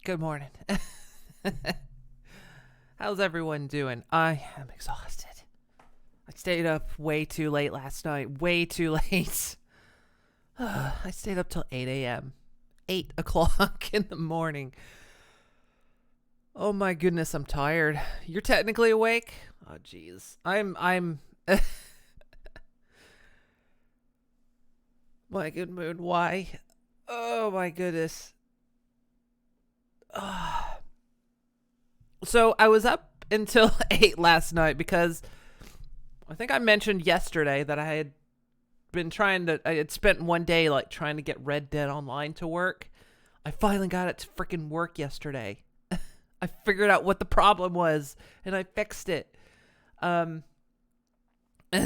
Good morning. How's everyone doing? I am exhausted. I stayed up way too late last night. Way too late. I stayed up till 8 a.m. 8 o'clock in the morning. Oh my goodness, I'm tired. You're technically awake? Oh jeez. I'm my good mood. Why? Oh my goodness. So I was up until 8 last night because I think I mentioned yesterday that I had spent one day like trying to get Red Dead Online to work. I finally got it to freaking work yesterday. I figured out what the problem was and I fixed it. And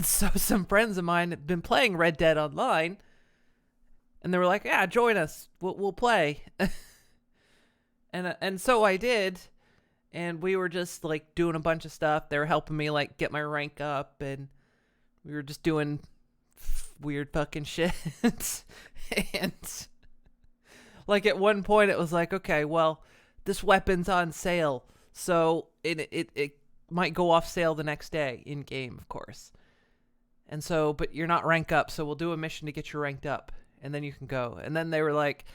so some friends of mine have been playing Red Dead Online and they were like, "Yeah, join us. We'll play." And so I did, and we were just like doing a bunch of stuff. They were helping me like get my rank up, and we were just doing weird fucking shit. And like at one point it was like, okay, well, this weapon's on sale, so it might go off sale the next day in game, of course. And so, but you're not rank up, so we'll do a mission to get you ranked up, and then you can go. And then they were like,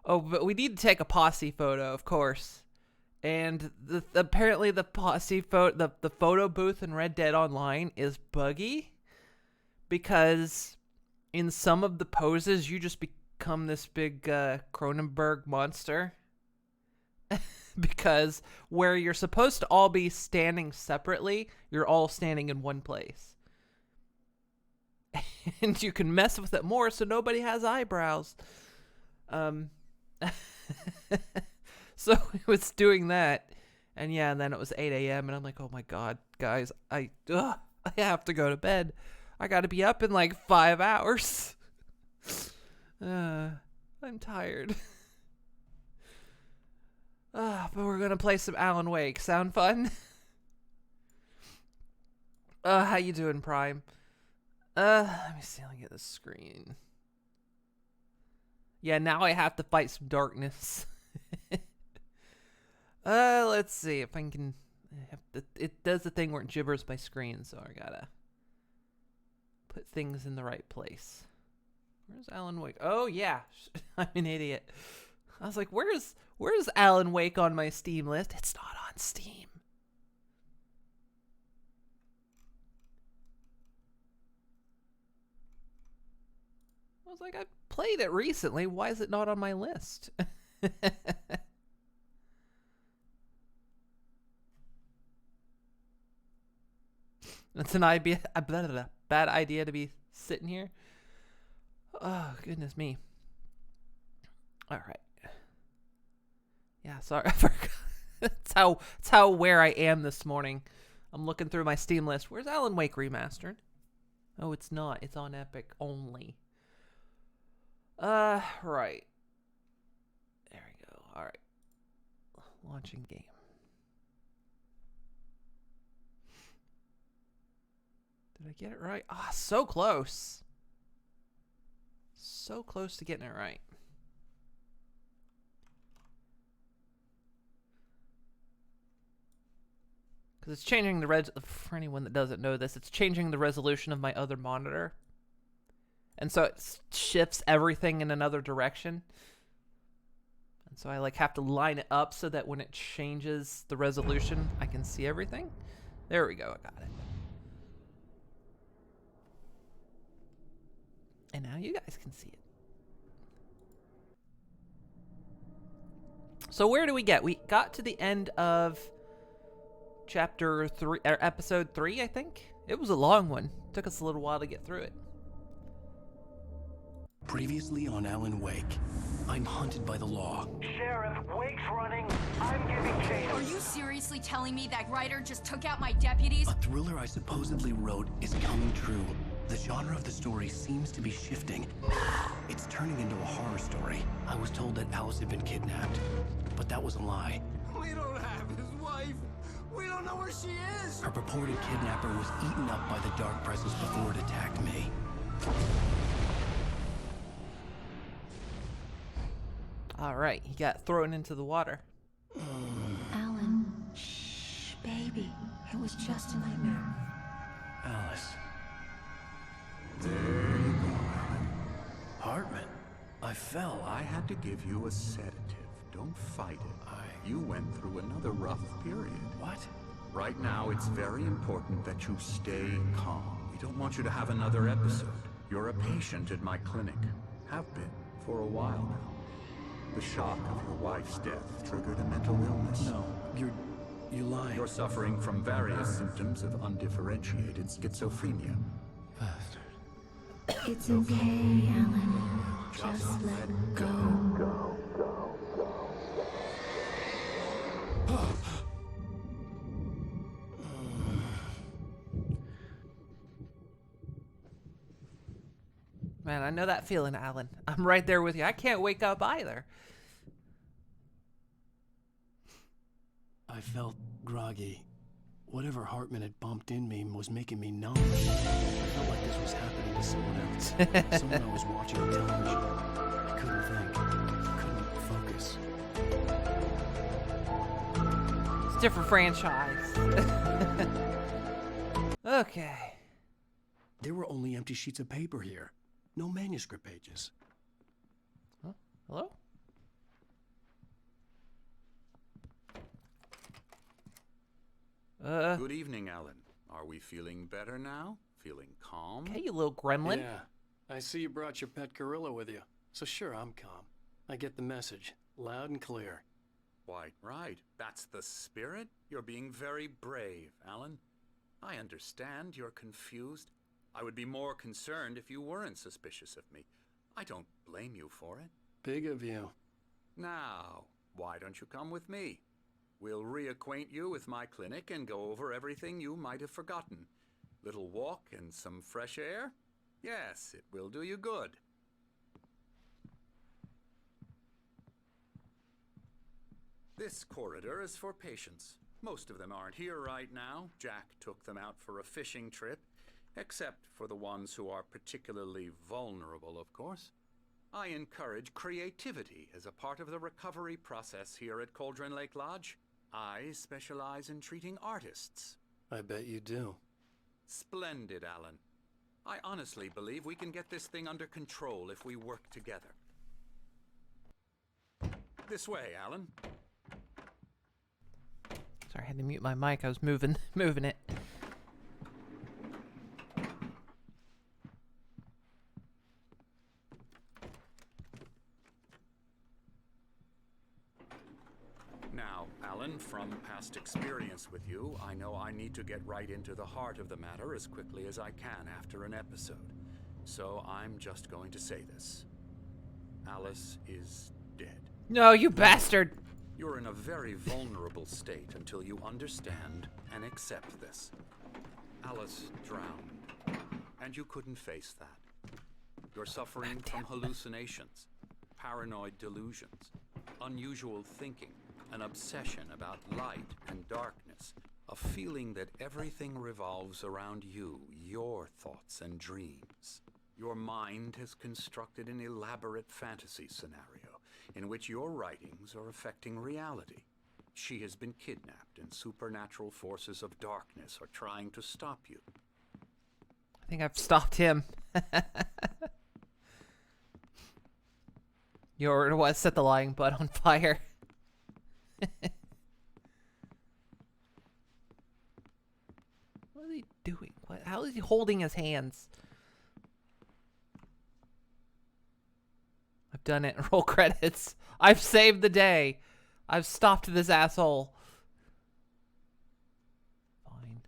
"Oh, but we need to take a posse photo, of course." And apparently the posse photo, the photo booth in Red Dead Online is buggy because in some of the poses you just become this big Cronenberg monster. Because where you're supposed to all be standing separately, you're all standing in one place. And you can mess with it more so nobody has eyebrows. So he was doing that, and yeah, and then it was 8 a.m. and I'm like, oh my god, guys, I have to go to bed. I got to be up in like 5 hours. I'm tired. But we're gonna play some Alan Wake. Sound fun? How you doing, Prime? Let me see. Let me get the screen. Yeah, now I have to fight some darkness. Let's see if I can. It does the thing where it gibbers my screen, so I gotta put things in the right place. Where's Alan Wake? Oh yeah, I'm an idiot. I was like, where's Alan Wake on my Steam list? It's not on Steam. I was like, I played it recently. Why is it not on my list? That's a bad idea to be sitting here. Oh, goodness me. All right. Yeah, sorry. I forgot. That's how aware I am this morning. I'm looking through my Steam list. Where's Alan Wake Remastered? Oh, it's not. It's on Epic only. Right. There we go. All right. Launching game. Did I get it right? Ah, so close. So close to getting it right. Because it's changing the for anyone that doesn't know this, it's changing the resolution of my other monitor. And so it shifts everything in another direction. And so I like have to line it up so that when it changes the resolution, I can see everything. There we go, I got it. And now you guys can see it. So where do we get? We got to the end of chapter 3, or episode 3, I think. It was a long one. Took us a little while to get through it. Previously on Alan Wake, I'm hunted by the law. Sheriff, Wake's running. I'm giving chase. Are you seriously telling me that writer just took out my deputies? A thriller I supposedly wrote is coming true. The genre of the story seems to be shifting. It's turning into a horror story. I was told that Alice had been kidnapped, but that was a lie. We don't have his wife. We don't know where she is. Her purported kidnapper was eaten up by the dark presence before it attacked me. All right, he got thrown into the water. Alan, shh, baby. It was just a nightmare. Alice. There you go, Alan. Hartman. I fell. I had to give you a sedative. Don't fight it. You went through another rough period. What? Right now, it's very important that you stay calm. We don't want you to have another episode. You're a patient at my clinic. Have been for a while now. The shock of your wife's death triggered a mental illness. No, you're lying. You're suffering from various symptoms of undifferentiated schizophrenia. Bastard. It's okay, Alan. Just let go. Man, I know that feeling, Alan. I'm right there with you. I can't wake up either. I felt groggy. Whatever Hartman had bumped in me was making me numb. I felt like this was happening to someone else. Someone I was watching on television. I couldn't think. Couldn't focus. It's a different franchise. Okay. There were only empty sheets of paper here. No manuscript pages. Huh? Hello? Good evening, Alan. Are we feeling better now? Feeling calm? Okay, you little gremlin. Yeah. I see you brought your pet gorilla with you. So sure, I'm calm. I get the message. Loud and clear. Why, right. That's the spirit. You're being very brave, Alan. I understand you're confused. I would be more concerned if you weren't suspicious of me. I don't blame you for it. Big of you. Now, why don't you come with me? We'll reacquaint you with my clinic and go over everything you might have forgotten. Little walk and some fresh air? Yes, it will do you good. This corridor is for patients. Most of them aren't here right now. Jack took them out for a fishing trip, except for the ones who are particularly vulnerable, of course. I encourage creativity as a part of the recovery process here at Cauldron Lake Lodge. I specialize in treating artists. I bet you do. Splendid, Alan. I honestly believe we can get this thing under control if we work together. This way, Alan. Sorry, I had to mute my mic. I was moving it. Now, Alan, from past experience with you, I know I need to get right into the heart of the matter as quickly as I can after an episode. So I'm just going to say this. Alice is dead. No, you bastard! You're in a very vulnerable state until you understand and accept this. Alice drowned, and you couldn't face that. You're suffering from hallucinations, paranoid delusions, unusual thinking, an obsession about light and darkness, a feeling that everything revolves around you, your thoughts and dreams. Your mind has constructed an elaborate fantasy scenario in which your writings are affecting reality. She has been kidnapped, and supernatural forces of darkness are trying to stop you. I think I've stopped him. You ordered what? Set the lying butt on fire. What is he doing? How is he holding his hands? I've done it. Roll credits. I've saved the day. I've stopped this asshole. Fine.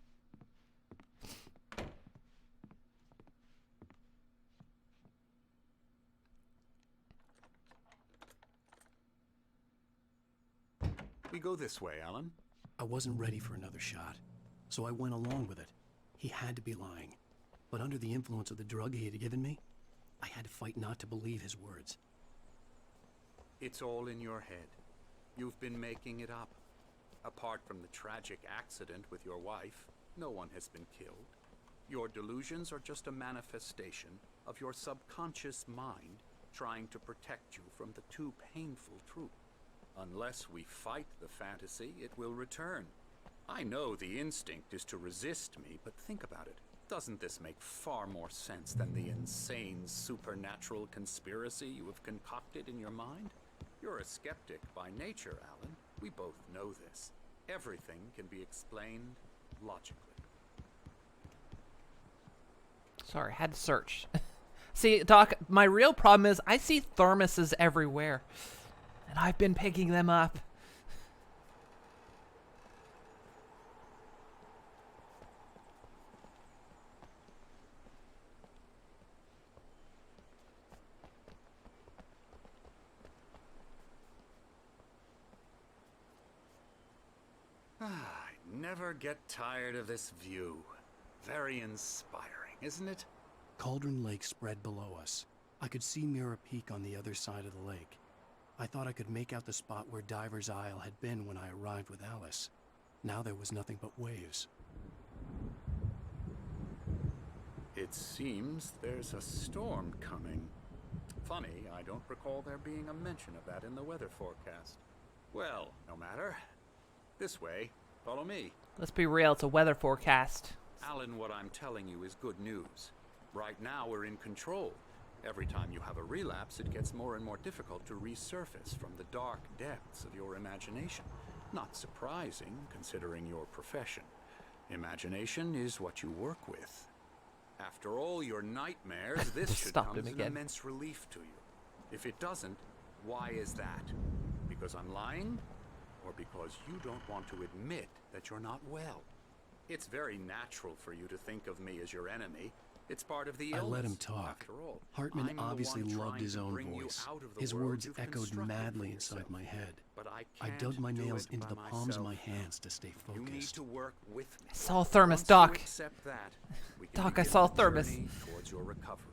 We go this way, Alan. I wasn't ready for another shot, so I went along with it. He had to be lying. But under the influence of the drug he had given me, I had to fight not to believe his words. It's all in your head. You've been making it up. Apart from the tragic accident with your wife, no one has been killed. Your delusions are just a manifestation of your subconscious mind trying to protect you from the too painful truth. Unless we fight the fantasy, it will return. I know the instinct is to resist me, but think about it. Doesn't this make far more sense than the insane supernatural conspiracy you have concocted in your mind? You're a skeptic by nature, Alan. We both know this. Everything can be explained logically. Sorry, had to search. See, Doc, my real problem is I see thermoses everywhere. And I've been picking them up. I never get tired of this view. Very inspiring, isn't it? Cauldron Lake spread below us. I could see Mirror Peak on the other side of the lake. I thought I could make out the spot where Diver's Isle had been when I arrived with Alice. Now there was nothing but waves. It seems there's a storm coming. Funny, I don't recall there being a mention of that in the weather forecast. Well, no matter. This way. Follow me. Let's be real, it's a weather forecast. Alan, what I'm telling you is good news. Right now, we're in control. Every time you have a relapse, it gets more and more difficult to resurface from the dark depths of your imagination. Not surprising, considering your profession. Imagination is what you work with. After all your nightmares, this should come as an immense relief to you. If it doesn't, why is that? Because I'm lying? Or because you don't want to admit that you're not well? It's very natural for you to think of me as your enemy. It's part of the illness. I let him talk. After all, Hartman I'm the obviously one loved trying his to own bring you voice. out of the His world words you've echoed constructed madly for inside yourself. my head. But I can't dug my do nails it into by the palms of my myself. hands to stay You need focused. to work with me. I saw a thermos, Once Doc. you accept that, we can Doc, I begin saw a the thermos. journey towards your recovery.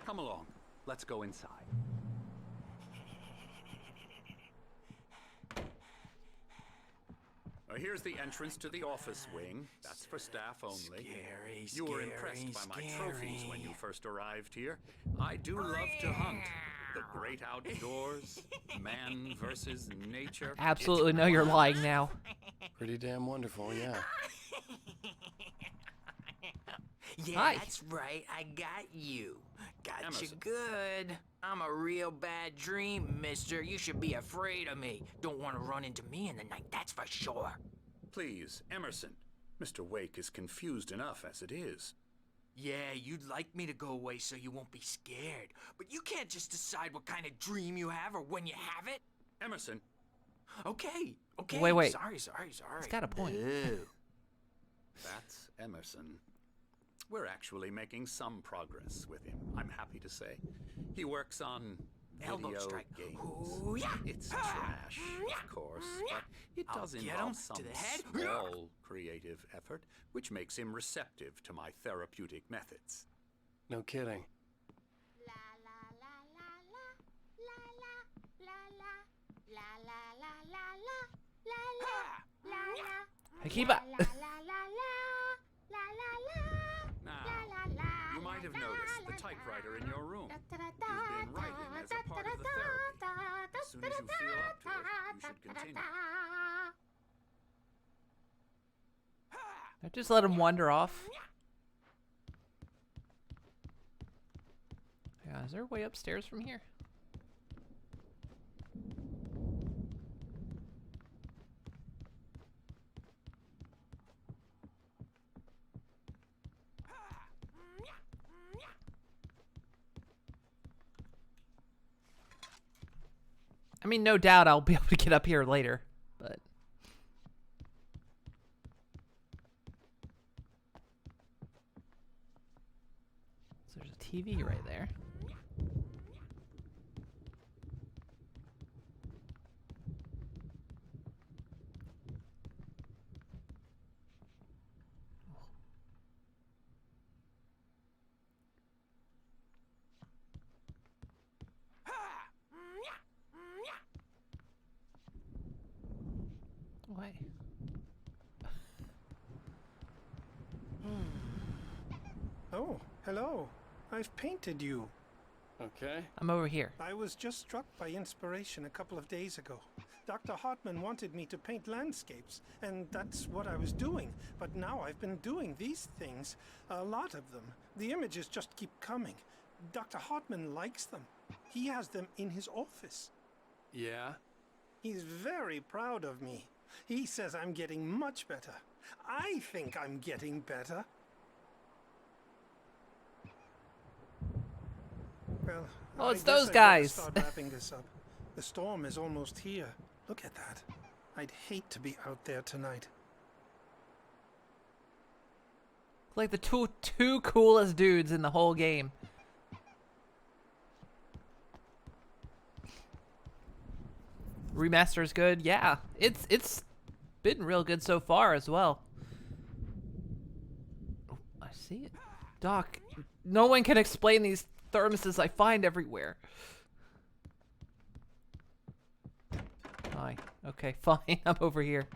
Come along. Let's go inside. Here's the entrance to the office wing. That's for staff only. You were impressed by my trophies when you first arrived here. I do love to hunt. The great outdoors, man versus nature. Absolutely know you're lying now. Pretty damn wonderful, yeah. Yeah, Hi. that's right. I got you. Got you Emerson. good. I'm a real bad dream, mister. You should be afraid of me. Don't want to run into me in the night, that's for sure. Please, Emerson. Mr. Wake is confused enough as it is. Yeah, you'd like me to go away so you won't be scared. But you can't just decide what kind of dream you have or when you have it. Emerson, Okay. Wait. Sorry. He's got a point. Ew. that's Emerson. We're actually making some progress with him, I'm happy to say. He works on Elbow video strike. games. Ooh, yeah. It's trash, of course, but it I'll does get involve 'em some to the head. small creative effort, which makes him receptive to my therapeutic methods. No kidding. I keep up. Now, you might have noticed the typewriter in your room. You've been writing as a part of the therapy. As soon as you feel up to it, you should continue. I just let him wander off. Yeah, is there a way upstairs from here? I mean, no doubt I'll be able to get up here later, but... So there's a TV right there. Why? Oh, hello. I've painted you. Okay. I'm over here. I was just struck by inspiration a couple of days ago. Dr. Hartman wanted me to paint landscapes, and that's what I was doing. But now I've been doing these things, a lot of them. The images just keep coming. Dr. Hartman likes them. He has them in his office. Yeah? He's very proud of me. He says I'm getting much better. I think I'm getting better. Well, Oh, it's I guess those I better guys. Start wrapping this up. The storm is almost here. Look at that. I'd hate to be out there tonight. Like the two coolest dudes in the whole game. Remaster is good. Yeah, it's been real good so far as well. Oh, I see it. Doc, no one can explain these thermoses I find everywhere. Hi. Okay, fine. I'm over here.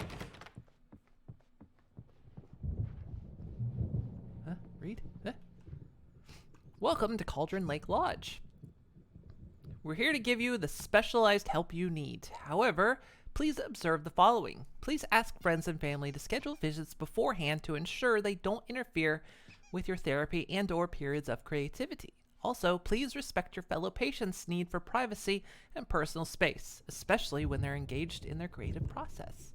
Huh? Read? Huh? Welcome to Cauldron Lake Lodge. We're here to give you the specialized help you need. However, please observe the following. Please ask friends and family to schedule visits beforehand to ensure they don't interfere with your therapy and/or periods of creativity. Also, please respect your fellow patients' need for privacy and personal space, especially when they're engaged in their creative process.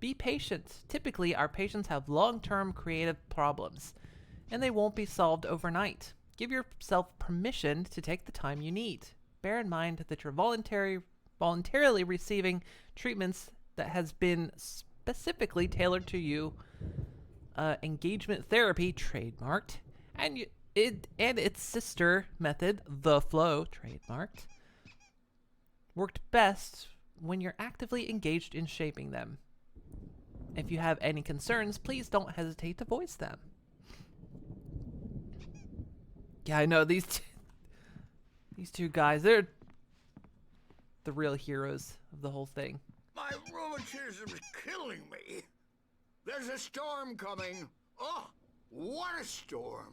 Be patient. Typically, our patients have long-term creative problems, and they won't be solved overnight. Give yourself permission to take the time you need. Bear in mind that you're voluntarily receiving treatments that has been specifically tailored to you. Engagement therapy, trademarked, and its sister method, the flow, trademarked, worked best when you're actively engaged in shaping them. If you have any concerns, please don't hesitate to voice them. Yeah, I know these two guys, they're the real heroes of the whole thing. My rheumatism is killing me. There's a storm coming. Oh, what a storm.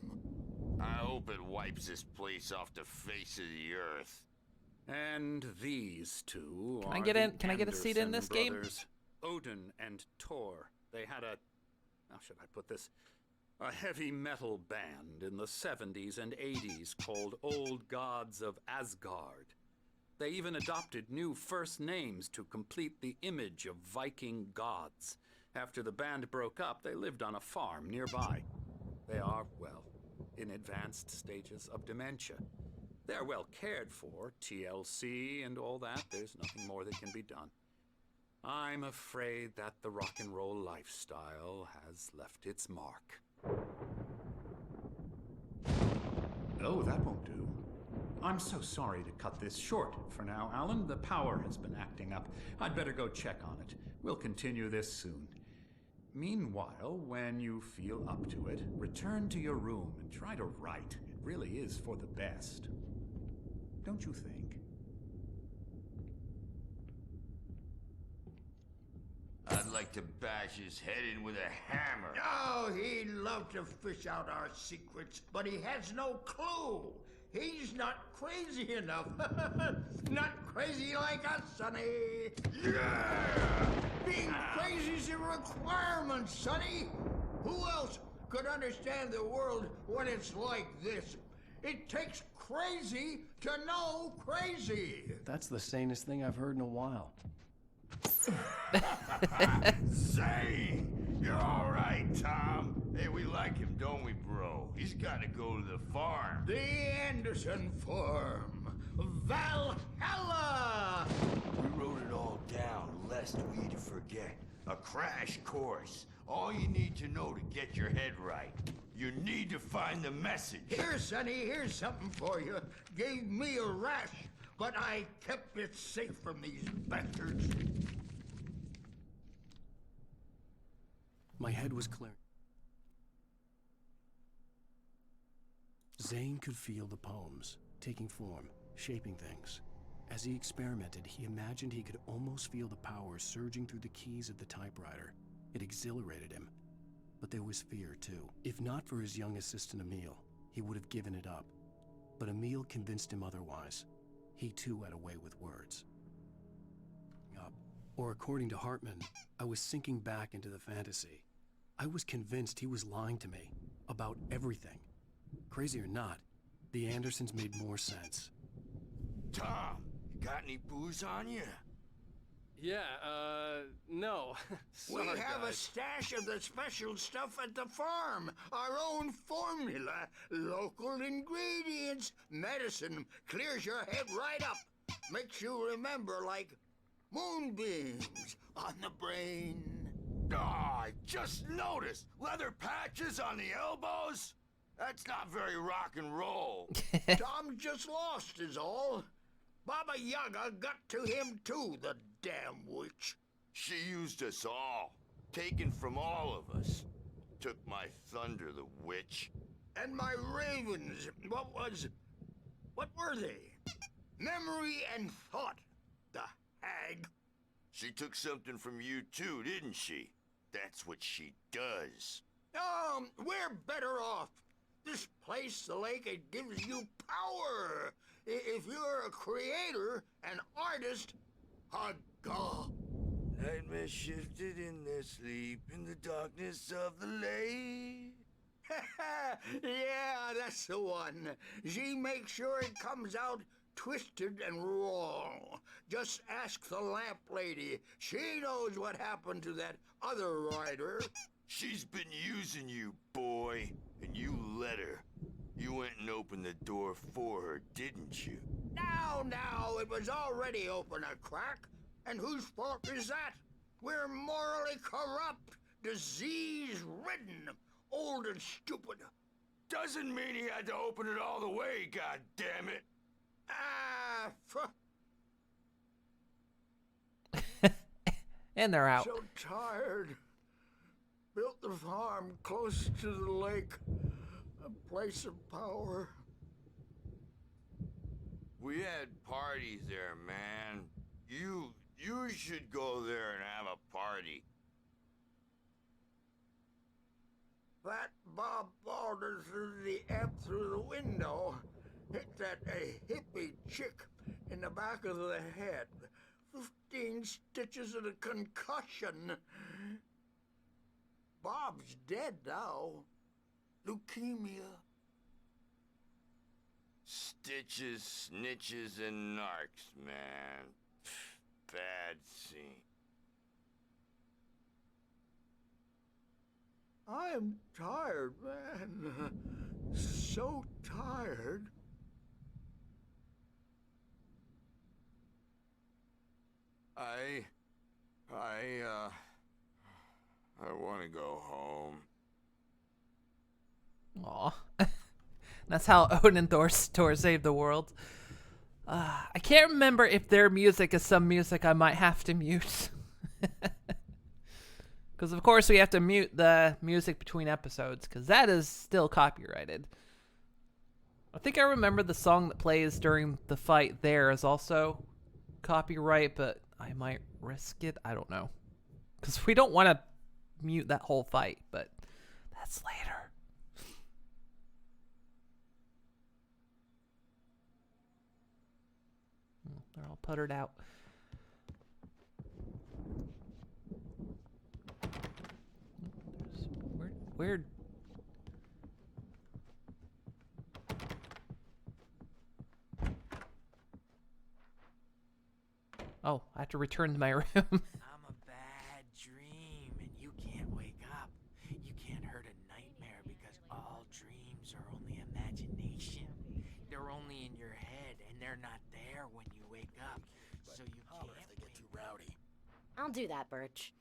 I hope it wipes this place off the face of the earth. And these two Can I are get the in? Can I get a seat in Anderson this game? brothers, Odin and Tor. They had a, how should I put this? A heavy metal band in the 70s and 80s called Old Gods of Asgard. They even adopted new first names to complete the image of Viking gods. After the band broke up, they lived on a farm nearby. They are, well, in advanced stages of dementia. They're well cared for, TLC and all that. There's nothing more that can be done. I'm afraid that the rock and roll lifestyle has left its mark. Oh, that won't do. I'm so sorry to cut this short for now, Alan. The power has been acting up. I'd better go check on it. We'll continue this soon. Meanwhile, when you feel up to it, return to your room and try to write. It really is for the best. Don't you think? I'd like to bash his head in with a hammer. Oh, he'd love to fish out our secrets, but he has no clue. He's not crazy enough. Not crazy like us, Sonny. Yeah! Being crazy's a requirement, Sonny. Who else could understand the world when it's like this? It takes crazy to know crazy. That's the sanest thing I've heard in a while. Say, you're all right, Tom. Hey, we like him, don't we, bro? He's got to go to the farm. The Anderson farm. Valhalla! We wrote it all down, lest we forget. A crash course. All you need to know to get your head right. You need to find the message. Here, Sonny, here's something for you. Gave me a rash, but I kept it safe from these bastards. My head was clear. Zane could feel the poems, taking form, shaping things. As he experimented, he imagined he could almost feel the power surging through the keys of the typewriter. It exhilarated him. But there was fear, too. If not for his young assistant Emil, he would have given it up. But Emil convinced him otherwise. He too had a way with words. Or according to Hartman, I was sinking back into the fantasy. I was convinced he was lying to me about everything. Crazy or not, the Andersons made more sense. Tom, got any booze on you? Yeah, no. Sorry, We have a guys. stash of the special stuff at the farm. Our own formula. Local ingredients. Medicine clears your head right up. Makes you remember like moonbeams on the brain. Ah, I just noticed. Leather patches on the elbows? That's not very rock and roll. Tom just lost is all. Baba Yaga got to him too, the damn witch. She used us all. Taken from all of us. Took my thunder, the witch. And my ravens, what were they? Memory and thought, the hag. She took something from you too, didn't she? That's what she does. We're better off. This place, the lake, it gives you power. If you're a creator, an artist, a god. Nightmare shifted in their sleep in the darkness of the lake. Yeah, that's the one. She makes sure it comes out twisted and wrong. Just ask the lamp lady. She knows what happened to that other rider. She's been using you, boy, and you let her. You went and opened the door for her, didn't you? Now, it was already open a crack. And whose fault is that? We're morally corrupt, disease-ridden, old and stupid. Doesn't mean he had to open it all the way, goddammit. And they're out. So tired. Built the farm close to the lake. A place of power. We had parties there, man. You should go there and have a party. That Bob Balder threw the amp through the window. Hit that hippie chick in the back of the head. 15 stitches and a concussion. Bob's dead now. Leukemia. Stitches, snitches, and narcs, man. Bad scene. I'm tired, man. So tired. I want to go home. Aw. That's how Odin and Thor saved the world. I can't remember if their music is some music I might have to mute. Because, of course, we have to mute the music between episodes, because that is still copyrighted. I think I remember the song that plays during the fight there is also copyright, but I might risk it. I don't know. Because we don't want to mute that whole fight, but that's later. They're all puttered out. Weird. Oh, I have to return to my room. I'm a bad dream, and you can't wake up. You can't hurt a nightmare because all dreams are only imagination. They're only in your head, and they're not there when you wake up. So you can't if they get too rowdy. I'll do that, Birch.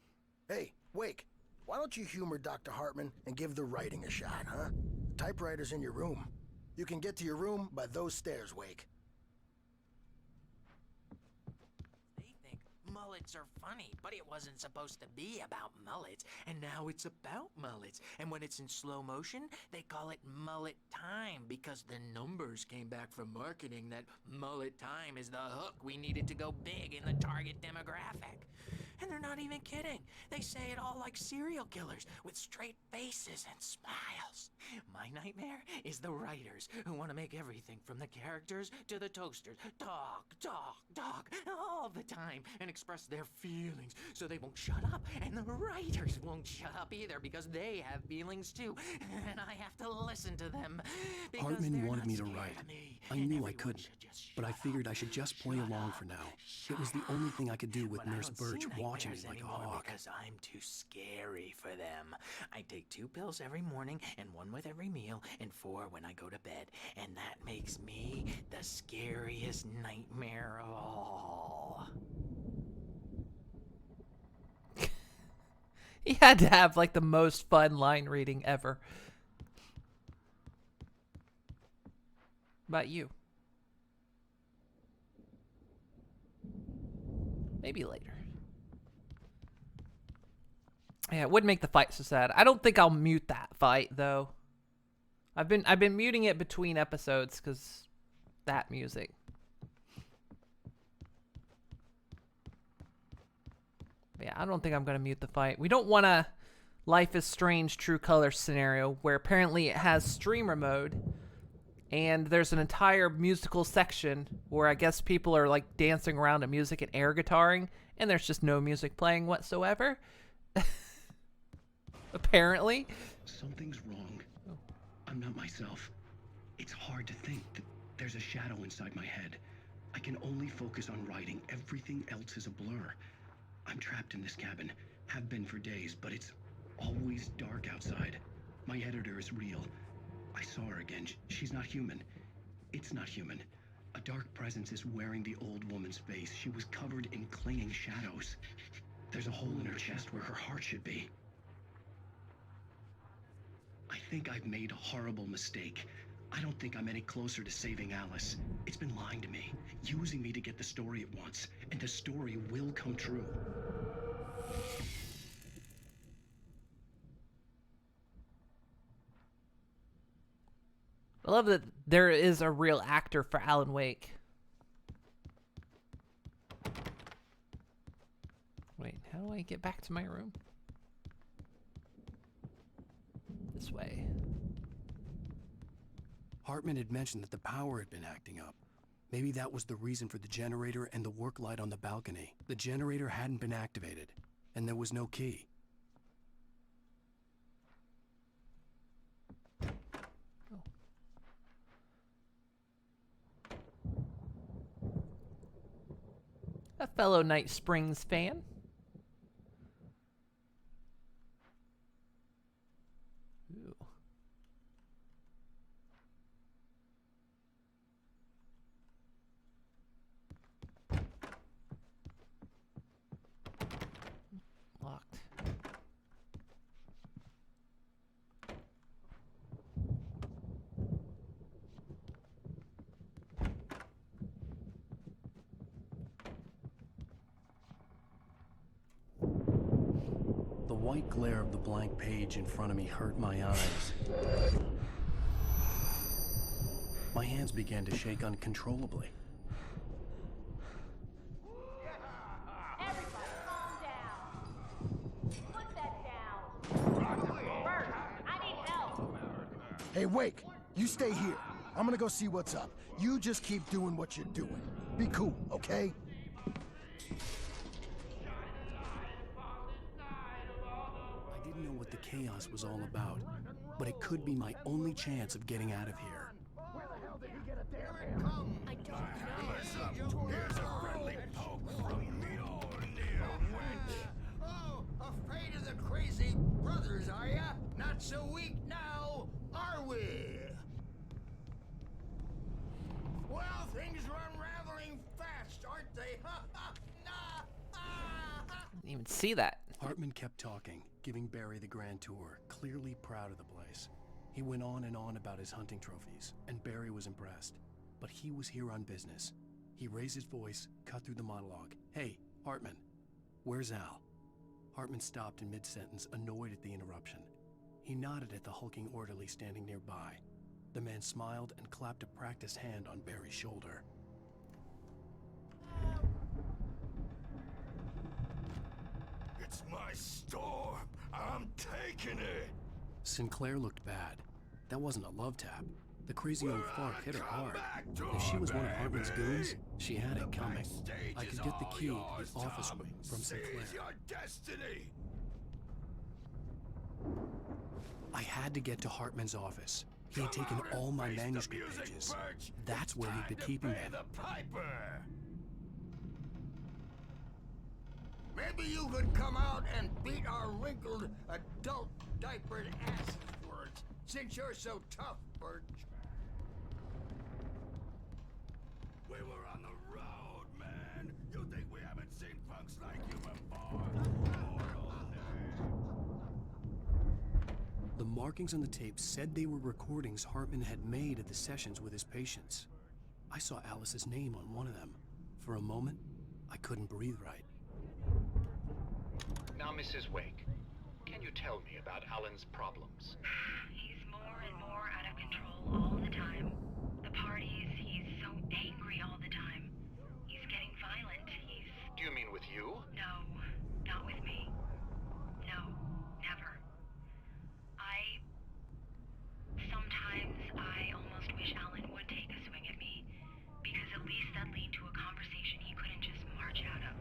Hey, Wake, why don't you humor Dr. Hartman and give the writing a shot, huh? The typewriter's in your room. You can get to your room by those stairs, Wake. They think mullets are funny, but it wasn't supposed to be about mullets, and now it's about mullets. And when it's in slow motion, they call it mullet time because the numbers came back from marketing that mullet time is the hook we needed to go big in the target demographic. And they're not even kidding. They say it all like serial killers with straight faces and smiles. My nightmare is the writers who want to make everything from the characters to the toasters talk, talk, talk all the time and express their feelings so they won't shut up. And the writers won't shut up either because they have feelings too. And I have to listen to them. Hartman wanted me to write. I knew I couldn't, but I figured I should just play along for now. It was the only thing I could do with Nurse Birch watching me like a hawk. Because I'm too scary for them. I take 2 pills every morning and 1 with every meal and 4 when I go to bed. And that makes me the scariest nightmare of all. He had to have like the most fun line reading ever. About you? Maybe later. Yeah, it would make the fight so sad. I don't think I'll mute that fight though. I've been muting it between episodes because that music. But yeah, I don't think I'm gonna mute the fight. We don't want a Life is Strange True Color scenario where apparently it has streamer mode and there's an entire musical section where I guess people are like dancing around to music and air guitaring and there's just no music playing whatsoever. Apparently. Something's wrong. I'm not myself. It's hard to think that there's a shadow inside my head. I can only focus on writing. Everything else is a blur. I'm trapped in this cabin. Have been for days, but it's always dark outside. My editor is real. I saw her again. She's not human. It's not human. A dark presence is wearing the old woman's face. She was covered in clinging shadows. There's a hole in her chest where her heart should be. I think I've made a horrible mistake. I don't think I'm any closer to saving Alice. It's been lying to me, using me to get the story it wants, and the story will come true. I love that there is a real actor for Alan Wake. Wait, how do I get back to my room? This way. Hartman had mentioned that the power had been acting up. Maybe that was the reason for the generator and the work light on the balcony. The generator hadn't been activated, and there was no key. A fellow Night Springs fan. Ooh. Locked. The white glare of the blank page in front of me hurt my eyes. My hands began to shake uncontrollably. Everybody, calm down. Put that down. Bert, I need help. Hey, Wake, you stay here. I'm gonna go see what's up. You just keep doing what you're doing. Be cool, okay? I didn't know what the chaos was all about, but it could be my only chance of getting out of here. Where the hell did he get a damn hand? I don't know. Here's a friendly poke from Mjolnir Witch. Oh, afraid of the crazy brothers, are ya? Not so weak now, are we? Well, things are unraveling fast, aren't they? Didn't even see that. Hartman kept talking, giving Barry the grand tour, clearly proud of the place. He went on and on about his hunting trophies, and Barry was impressed. But he was here on business. He raised his voice, cut through the monologue. Hey, Hartman, where's Al? Hartman stopped in mid-sentence, annoyed at the interruption. He nodded at the hulking orderly standing nearby. The man smiled and clapped a practiced hand on Barry's shoulder. That's my storm. I'm taking it. Sinclair looked bad. That wasn't a love tap. The crazy old fart hit her hard. If she was one of Hartman's goons, she had it coming. I could get the key to the office wing from Sinclair. Your destiny. I had to get to Hartman's office. He had taken all my manuscript pages. That's where he'd been keeping them. Maybe you could come out and beat our wrinkled adult diapered asses for it, since you're so tough, Birch. We were on the road, man. You think we haven't seen punks like you before? The markings on the tape said they were recordings Hartman had made at the sessions with his patients. I saw Alice's name on one of them. For a moment, I couldn't breathe right. Now, Mrs. Wake, can you tell me about Alan's problems? He's more and more out of control all the time. The parties, he's so angry all the time. He's getting violent. Do you mean with you? No, not with me. No, never. Sometimes I almost wish Alan would take a swing at me, because at least that lead to a conversation he couldn't just march out of.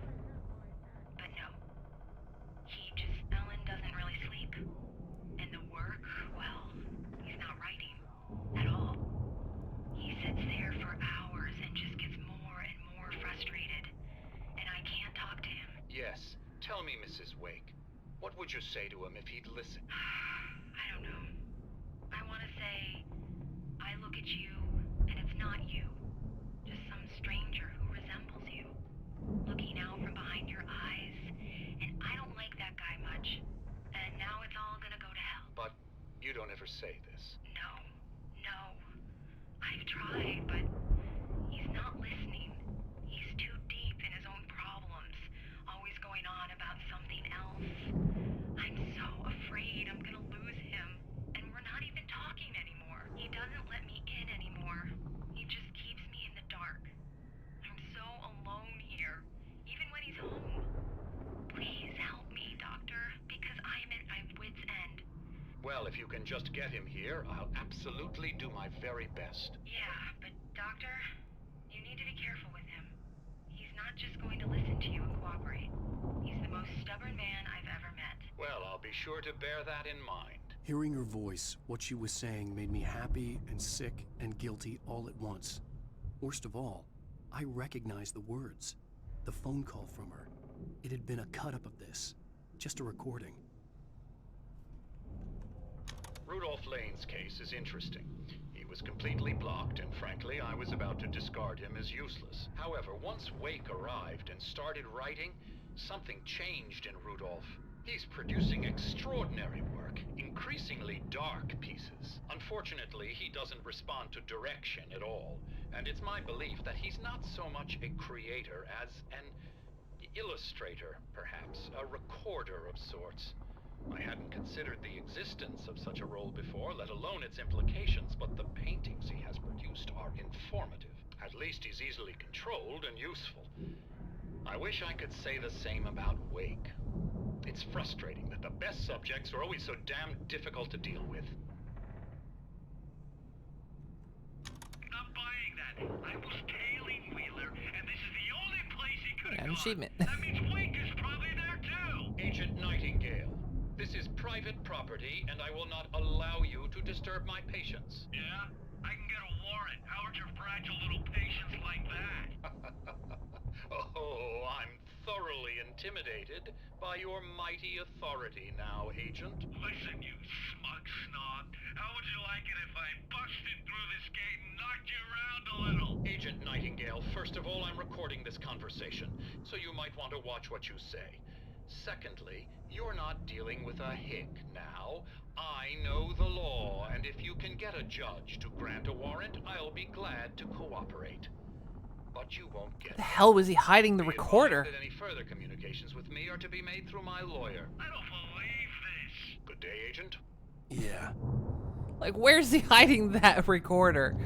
But no. Alan doesn't really sleep. And the work, well, he's not writing at all. He sits there for hours and just gets more and more frustrated. And I can't talk to him. Yes. Tell me, Mrs. Wake, what would you say to him if he'd listen? I don't know. I want to say, I look at you, and it's not you. Just some stranger who resembles you. Looking out from behind your eyes, and I don't like that guy much. And now it's all gonna go to hell. But you don't ever say this. No. I've tried, but he's not listening. He's too deep in his own problems, always going on about something else. I'm so afraid I'm gonna lose him, and we're not even talking anymore. He doesn't let me in anymore. He just keeps me in the dark. I'm so alone here, even when he's home. Please help me, Doctor, because I'm at my wit's end. Well, if you can just get him here, I'll absolutely do my very best. Yeah, but Doctor, you need to be careful with him. He's not just going to listen to you and cooperate. He's the most stubborn man I've ever met. Well, I'll be sure to bear that in mind. Hearing her voice, what she was saying made me happy and sick and guilty all at once. Worst of all, I recognized the words. The phone call from her. It had been a cut-up of this. Just a recording. Rudolph Lane's case is interesting. He was completely blocked, and frankly, I was about to discard him as useless. However, once Wake arrived and started writing, something changed in Rudolph. He's producing extraordinary work, increasingly dark pieces. Unfortunately, he doesn't respond to direction at all, and it's my belief that he's not so much a creator as an illustrator, perhaps, a recorder of sorts. I hadn't considered the existence of such a role before, let alone its implications, but the paintings he has produced are informative. At least he's easily controlled and useful. I wish I could say the same about Wake. It's frustrating that the best subjects are always so damn difficult to deal with. Not buying that. I was tailing Wheeler, and this is the only place he could have An gone. achievement. That means Wake is probably there too. Agent Nightingale, this is private property, and I will not allow you to disturb my patients. Yeah? I can get a warrant. How would your fragile little patients like that? Oh, I'm thoroughly intimidated by your mighty authority now, Agent. Listen, you smug snob. How would you like it if I busted through this gate and knocked you around a little? Agent Nightingale, first of all, I'm recording this conversation, so you might want to watch what you say. Secondly, you're not dealing with a hick now. I know the law, and if you can get a judge to grant a warrant, I'll be glad to cooperate. But you won't get The hell was he hiding the recorder? that any further communications with me are to be made through my lawyer. I don't believe this. Good day, Agent. Yeah. Like, where's he hiding that recorder?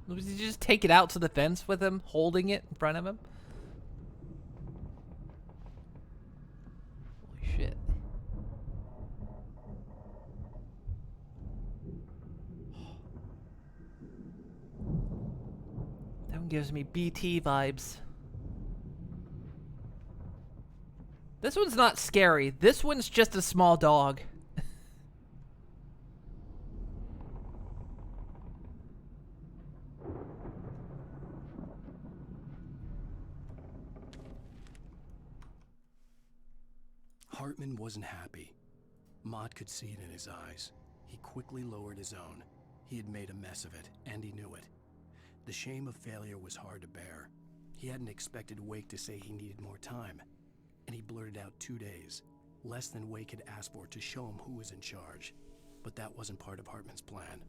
Did he just take it out to the fence with him, holding it in front of him? gives me BT vibes. This one's not scary. This one's just a small dog. Hartman wasn't happy. Mott could see it in his eyes. He quickly lowered his own. He had made a mess of it, and he knew it. The shame of failure was hard to bear. He hadn't expected Wake to say he needed more time, and he blurted out 2 days, less than Wake had asked for, to show him who was in charge. But that wasn't part of Hartman's plan.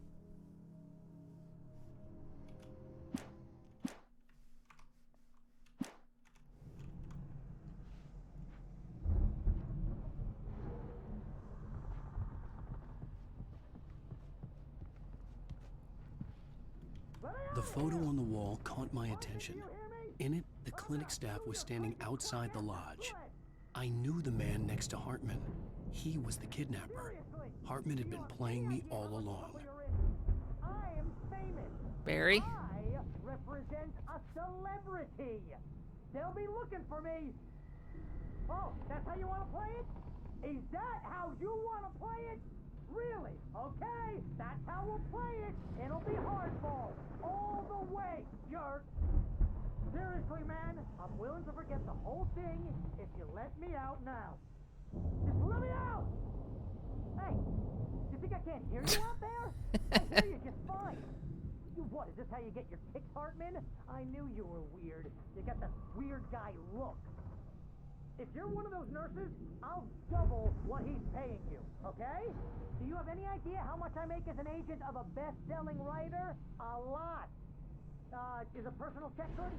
The photo on the wall caught my attention. In it, the clinic staff was standing outside the lodge. I knew the man next to Hartman. He was the kidnapper. Hartman had been playing me all along. I am famous. Barry? I represent a celebrity. They'll be looking for me. Oh, that's how you want to play it? Is that how you want to play it? Really? Okay, that's how we'll play it. It'll be hardball all the way, jerk. Seriously, man, I'm willing to forget the whole thing if you let me out now. Just let me out! Hey, you think I can't hear you out there? I hear you just fine. You what, is this how you get your kicks, Hartman? I knew you were weird. You got that weird guy look. If you're one of those nurses, I'll double what he's paying you, okay? Do you have any idea how much I make as an agent of a best-selling writer? A lot. Is a personal check good?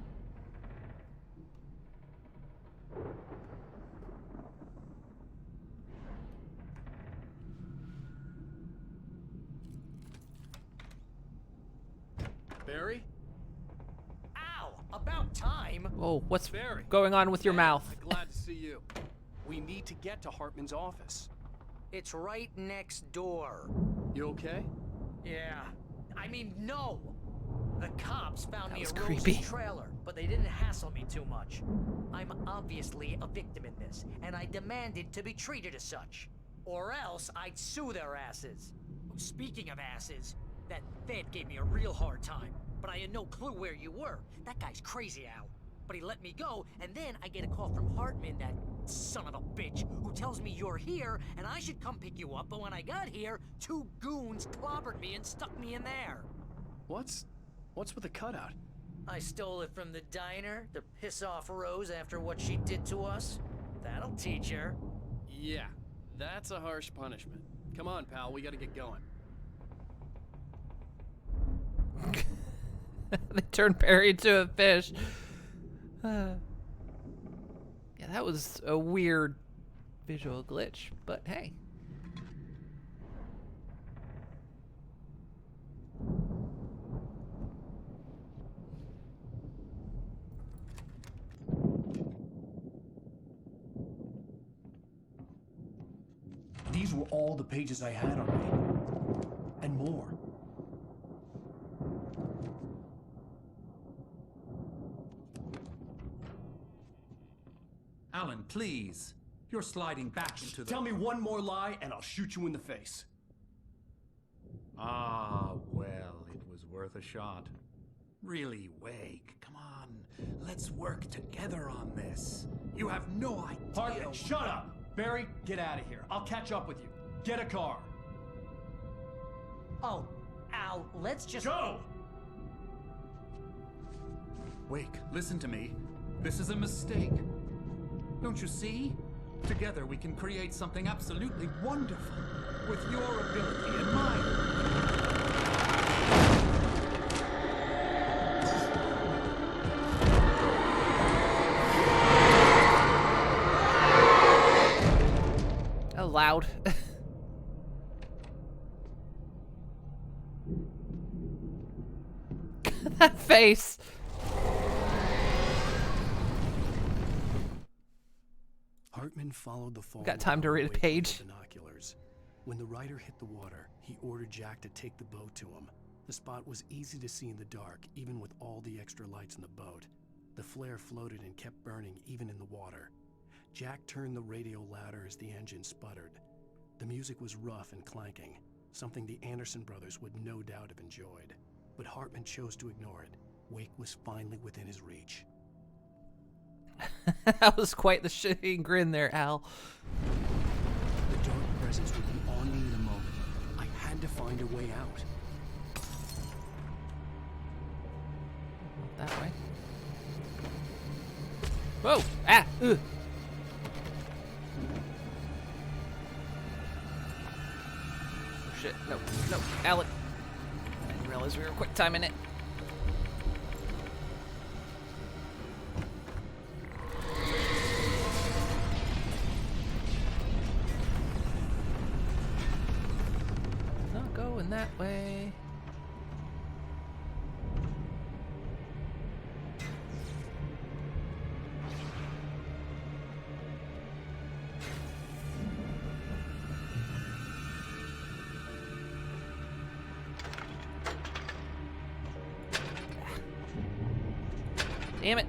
Barry? Ow! About time! Oh, what's Barry. going on with your mouth? Glad to see you. We need to get to Hartman's office. It's right next door. You okay? Yeah. I mean, no! The cops found me was a creepy. Rose's trailer, but they didn't hassle me too much. I'm obviously a victim in this, and I demanded to be treated as such. Or else I'd sue their asses. Speaking of asses, that Fed gave me a real hard time, but I had no clue where you were. That guy's crazy, Al. But he let me go, and then I get a call from Hartman, that son of a bitch, who tells me you're here, and I should come pick you up, but when I got here, 2 goons clobbered me and stuck me in there. What's with the cutout? I stole it from the diner to piss off Rose after what she did to us. That'll teach her. Yeah, that's a harsh punishment. Come on, pal, we gotta get going. They turned Barry into a fish. Yeah, that was a weird visual glitch, but hey. These were all the pages I had on me. And more. Alan, please. You're sliding back into the... Tell me one more lie and I'll shoot you in the face. Ah, well, it was worth a shot. Really, Wake, come on. Let's work together on this. You have no idea... Hartman, shut up! Barry, get out of here. I'll catch up with you. Get a car. Oh, Al, let's just... Go! Wake, listen to me. This is a mistake. Don't you see? Together we can create something absolutely wonderful. With your ability and mine. Loud. That face. Hartman followed the fall. Got time to read a page. Binoculars. When the rider hit the water, he ordered Jack to take the boat to him. The spot was easy to see in the dark, even with all the extra lights in the boat. The flare floated and kept burning even in the water. Jack turned the radio louder as the engine sputtered. The music was rough and clanking, something the Anderson brothers would no doubt have enjoyed. But Hartman chose to ignore it. Wake was finally within his reach. That was quite the shitty grin there, Al. The dark presence would be on me in a moment. I had to find a way out. That way. Whoa! Ah! Ugh. Oh shit! No! No! Alan! I didn't realize we were quick timing it. Not going that way. Damn it.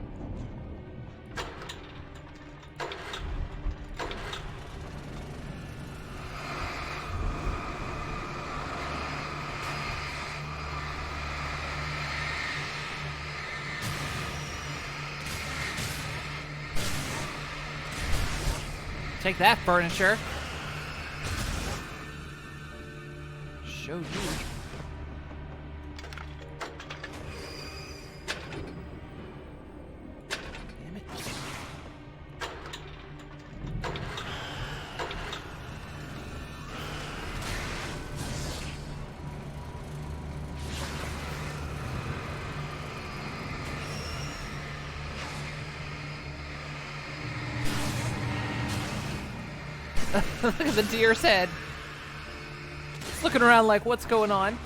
Take that, furniture. Show you. Look at the deer's head. It's looking around like, what's going on?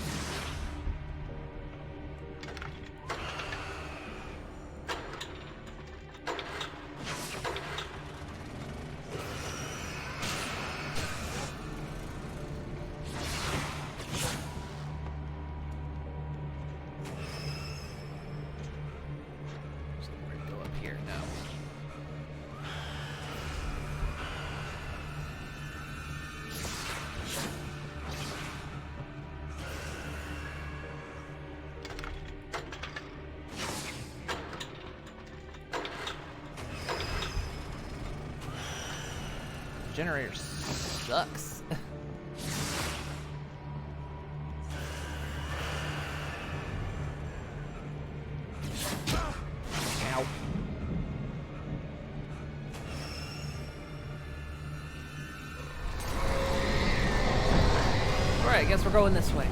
So we're gonna go up here now. Generator sucks. Ow. Alright, I guess we're going this way.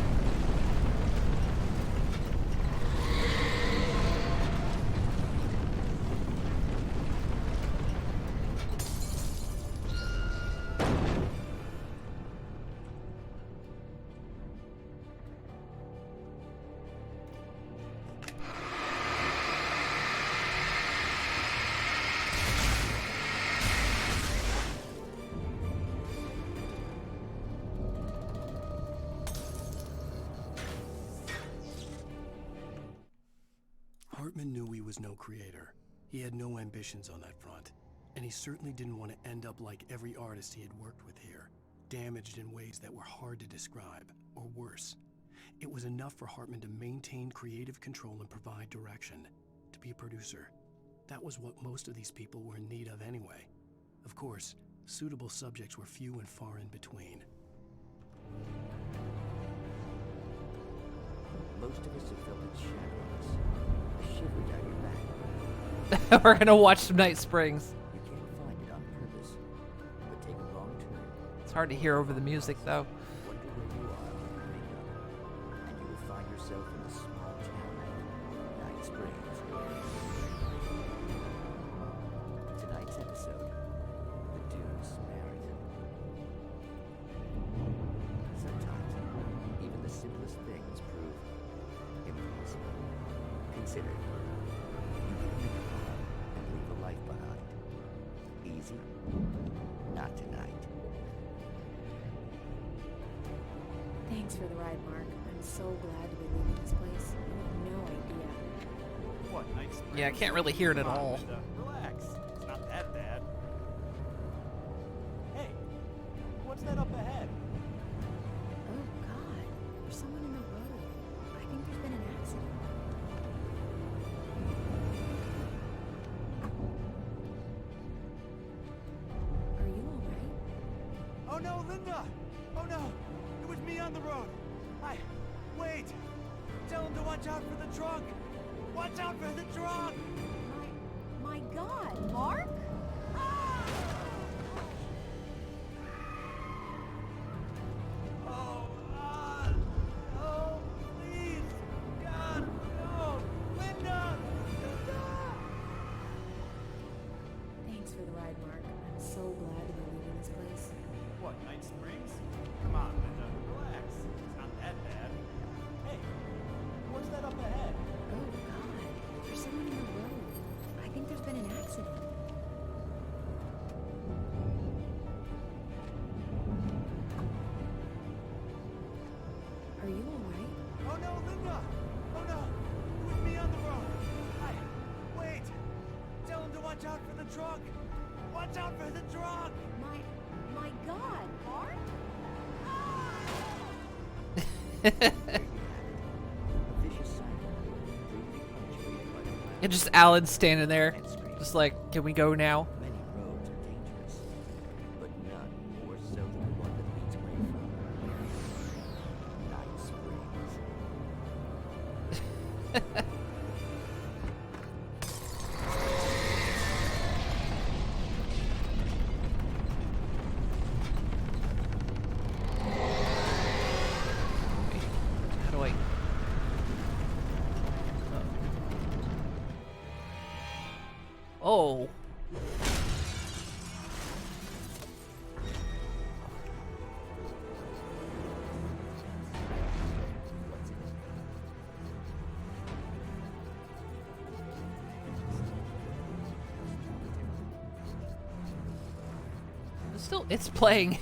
Hartman knew he was no creator. He had no ambitions on that front. And he certainly didn't want to end up like every artist he had worked with here, damaged in ways that were hard to describe, or worse. It was enough for Hartman to maintain creative control and provide direction, to be a producer. That was what most of these people were in need of anyway. Of course, suitable subjects were few and far in between. Most of us have felt its shadows. A shiver down your back. We're gonna watch some Night Springs. You can't find it on purpose, but take a wrong turn. It's hard to hear over the music, though. Wonder where you are when you wake up, and you will find yourself in the small town of Night Springs. Tonight's episode, the Dune Samaritan. Sometimes, even the simplest things prove impossible. Consider, you can leave home and leave a life behind. Easy? Not tonight. Thanks for the ride, Mark. I'm I'm so glad to be leaving this place. You have no idea. What, Night Springs? Yeah, I can't really hear it at Come on, all. Linda, relax. It's not that bad. Hey, what's that up ahead? Oh, God. There's someone in the road. I think there's been an accident. Are you alright? Oh no, Linda! Oh no! It was me on the road! Wait! Tell him to watch out for the truck! Watch out for the truck! My God, Mark? Oh, please! God, no! Linda! Thanks for the ride, Mark. I'm so glad to be leaving this place. What, Night Springs? Come on, Linda, relax. It's not that bad. Hey, what's that up ahead? Oh, God. There's someone in the road. I think there's been an accident. Are you alright? Oh no, Linda! Oh no! It was me on the road! Wait! Tell him to watch out for the truck! Watch out for the truck! My God, Mark? And just Alan standing there, just like, can we go now? Many roads are dangerous, but none more so than the one that leads away from Night Springs. How do I? Oh. It's playing.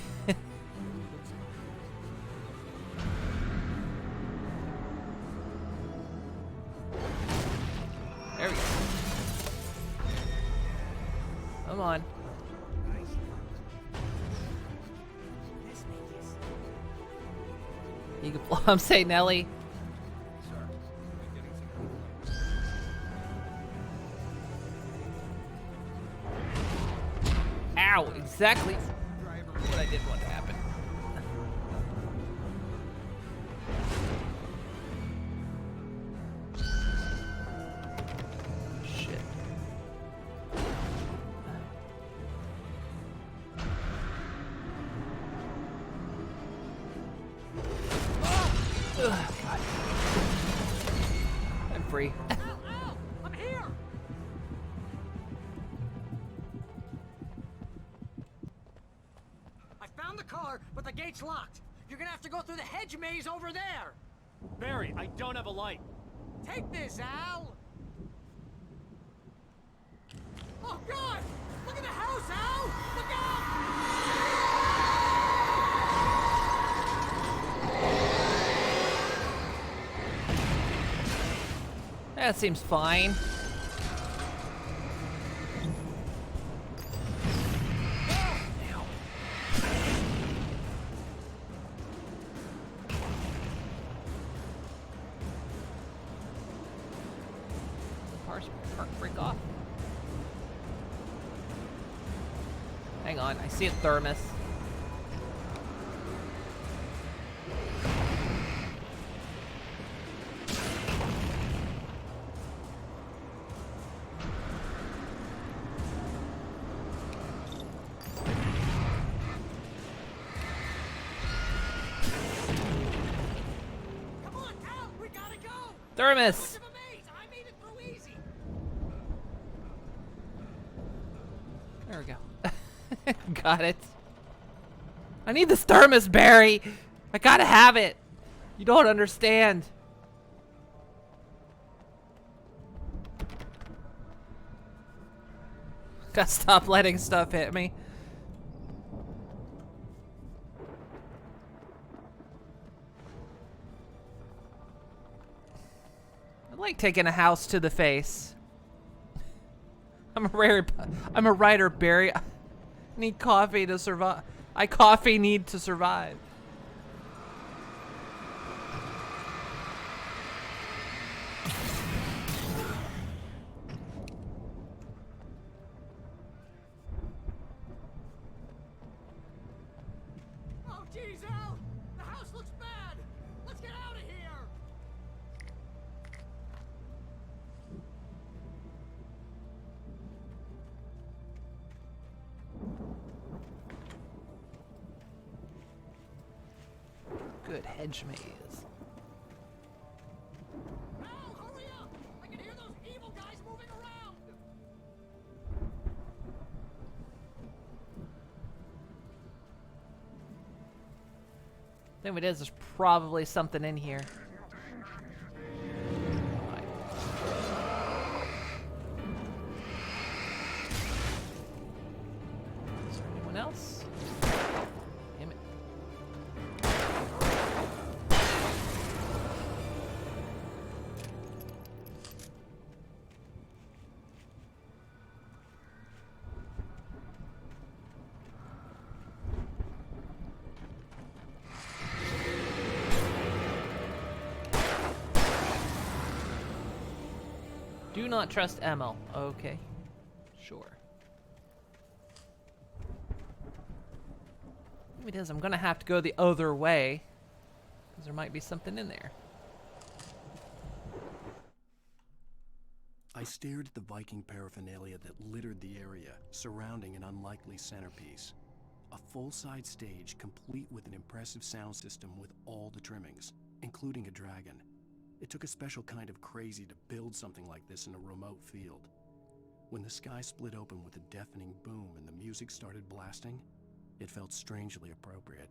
There we go. Come on. You can I'm saying Nelly. Ow, exactly what I did want to happen. Shit. Ugh, God. I'm free. Ow! I'm here! I found the car, but the gate's locked. You're gonna have to go through the hedge maze over there. Barry, I don't have a light. Take this, Al! Oh, God! Look at the house, Al! Look out! That seems fine. Break off. Hang on, I see a thermos. Come on, Al! We gotta go! Thermos! I made it through easy! There we go. Got it. I need this thermos, Barry! I gotta have it! You don't understand. Gotta stop letting stuff hit me. I like taking a house to the face. I'm a writer, Barry. I need coffee to survive. I need to survive. Oh, geez, Al! The house looks bad! Let's get out of here! Good hedge maze. Al, hurry up! I can hear those evil guys moving around! Thing it is, there's probably something in here. Is there anyone else? Damn it. Do not trust Emil. Okay. Sure. It is. I'm gonna have to go the other way, because there might be something in there. I stared at the Viking paraphernalia that littered the area, surrounding an unlikely centerpiece. A full-size stage complete with an impressive sound system with all the trimmings, including a dragon. It took a special kind of crazy to build something like this in a remote field. When the sky split open with a deafening boom and the music started blasting, it felt strangely appropriate.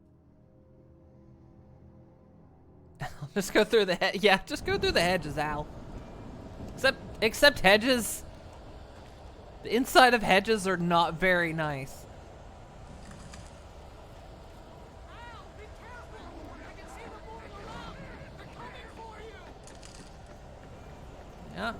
Just go through the hedge. Yeah, just go through the hedges, Al. Except hedges. The inside of hedges are not very nice. Yeah.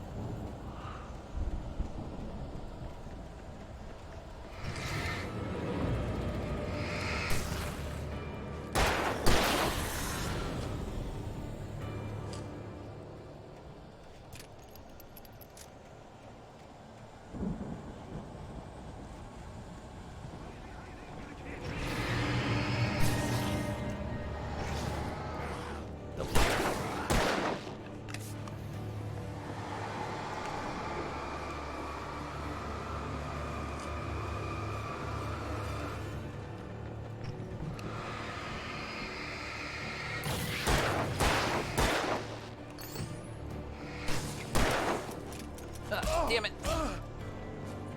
Damn it.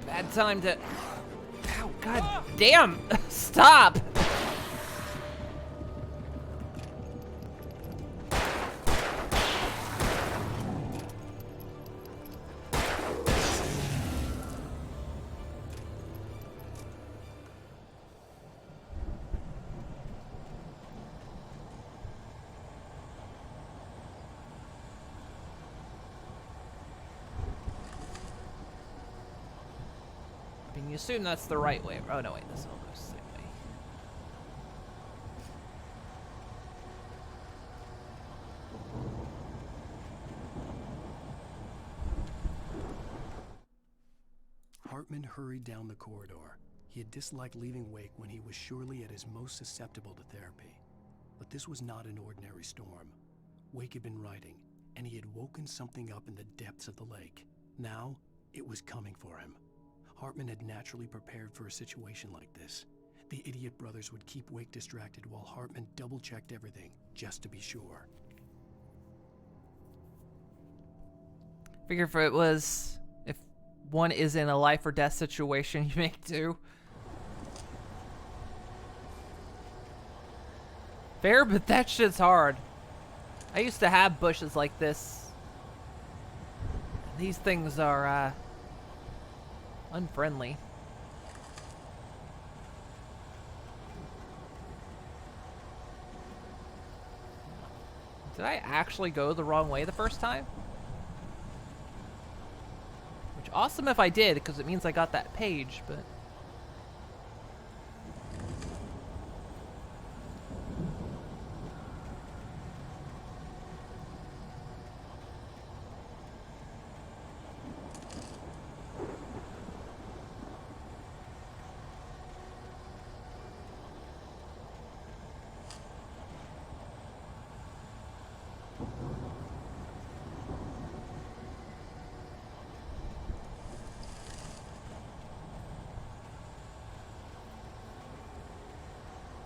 Bad time to... Ow, god damn! Stop! You assume that's the right way. Oh no, wait, this all goes the same way. Hartman hurried down the corridor. He had disliked leaving Wake when he was surely at his most susceptible to therapy. But this was not an ordinary storm. Wake had been writing, and he had woken something up in the depths of the lake. Now, it was coming for him. Hartman had naturally prepared for a situation like this. The idiot brothers would keep Wake distracted while Hartman double-checked everything, just to be sure. Figure if one is in a life or death situation, you make two. Fair, but that shit's hard. I used to have bushes like this. These things are, unfriendly. Did I actually go the wrong way the first time? Which, awesome if I did, because it means I got that page, but...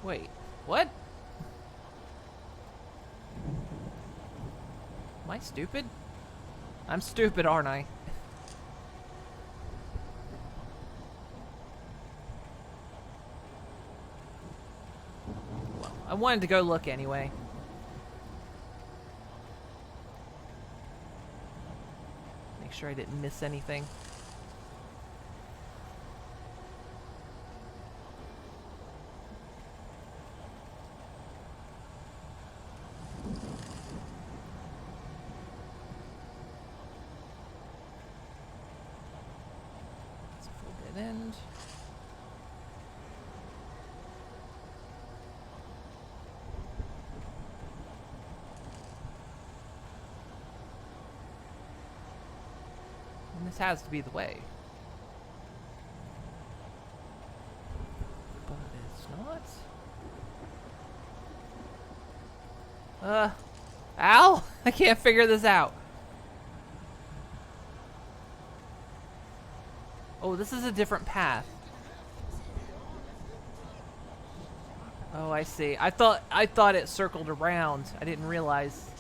Wait, what? Am I stupid? I'm stupid, aren't I? Well, I wanted to go look anyway. Make sure I didn't miss anything. End. And this has to be the way. But it's not. Al? I can't figure this out. Oh, this is a different path. Oh, I see. I thought it circled around. I didn't realize.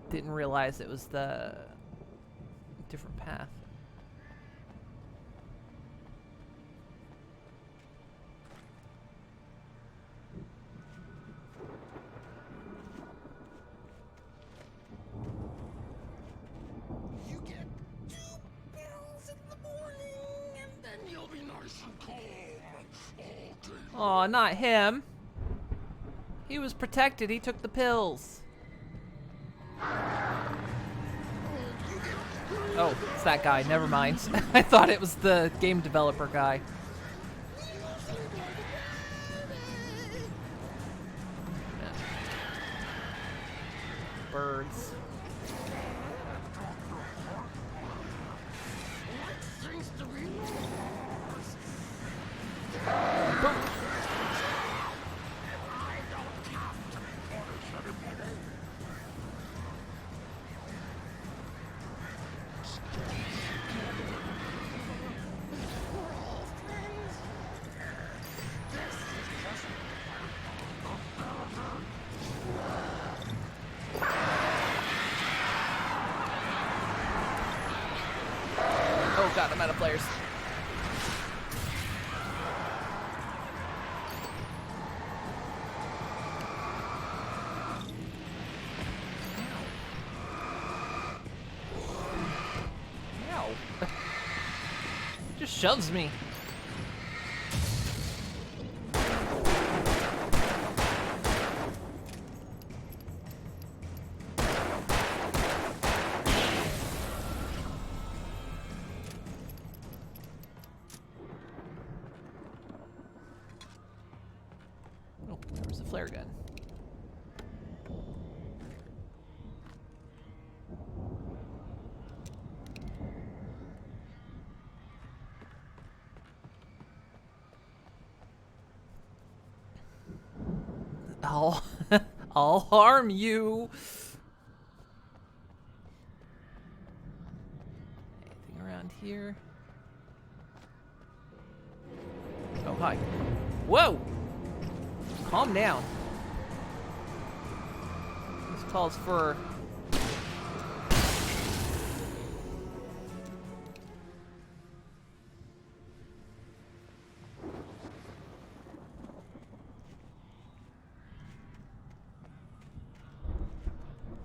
Didn't realize it was the different path. Aw, not him. He was protected. He took the pills. Oh, it's that guy. Never mind. I thought it was the game developer guy. Birds. Oh god, I'm out of players. Ow. Just shoves me. Oh, there was a flare gun. I'll harm you. Anything around here? Oh, hi. Whoa! Calm down. This calls for...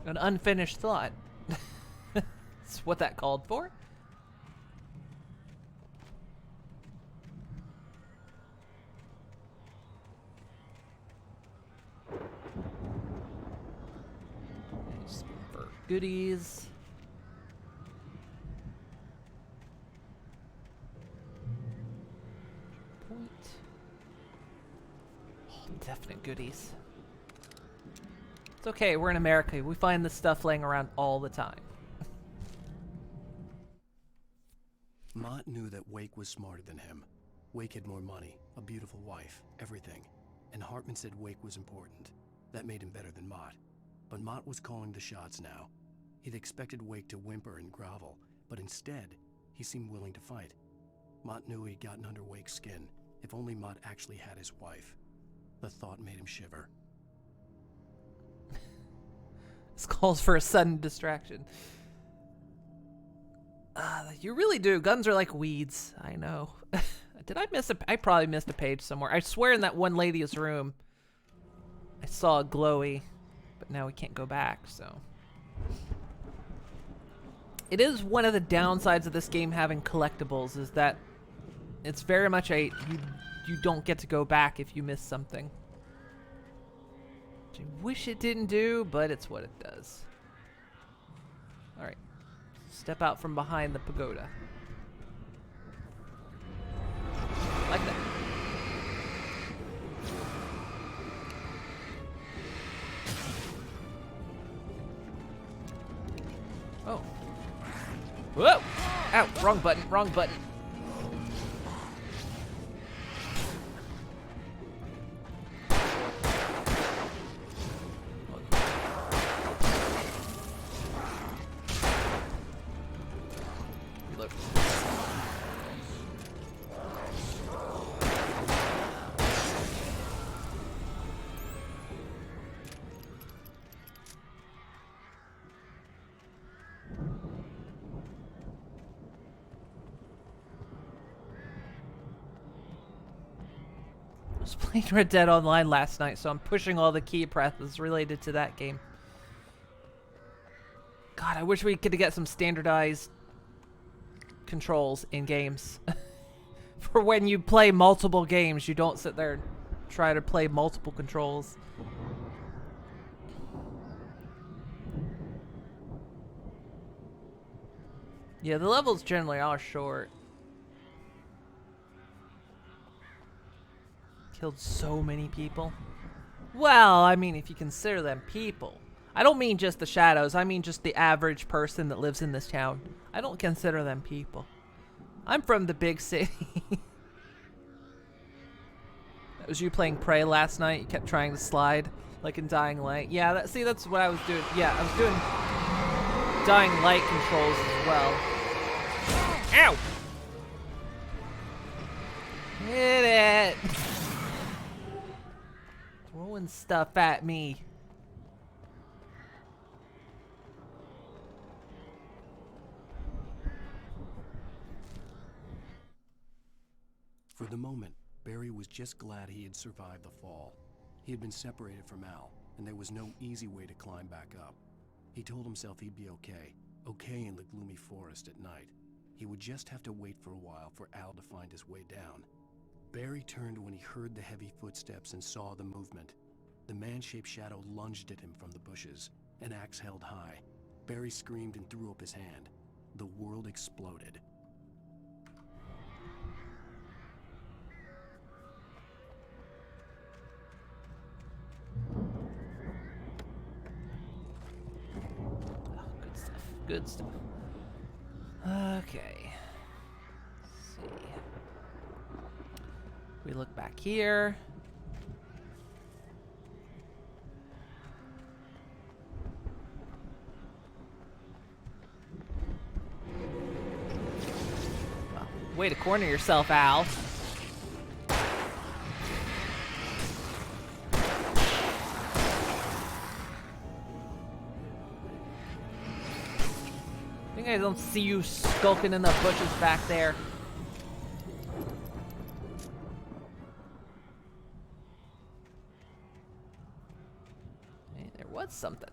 an unfinished thought. That's what that called for. Goodies. Point. Oh, definite goodies. It's okay, we're in America. We find this stuff laying around all the time. Mott knew that Wake was smarter than him. Wake had more money, a beautiful wife, everything. And Hartman said Wake was important. That made him better than Mott. But Mott was calling the shots now. He'd expected Wake to whimper and grovel, but instead, he seemed willing to fight. Mott knew he'd gotten under Wake's skin. If only Mott actually had his wife. The thought made him shiver. This calls for a sudden distraction. You really do. Guns are like weeds. I know. Did I miss a... I probably missed a page somewhere. I swear in that one lady's room, I saw a glowy, but now we can't go back, so... It is one of the downsides of this game having collectibles, is that it's very much a... You don't get to go back if you miss something. Which I wish it didn't do, but it's what it does. Alright. Step out from behind the pagoda. Like that. Oh. Whoa! Ow! Wrong button, wrong button. Reload. I was playing Red Dead Online last night, so I'm pushing all the key presses related to that game. God, I wish we could get some standardized controls in games. For when you play multiple games, you don't sit there and try to play multiple controls. Yeah, the levels generally are short. Killed so many people. Well, I mean, if you consider them people. I don't mean just the shadows. I mean just the average person that lives in this town. I don't consider them people. I'm from the big city. That was you playing Prey last night. You kept trying to slide like in Dying Light. Yeah, see, that's what I was doing. Yeah, I was doing Dying Light controls as well. Ow! Hit it! Throwing stuff at me. For the moment, Barry was just glad he had survived the fall. He had been separated from Al, and there was no easy way to climb back up. He told himself he'd be okay, okay in the gloomy forest at night. He would just have to wait for a while for Al to find his way down. Barry turned when he heard the heavy footsteps and saw the movement. The man-shaped shadow lunged at him from the bushes, an axe held high. Barry screamed and threw up his hand. The world exploded. Good stuff. Okay. Let's see. We look back here. Well, way to corner yourself, Al. I don't see you skulking in the bushes back there. Hey, there was something.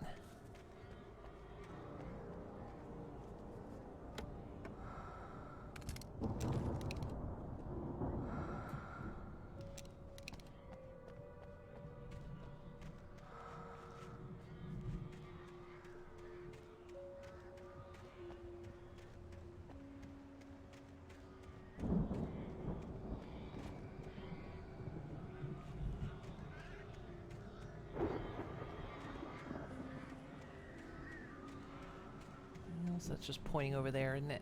So that's just pointing over there, isn't it?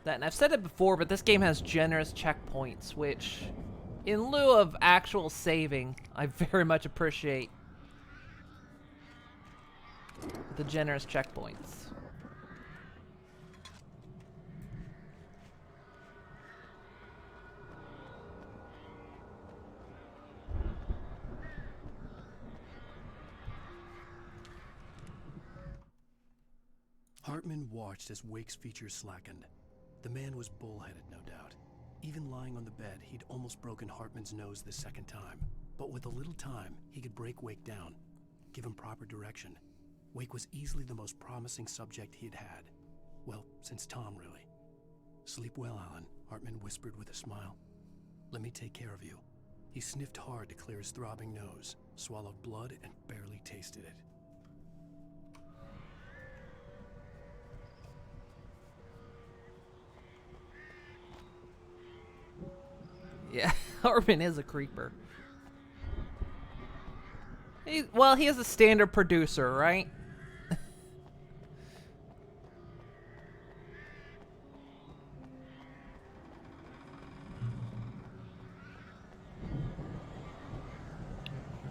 That, and I've said it before, but this game has generous checkpoints, which, in lieu of actual saving, I very much appreciate the generous checkpoints. Hartman watched as Wake's features slackened. The man was bullheaded, no doubt. Even lying on the bed, he'd almost broken Hartman's nose the second time. But with a little time, he could break Wake down, give him proper direction. Wake was easily the most promising subject he had had. Well, since Tom, really. Sleep well, Alan, Hartman whispered with a smile. Let me take care of you. He sniffed hard to clear his throbbing nose, swallowed blood, and barely tasted it. Yeah, Hartman is a creeper. Well, he is a standard producer, right?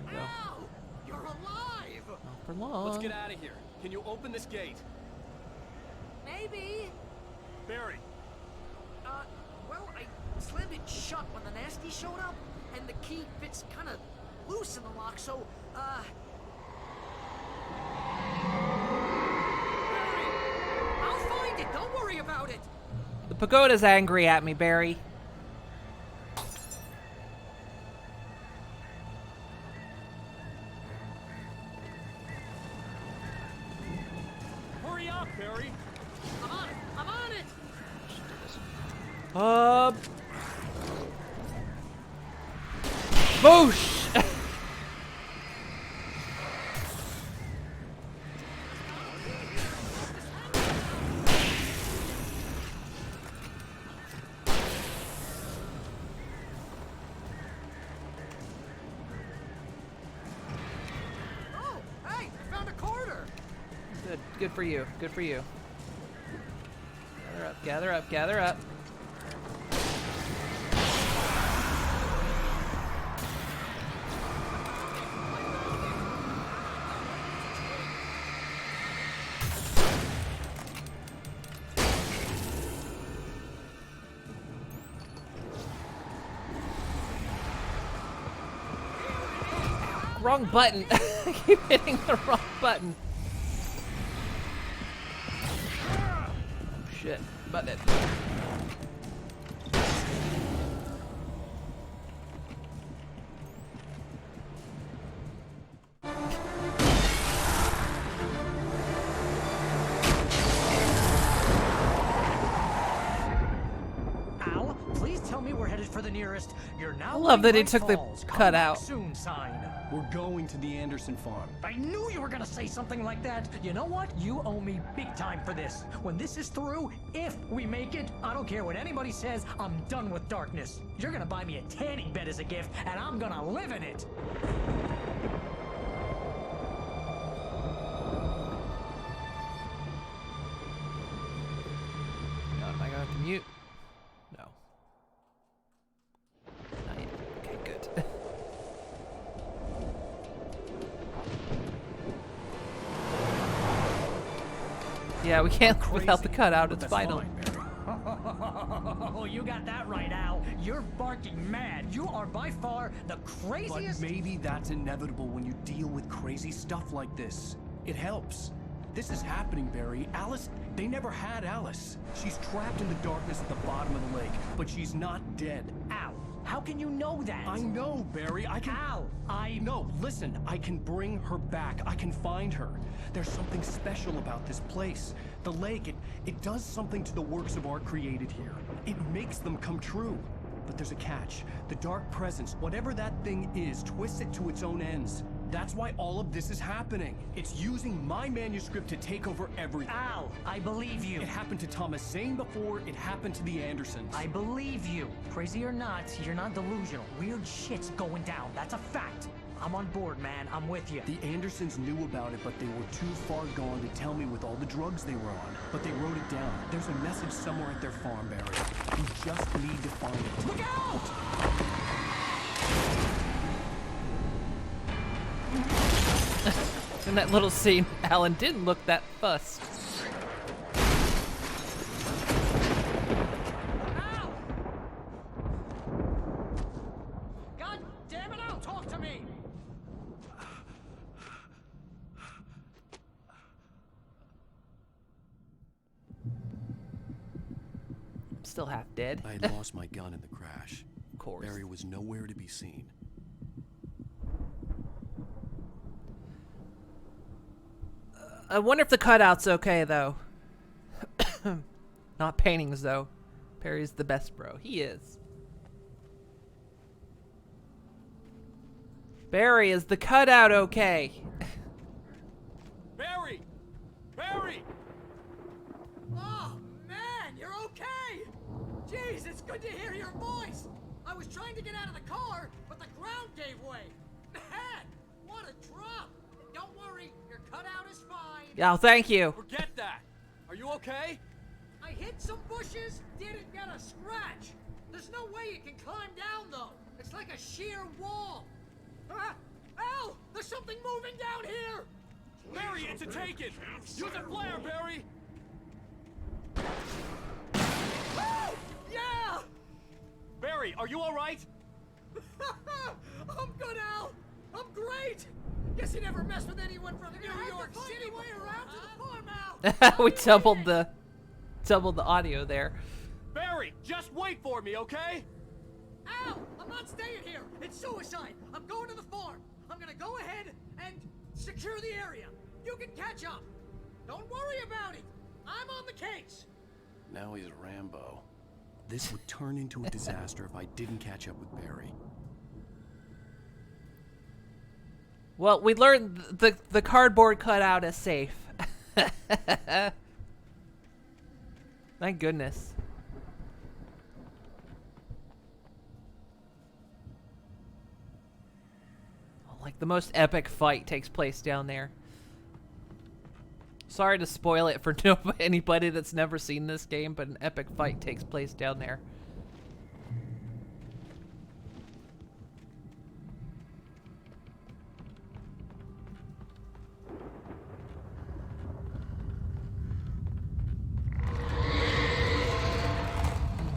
Al! You're alive! Not for long. Let's get out of here. Can you open this gate? Maybe. Barry. Well, I slammed it shut when the nasty showed up, and the key fits kind of loose in the lock, so, I'll find it. Don't worry about it. The pagoda's angry at me, Barry. Hurry up, Barry. I'm on it. I'm on it. Boosh! Oh, hey, I found a quarter. Good, good for you. Good for you. Gather up, gather up, gather up. Wrong button. I keep hitting the wrong button. Shit. Button. Al, please tell me we're headed for the nearest. You're now. I love that he took the Falls. Come cut back out. Soon sign. We're going to the Anderson farm. I knew you were gonna say something like that. You know what? You owe me big time for this. When this is through, if we make it, I don't care what anybody says, I'm done with darkness. You're gonna buy me a tanning bed as a gift, and I'm gonna live in it. Am I going to mute? No. Not yet. Okay, good. Yeah, we can't live without the cutout. It's vital. Oh, you got that right, Al. You're barking mad. You are by far the craziest. But maybe that's inevitable when you deal with crazy stuff like this. It helps. This is happening, Barry. Alice, they never had Alice. She's trapped in the darkness at the bottom of the lake, but she's not dead. Al, how can you know that? I know, Barry. I can... Al, No, listen. I can bring her back. I can find her. There's something special about this place. The lake, it does something to the works of art created here. It makes them come true. But there's a catch. The Dark Presence, whatever that thing is, twists it to its own ends. That's why all of this is happening. It's using my manuscript to take over everything. Al, I believe you. It happened to Thomas Zane before it happened to the Andersons. I believe you. Crazy or not, you're not delusional. Weird shit's going down. That's a fact. I'm on board, man. I'm with you. The Andersons knew about it, but they were too far gone to tell me with all the drugs they were on. But they wrote it down. There's a message somewhere at their farm, Barry. We just need to find it. Look out! In that little scene, Alan didn't look that fussed. God damn it, Al, talk to me! I'm still half dead. I had lost my gun in the crash. Of course. Barry was nowhere to be seen. I wonder if the cutout's okay, though. Not paintings, though. Perry's the best bro. He is. Barry, is the cutout okay? Barry! Barry! Oh, man, you're okay! Jeez, it's good to hear your voice! I was trying to get out of the car, but the ground gave way. Man, what a drop! Don't worry, your cutout is fine. Oh, thank you. Forget that! Are you okay? I hit some bushes, didn't get a scratch. There's no way you can climb down, though. It's like a sheer wall. Ah! Al! There's something moving down here! Barry, it's a take-it! Use a flare, Barry! Oh! Yeah! Barry, are you alright? I'm good, Al! I'm great! Guess you never mess with anyone from New York City way around to the farm, Al! We doubled the audio there. Barry, just wait for me, okay? Al! I'm not staying here! It's suicide! I'm going to the farm! I'm gonna go ahead and secure the area. You can catch up. Don't worry about it. I'm on the case. Now he's Rambo. This would turn into a disaster if I didn't catch up with Barry. Well, we learned the cardboard cutout is safe. Thank goodness. Like, the most epic fight takes place down there. Sorry to spoil it for anybody that's never seen this game, but an epic fight takes place down there.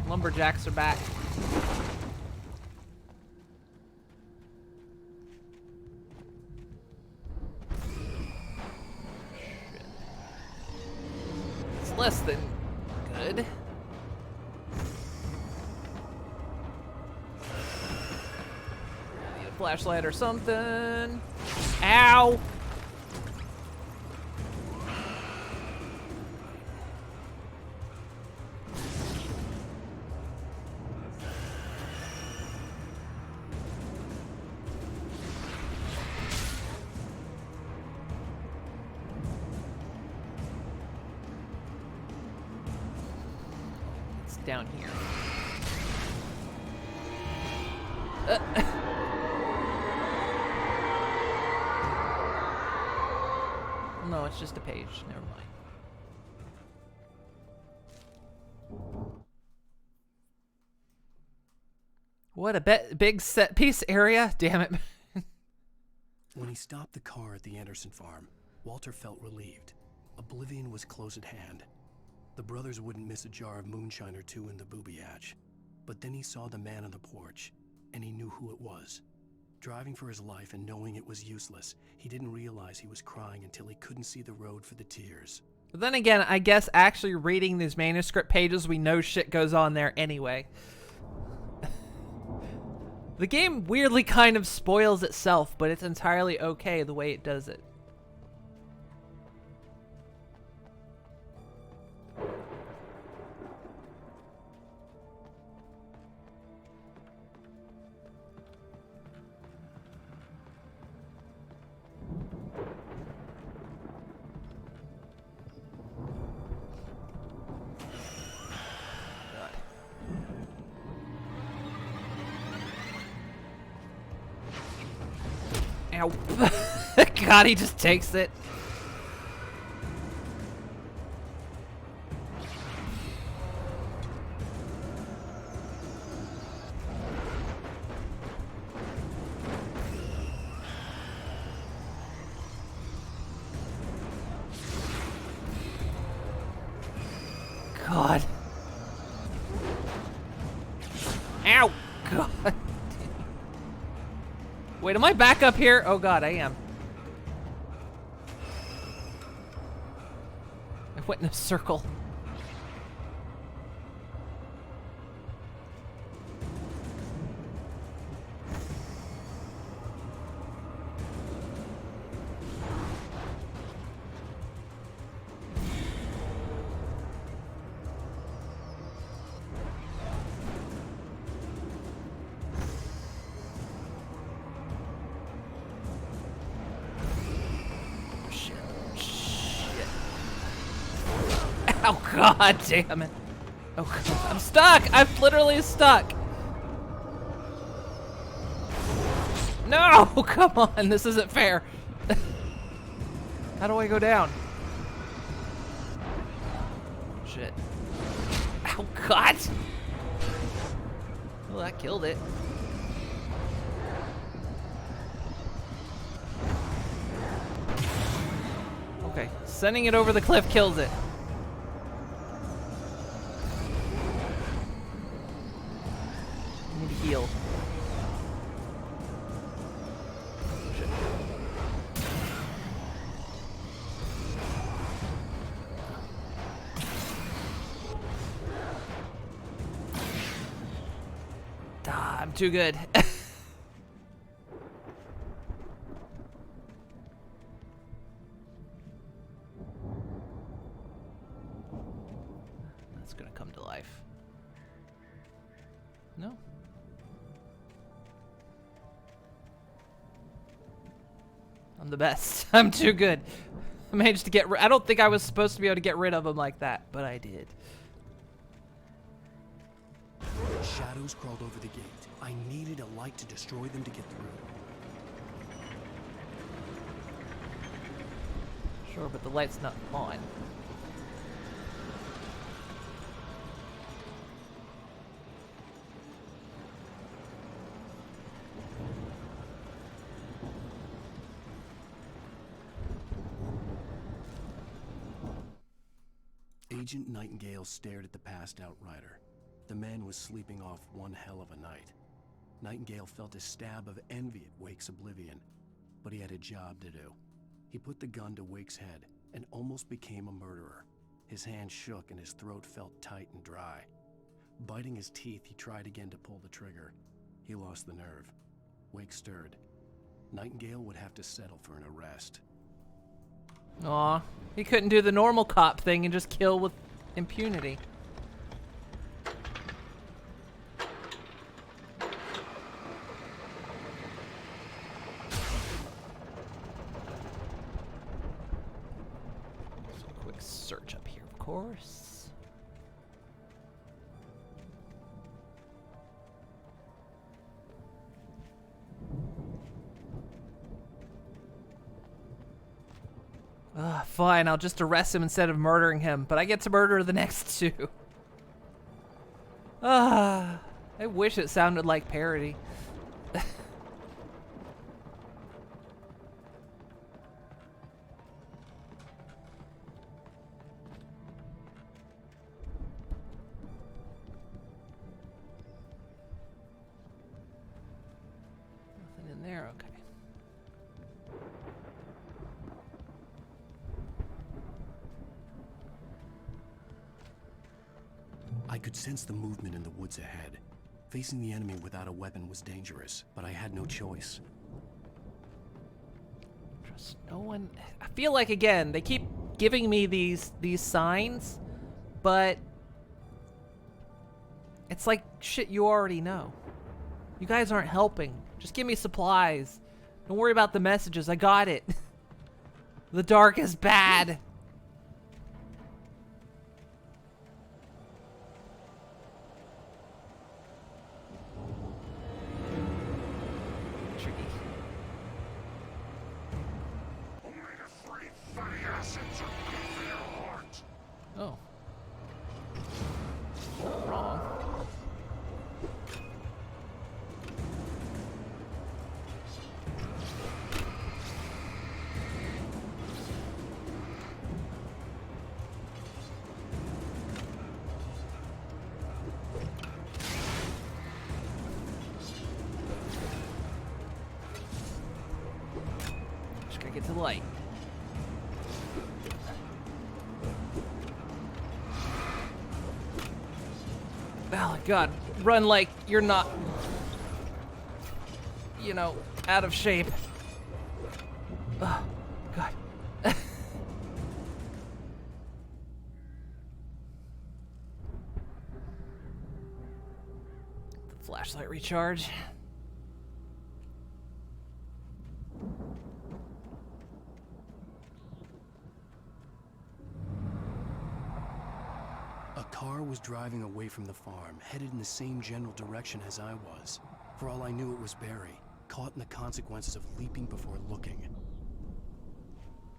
Lumberjacks are back. It's less than good. Need a flashlight or something. Ow! Down here. No, it's just a page. Never mind. What a big set piece area. Damn it. When he stopped the car at the Anderson farm, Walter felt relieved. Oblivion was close at hand. The brothers wouldn't miss a jar of moonshine or two in the booby hatch. But then he saw the man on the porch, and he knew who it was. Driving for his life and knowing it was useless, he didn't realize he was crying until he couldn't see the road for the tears. But then again, I guess actually reading these manuscript pages, we know shit goes on there anyway. The game weirdly kind of spoils itself, but it's entirely okay the way it does it. Ow. God, he just takes it. God. Ow! God. Wait, am I back up here? Oh God, I am. I went in a circle. Oh God damn it. Oh God. I'm stuck! I'm literally stuck! No! Come on, this isn't fair. How do I go down? Shit. Oh God! Well, that killed it. Okay, sending it over the cliff kills it. Heal. Shit. Ah, I'm too good. That's gonna come to life. No? I'm the best. I'm too good. I managed to get I don't think I was supposed to be able to get rid of him like that, but I did. Shadows crawled over the gate. I needed a light to destroy them to get through. Sure, but the light's not on. Agent Nightingale stared at the passed-out rider. The man was sleeping off one hell of a night. Nightingale felt a stab of envy at Wake's oblivion, but he had a job to do. He put the gun to Wake's head and almost became a murderer. His hand shook and his throat felt tight and dry. Biting his teeth, he tried again to pull the trigger. He lost the nerve. Wake stirred. Nightingale would have to settle for an arrest. Aw, he couldn't do the normal cop thing and just kill with impunity. So a quick search up here, of course. Fine, I'll just arrest him instead of murdering him, but I get to murder the next two. I wish it sounded like parody. Nothing in there, okay. I could sense the movement in the woods ahead. Facing the enemy without a weapon was dangerous, but I had no choice. Trust no one. I feel like, again, they keep giving me these signs, but it's like shit you already know. You guys aren't helping. Just give me supplies. Don't worry about the messages. I got it. The dark is bad. Gotta get to the light. Oh god, run like you're not, you know, out of shape. Oh god. The flashlight recharge. A car was driving away from the farm, headed in the same general direction as I was. For all I knew, it was Barry, caught in the consequences of leaping before looking.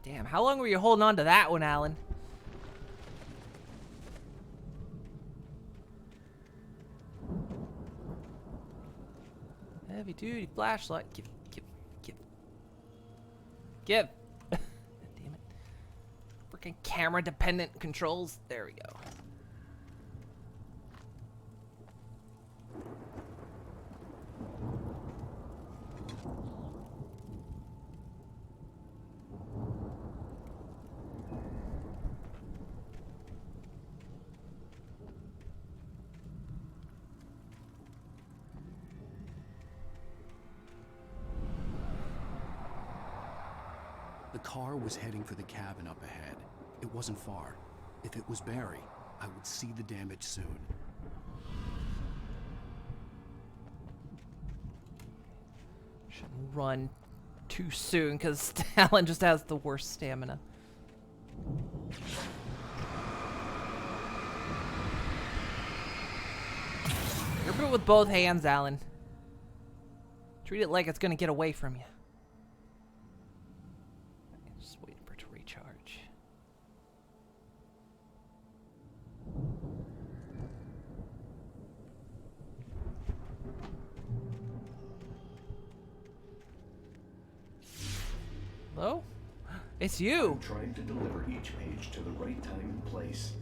Damn, how long were you holding on to that one, Alan? Heavy duty flashlight. Give. Damn it. Freaking camera dependent controls. There we go. The car was heading for the cabin up ahead. It wasn't far. If it was Barry, I would see the damage soon. Shouldn't run too soon because Alan just has the worst stamina. Grip it with both hands, Alan. Treat it like it's gonna get away from you. Just waiting for it to recharge. Hello? It's you! I'm trying to deliver each page to the right time and place.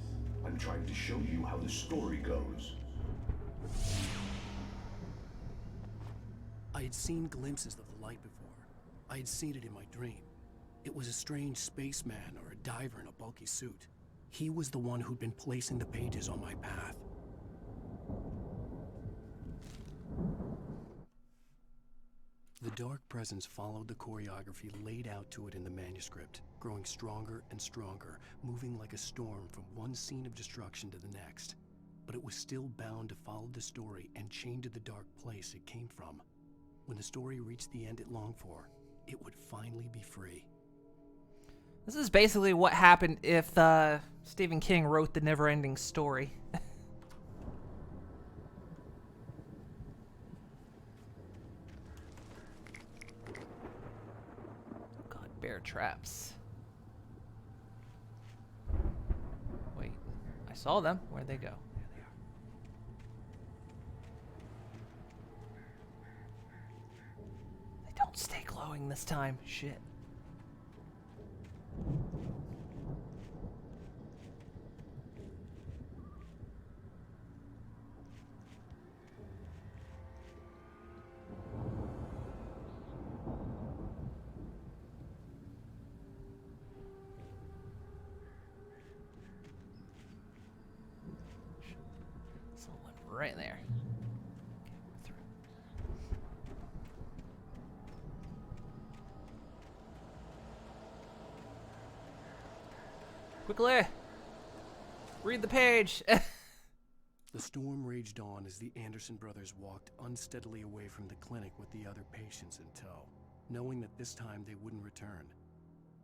I'm trying to show you how the story goes. I had seen glimpses of the light before. I had seen it in my dream. It was a strange spaceman or a diver in a bulky suit. He was the one who'd been placing the pages on my path. The dark presence followed the choreography laid out to it in the manuscript, growing stronger and stronger, moving like a storm from one scene of destruction to the next. But it was still bound to follow the story and chain to the dark place it came from. When the story reached the end it longed for, it would finally be free. This is basically what happened if Stephen King wrote the never-ending story. God, bear traps. Wait, I saw them. Where'd they go? There they are. They don't stay glowing this time. Shit. Right there. Okay, quickly! Read the page! The storm raged on as the Anderson brothers walked unsteadily away from the clinic with the other patients in tow, knowing that this time they wouldn't return.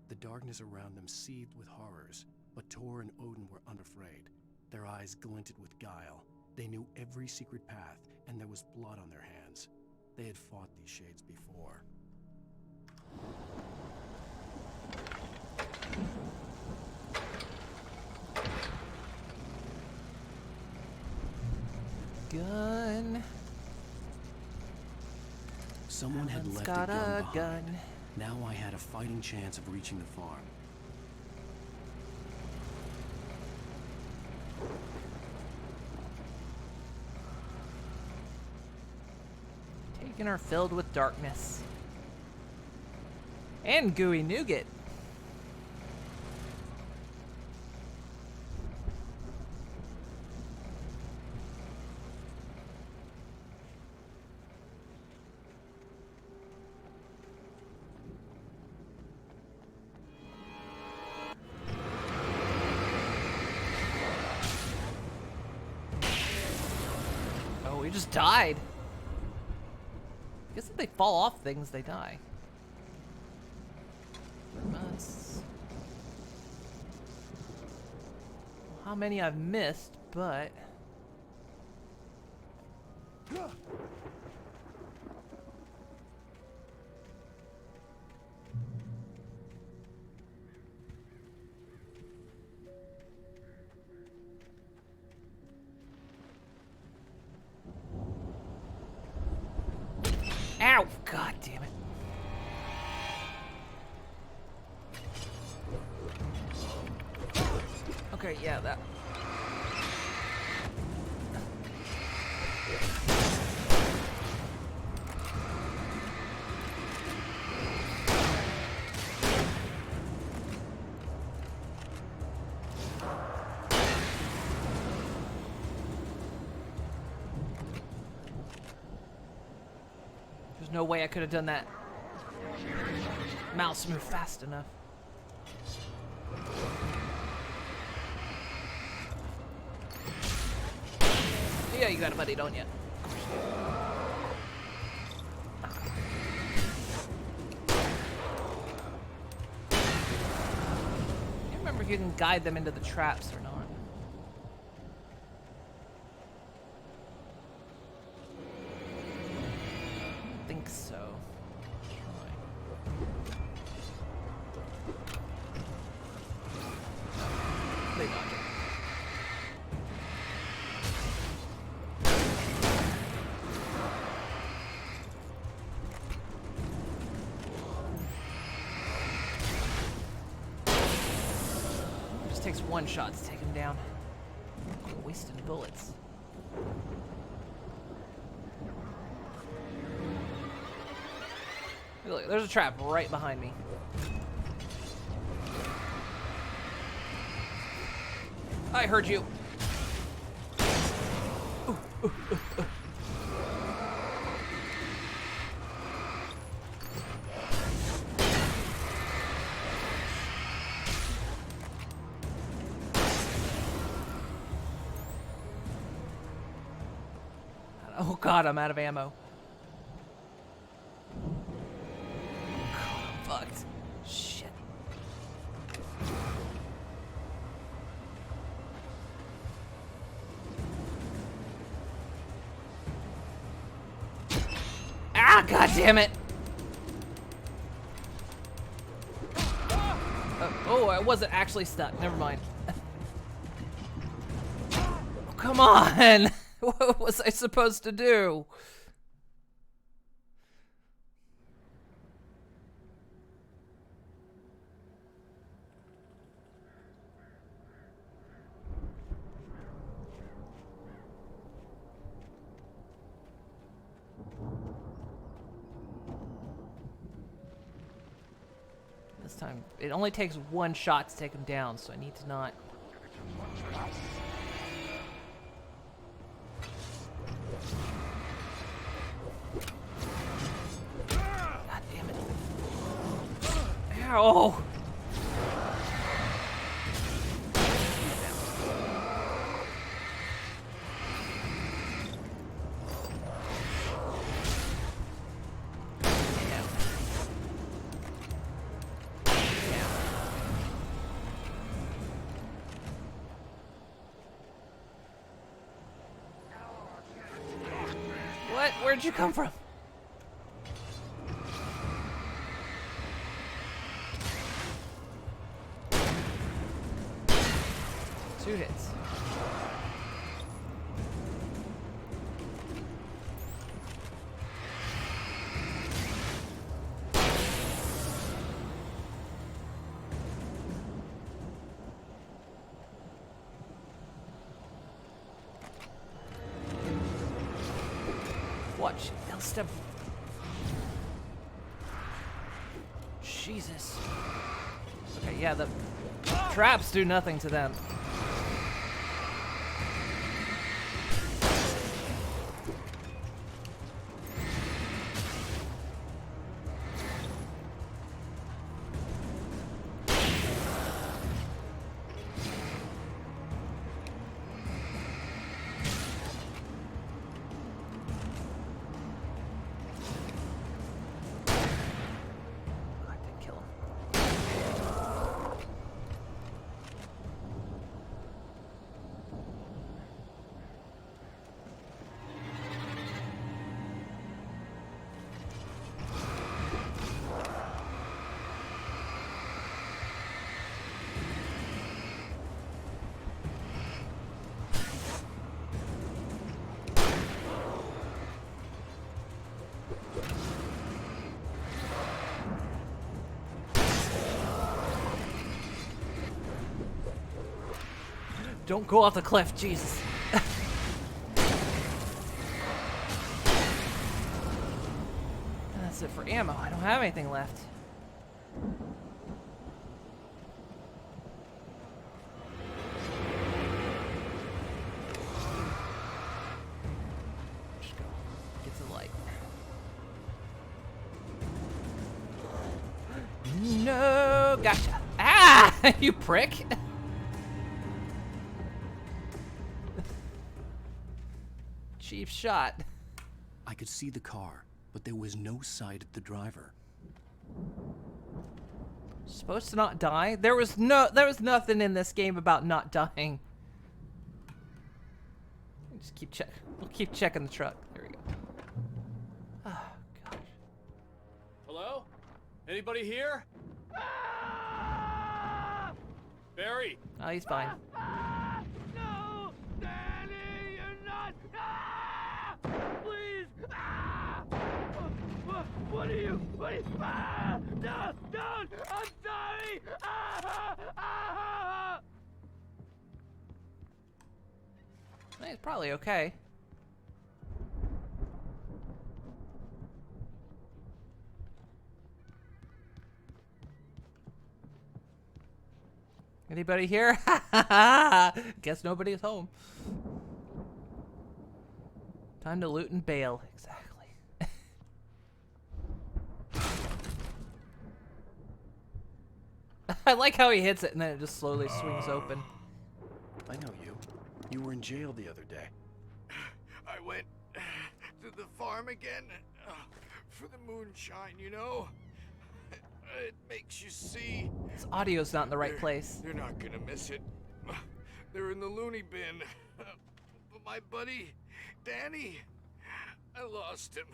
The darkness around them seethed with horrors, but Tor and Odin were unafraid. Their eyes glinted with guile. They knew every secret path, and there was blood on their hands. They had fought these shades before. Gun. Someone had left a gun behind. Now I had a fighting chance of reaching the farm. Taken are filled with darkness. And gooey nougat. Oh, we just died. I guess if they fall off things, they die. How many I've missed, but... Ow! God damn it. Okay, yeah, that. There's no way I could have done that. Mouse moved fast enough. Yeah, you got a buddy, don't you? I can't remember if you can guide them into the traps or not. I think so. They dodge it. Takes one shot to take him down. Quit wasting bullets. Look, there's a trap right behind me. I heard you. Ooh, ooh, ooh, ooh. Oh god, I'm out of ammo. God, I'm fucked. Shit. Ah, god damn it! Oh, I wasn't actually stuck. Never mind. Oh, come on! What was I supposed to do? This time, it only takes one shot to take him down, so I need to not... God damn it. Ow! What? Where'd you come from? Two hits. Watch, they'll step. Jesus. Okay, yeah, the traps do nothing to them. Don't go off the cliff, Jesus. That's it for ammo. I don't have anything left. Just go. Get to the light. No, gotcha. Ah, you prick. Cheap shot. I could see the car, but there was no sight of the driver. Supposed to not die? There was nothing in this game about not dying. Just keep check. We'll keep checking the truck. There we go. Oh gosh. Hello? Anybody here? Barry. Oh, he's fine. No! Danny, you're not! Ah! Please! Ah! What are you? What are you? Ah! No! Don't! I'm sorry! Ah! Ah! He's probably okay. Anybody here? Guess nobody's home. Time to loot and bail. Exactly. I like how he hits it and then it just slowly swings open. I know you. You were in jail the other day. I went to the farm again for the moonshine, you know? It makes you see. His audio's not in the right place. You're not gonna miss it. They're in the loony bin. But my buddy, Danny, I lost him.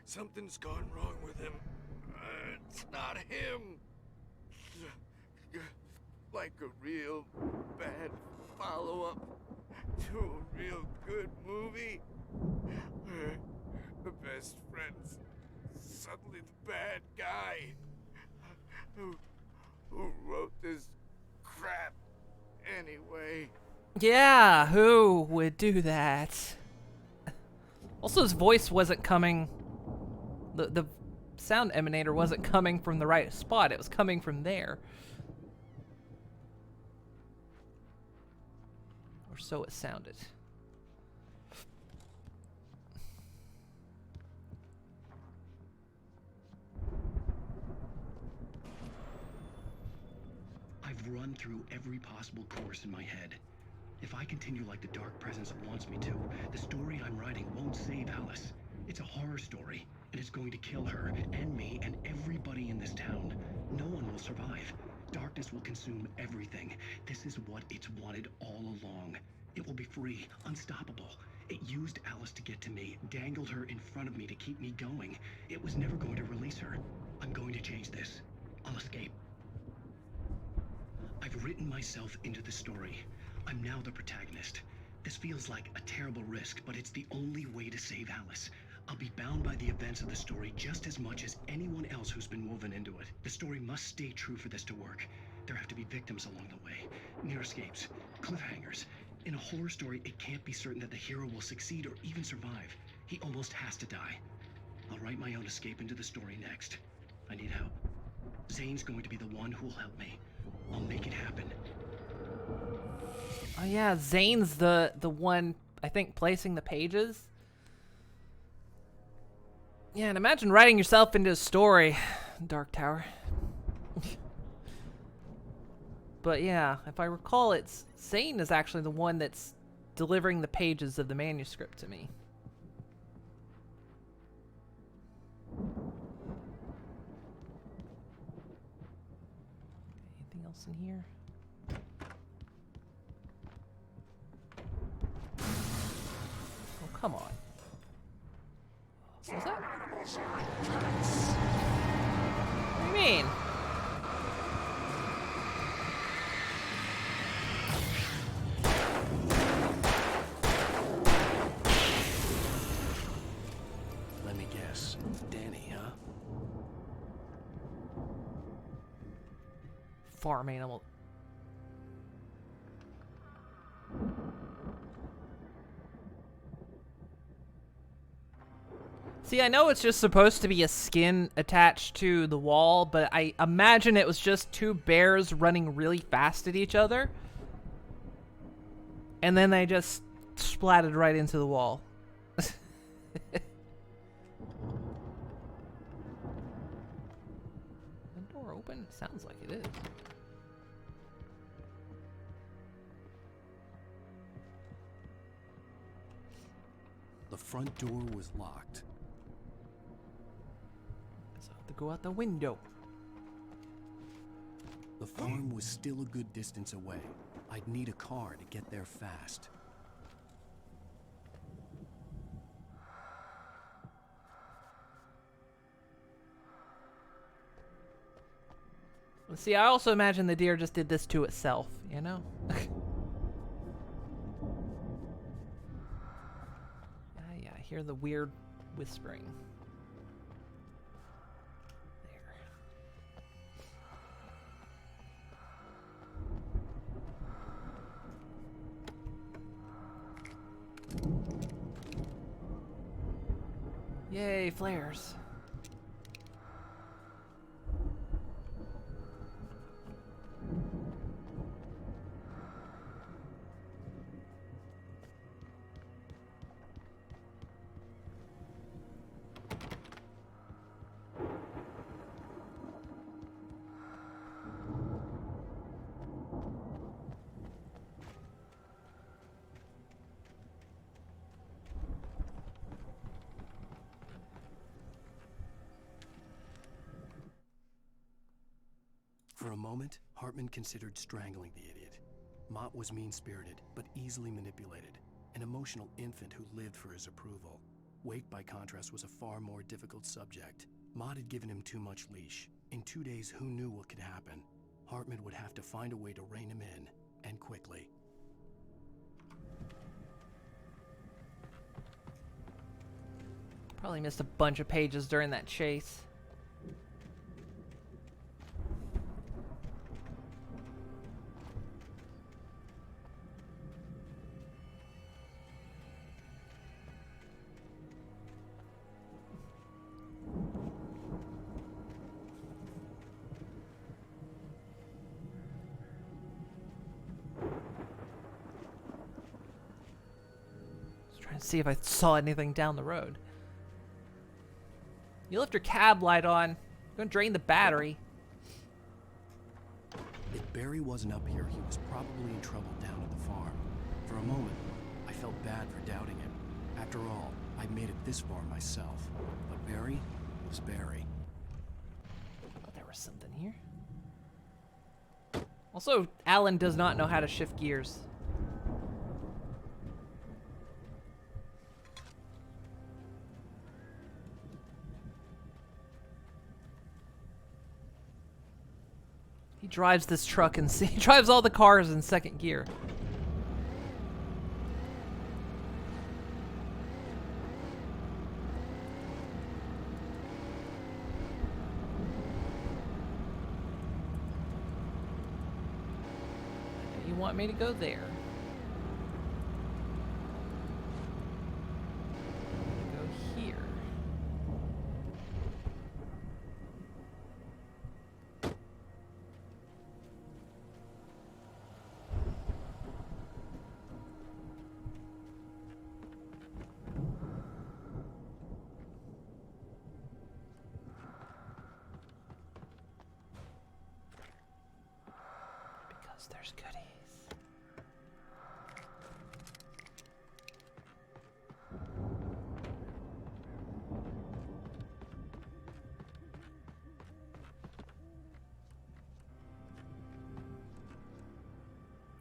Something's gone wrong with him. It's not him. Like a real bad follow-up to a real good movie. The best friend's suddenly the bad guy. Who wrote this crap anyway? Yeah, who would do that? Also, his voice wasn't coming. The sound emanator wasn't coming from the right spot. It was coming from there. Or so it sounded. I've run through every possible course in my head. If I continue like the Dark Presence wants me to, the story I'm writing won't save Alice. It's a horror story, and it's going to kill her, and me, and everybody in this town. No one will survive. Darkness will consume everything. This is what it's wanted all along. It will be free, unstoppable. It used Alice to get to me, dangled her in front of me to keep me going. It was never going to release her. I'm going to change this. I'll escape. I've written myself into the story. I'm now the protagonist. This feels like a terrible risk, but it's the only way to save Alice. I'll be bound by the events of the story just as much as anyone else who's been woven into it. The story must stay true for this to work. There have to be victims along the way, near escapes, cliffhangers. In a horror story, it can't be certain that the hero will succeed or even survive. He almost has to die. I'll write my own escape into the story next. I need help. Zane's going to be the one who'll help me. I'll make it happen. Oh yeah, Zane's the one, I think, placing the pages. Yeah, and imagine writing yourself into a story, Dark Tower. But yeah, if I recall, it's Zane is actually the one that's delivering the pages of the manuscript to me. Anything else in here? Oh, come on. What's that? What do you mean? Let me guess. Danny, huh? Farm animal. See, I know it's just supposed to be a skin attached to the wall, but I imagine it was just two bears running really fast at each other. And then they just splatted right into the wall. The door open? It sounds like it is. The front door was locked. So I have to go out the window. The farm was still a good distance away. I'd need a car to get there fast. See, I also imagine the deer just did this to itself, you know? Yeah, I hear the weird whispering. There. Yay, flares. For a moment, Hartman considered strangling the idiot. Mott was mean-spirited, but easily manipulated. An emotional infant who lived for his approval. Wake, by contrast, was a far more difficult subject. Mott had given him too much leash. In 2 days, who knew what could happen? Hartman would have to find a way to rein him in, and quickly. Probably missed a bunch of pages during that chase. See if I saw anything down the road. You left your cab light on. I'm gonna drain the battery. If Barry wasn't up here, he was probably in trouble down at the farm. For a moment, I felt bad for doubting him. After all, I made it this far myself. But Barry was Barry. Oh, there was something here. Also, Alan does not know how to shift gears. He drives this truck and he drives all the cars in second gear. You want me to go there? Go here. There's goodies.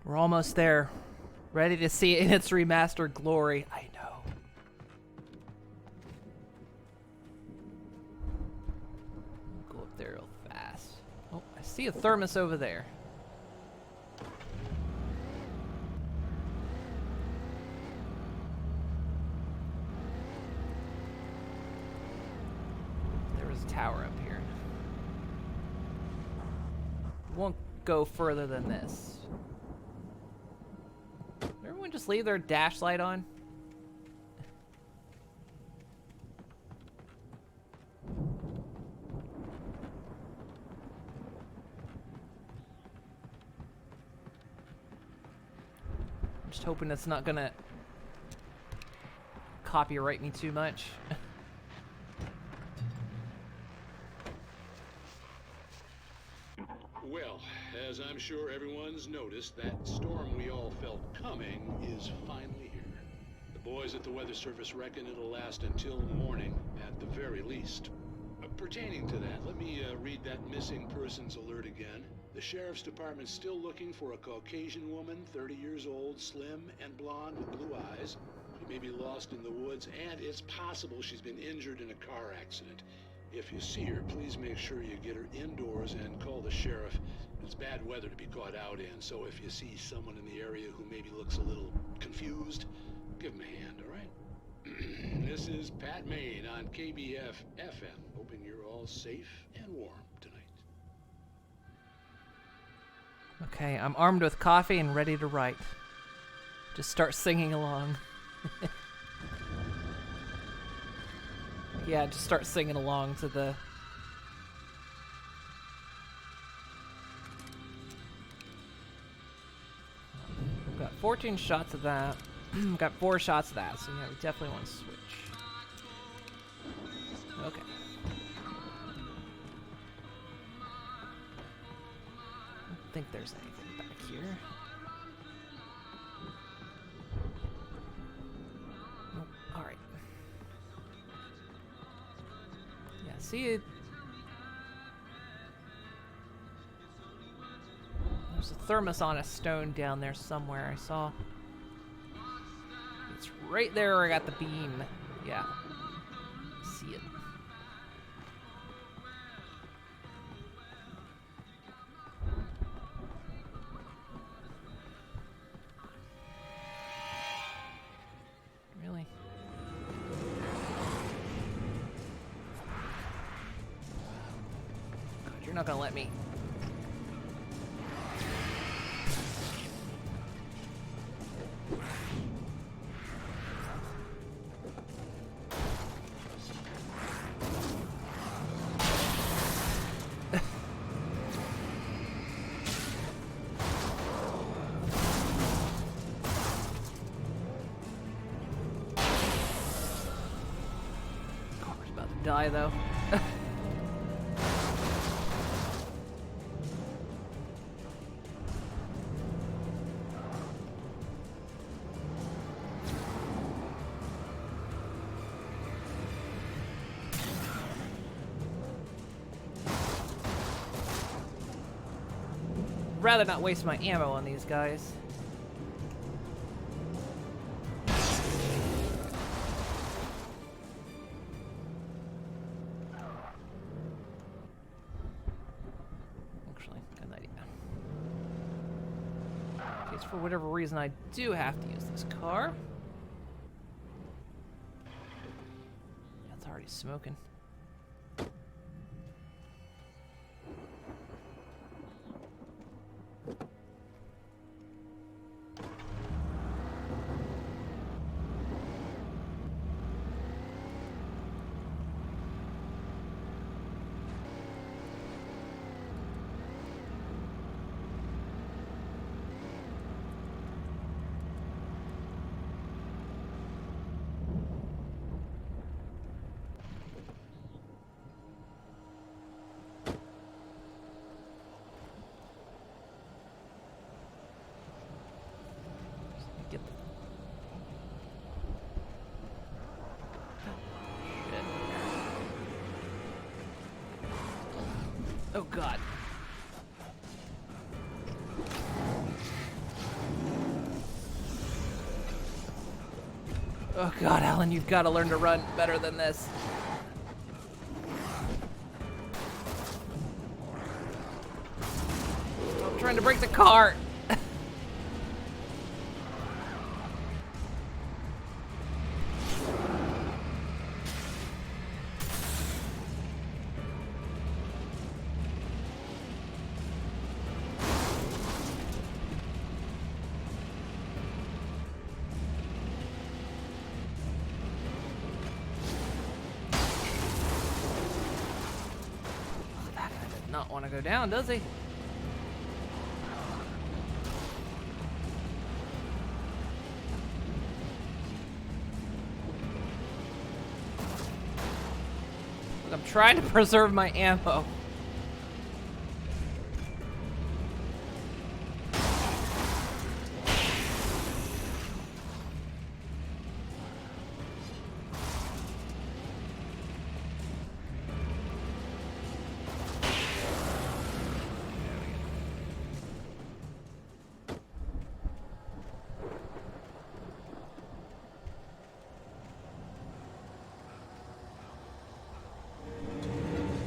We're almost there. Ready to see it in its remastered glory. I know. Go up there real fast. Oh, I see a thermos over there. There was a tower up here. Won't go further than this. Did everyone just leave their dash light on? I'm just hoping it's not gonna copyright me too much. Well, as I'm sure everyone's noticed, that storm we all felt coming is finally here. The boys at the Weather Service reckon it'll last until morning, at the very least. Pertaining to that, let me read that missing persons alert again. The Sheriff's Department's still looking for a Caucasian woman, 30 years old, slim and blonde with blue eyes. She may be lost in the woods, and it's possible she's been injured in a car accident. If you see her, please make sure you get her indoors and call the sheriff. It's bad weather to be caught out in, so if you see someone in the area who maybe looks a little confused, give them a hand, all right? This is Pat Maine on KBF FM, hoping you're all safe and warm tonight. Okay, I'm armed with coffee and ready to write. Just start singing along. Yeah, just start singing along to the... We've got 14 shots of that. We've got 4 shots of that, so yeah, we definitely want to switch. Okay. I don't think there's anything back here. Nope. Alright. Yeah, see it. There's a thermos on a stone down there somewhere. I saw. It's right there where I got the beam. Yeah. See it. Really? God, you're not gonna let me. Die though. Rather not waste my ammo on these guys. For whatever reason, I do have to use this car. Yeah, it's already smoking. Oh god. Oh god, Alan, you've got to learn to run better than this. I'm trying to break the car. Not want to go down, does he? I'm trying to preserve my ammo.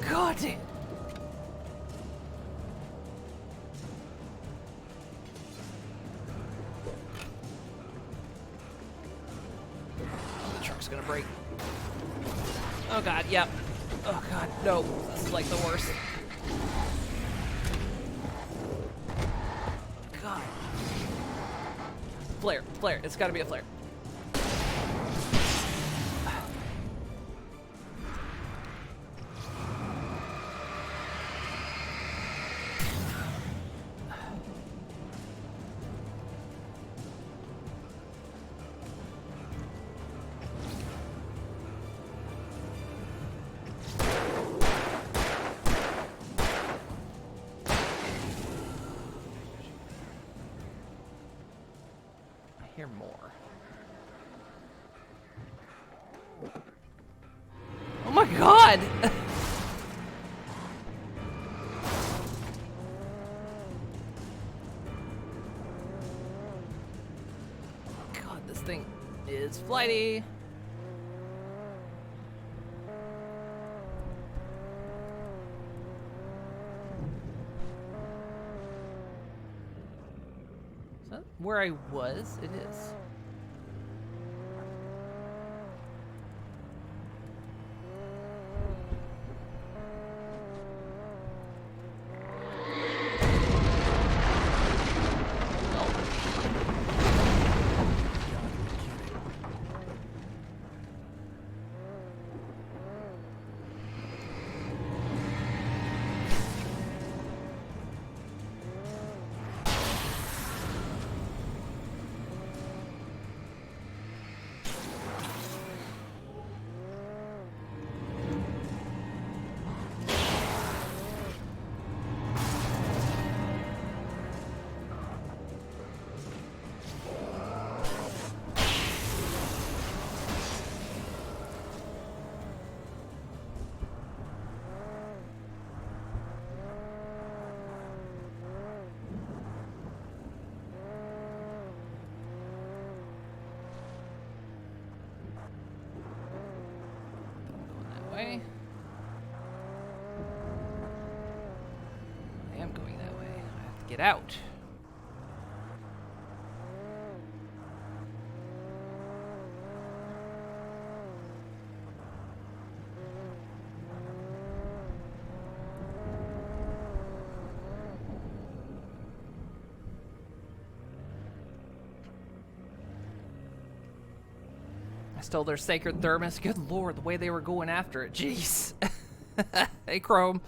God damn. The truck's gonna break. Oh god, yep. Oh god, no. This is like the worst. God. Flare, flare. It's gotta be a flare. Hear more. Oh my god! God, this thing is flighty. Is that where I was? It is. Way. I am going that way. I have to get out. Stole their sacred thermos. Good lord, the way they were going after it. Jeez. Hey, Chrome.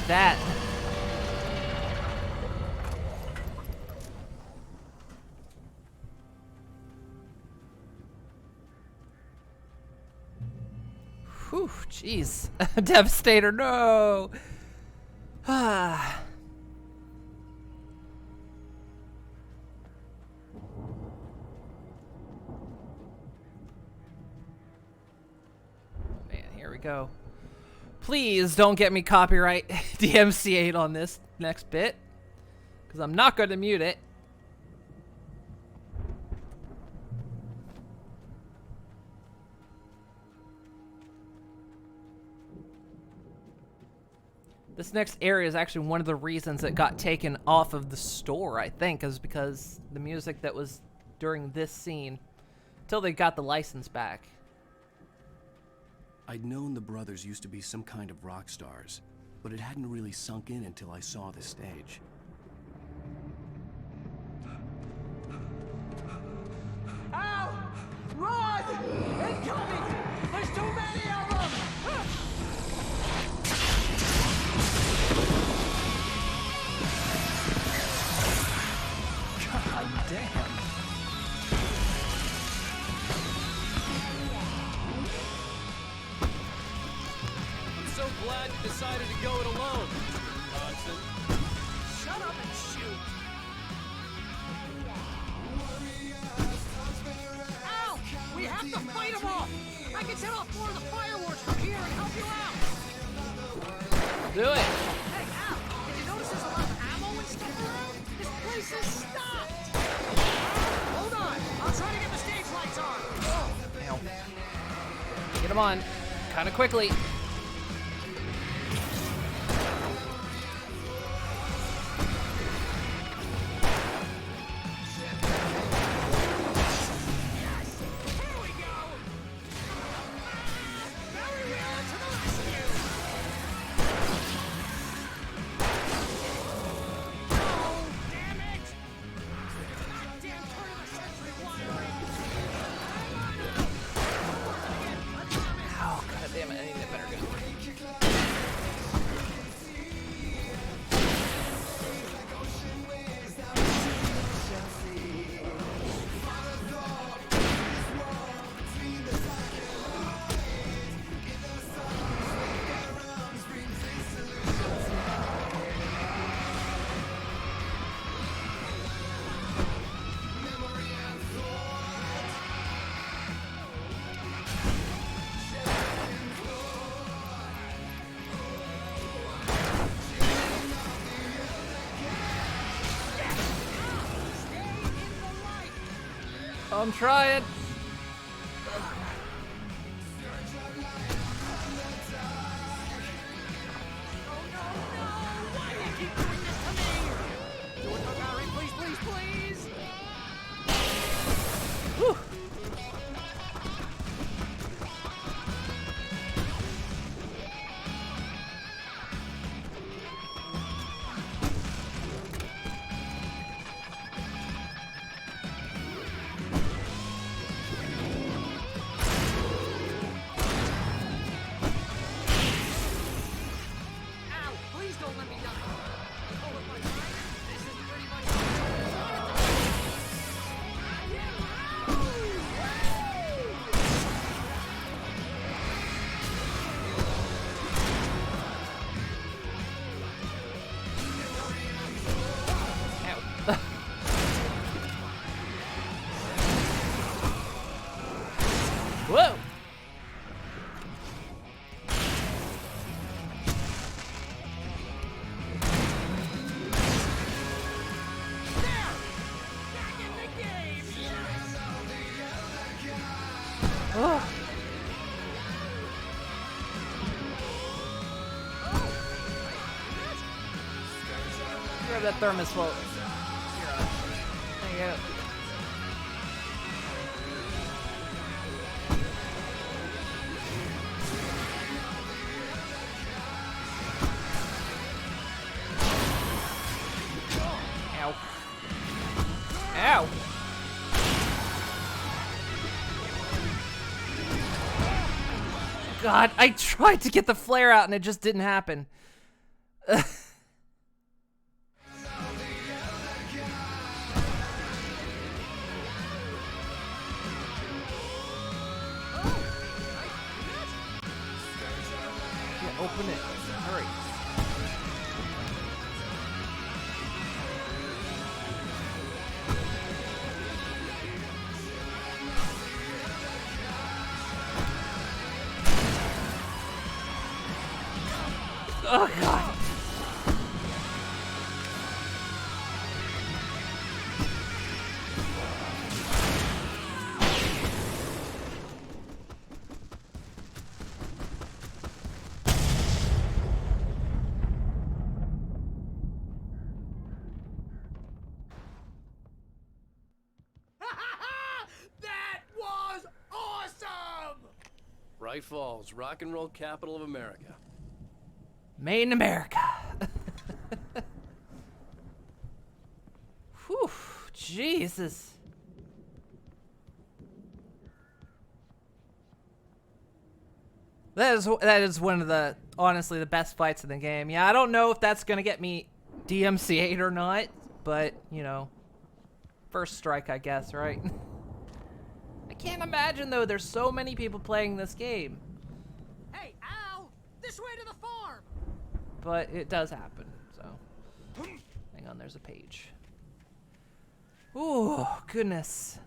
that. Whew, jeez. Devastator, no! Ah. Man, here we go. Please don't get me copyright DMCA'd on this next bit, because I'm not going to mute it. This next area is actually one of the reasons it got taken off of the store, I think, is because the music that was during this scene, until they got the license back. I'd known the brothers used to be some kind of rock stars, but it hadn't really sunk in until I saw the stage. Ow! Run! Incoming! There's too many of them! God damn. I'm so glad you decided to go it alone, Johnson. Shut up and shoot! Ow! We have to fight them all! I can set off more of the fireworks from here and help you out! Do it! Hey, Al! Did you notice there's a lot of ammo and stuff around? This place is stopped! Hold on! I'll try to get the stage lights on! Ow. Get him on. Kind of quickly. I'm trying. Whew. Whoa! Oh. Grab that thermos float. There you go. Ow. Ow. God, I tried to get the flare out and it just didn't happen. Yeah, open it. Hurry. Oh god. That was awesome! Bright Falls, rock and roll capital of America. Made in America. Whew, Jesus. That is one of the, honestly, the best fights in the game. Yeah, I don't know if that's gonna get me DMCA'd or not, but, you know, first strike, I guess, right? I can't imagine, though, there's so many people playing this game. Hey, Al! This way to the farm! But it does happen, so. Hang on, there's a page. Ooh, goodness.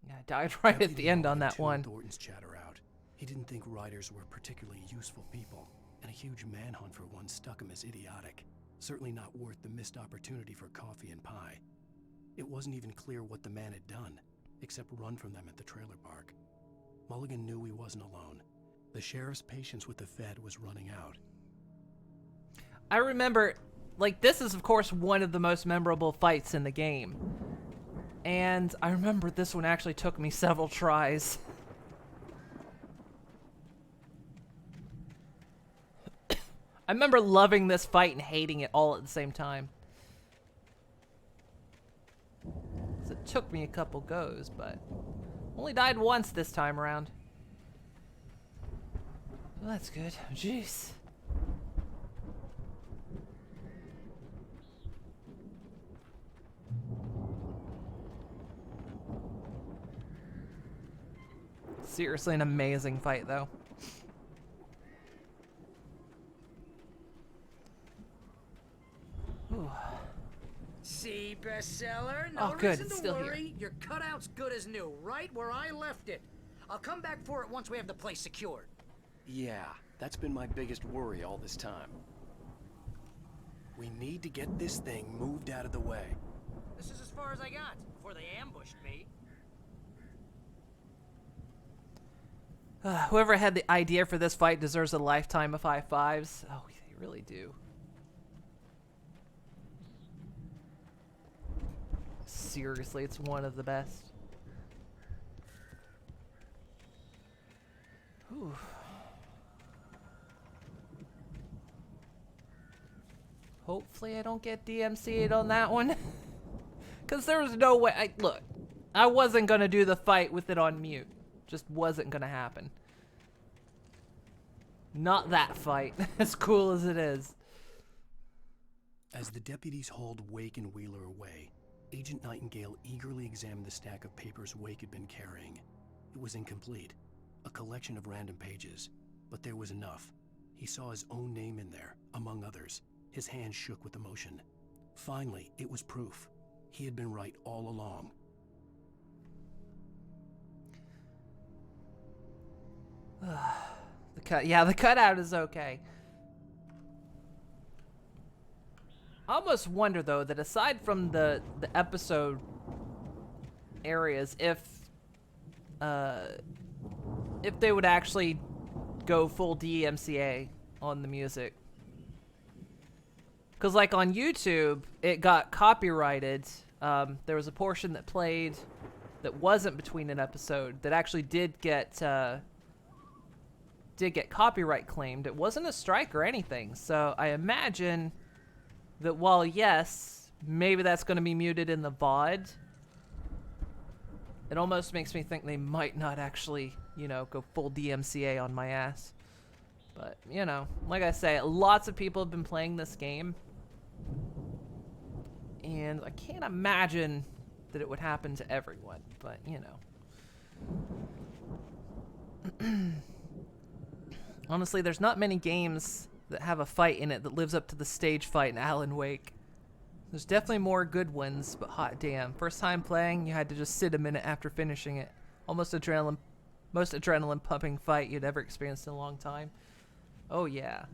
Yeah, I died right at the end on that one. Thornton's chatter out. He didn't think writers were particularly useful people, and a huge manhunt for one struck him as idiotic. Certainly not worth the missed opportunity for coffee and pie. It wasn't even clear what the man had done, except run from them at the trailer park. Mulligan knew he wasn't alone. The sheriff's patience with the Fed was running out. I remember, like, this is, of course, one of the most memorable fights in the game. And I remember this one actually took me several tries. I remember loving this fight and hating it all at the same time. So it took me a couple goes, but only died once this time around. Well, that's good. Jeez. Seriously, an amazing fight, though. Ooh. See, bestseller? No Oh, good. reason It's to still here. worry. Your cutout's good as new, right where I left it. I'll come back for it once we have the place secured. Yeah, that's been my biggest worry all this time. We need to get this thing moved out of the way. This is as far as I got before they ambushed me. Whoever had the idea for this fight deserves a lifetime of high fives. Oh, they really do. Seriously, it's one of the best. Whew. Hopefully I don't get DMCA'd on that one. Because there was no way. Look, I wasn't going to do the fight with it on mute. Just wasn't going to happen. Not that fight, as cool as it is. As the deputies hauled Wake and Wheeler away, Agent Nightingale eagerly examined the stack of papers Wake had been carrying. It was incomplete, a collection of random pages, but there was enough. He saw his own name in there, among others. His hand shook with emotion. Finally, it was proof. He had been right all along. The cutout is okay. I almost wonder, though, that aside from the episode areas, if they would actually go full DMCA on the music. Because, like, on YouTube, it got copyrighted. There was a portion that played that wasn't between an episode that actually did get copyright claimed. It wasn't a strike or anything. So I imagine that while, yes, maybe that's going to be muted in the VOD, It almost makes me think they might not actually, you know, go full DMCA on my ass. But, you know, like I say, lots of people have been playing this game. And I can't imagine that it would happen to everyone, but, you know. Honestly, there's not many games that have a fight in it that lives up to the stage fight in Alan Wake. There's definitely more good ones, but hot damn. First time playing, you had to just sit a minute after finishing it. Most adrenaline pumping fight you'd ever experienced in a long time. Oh yeah.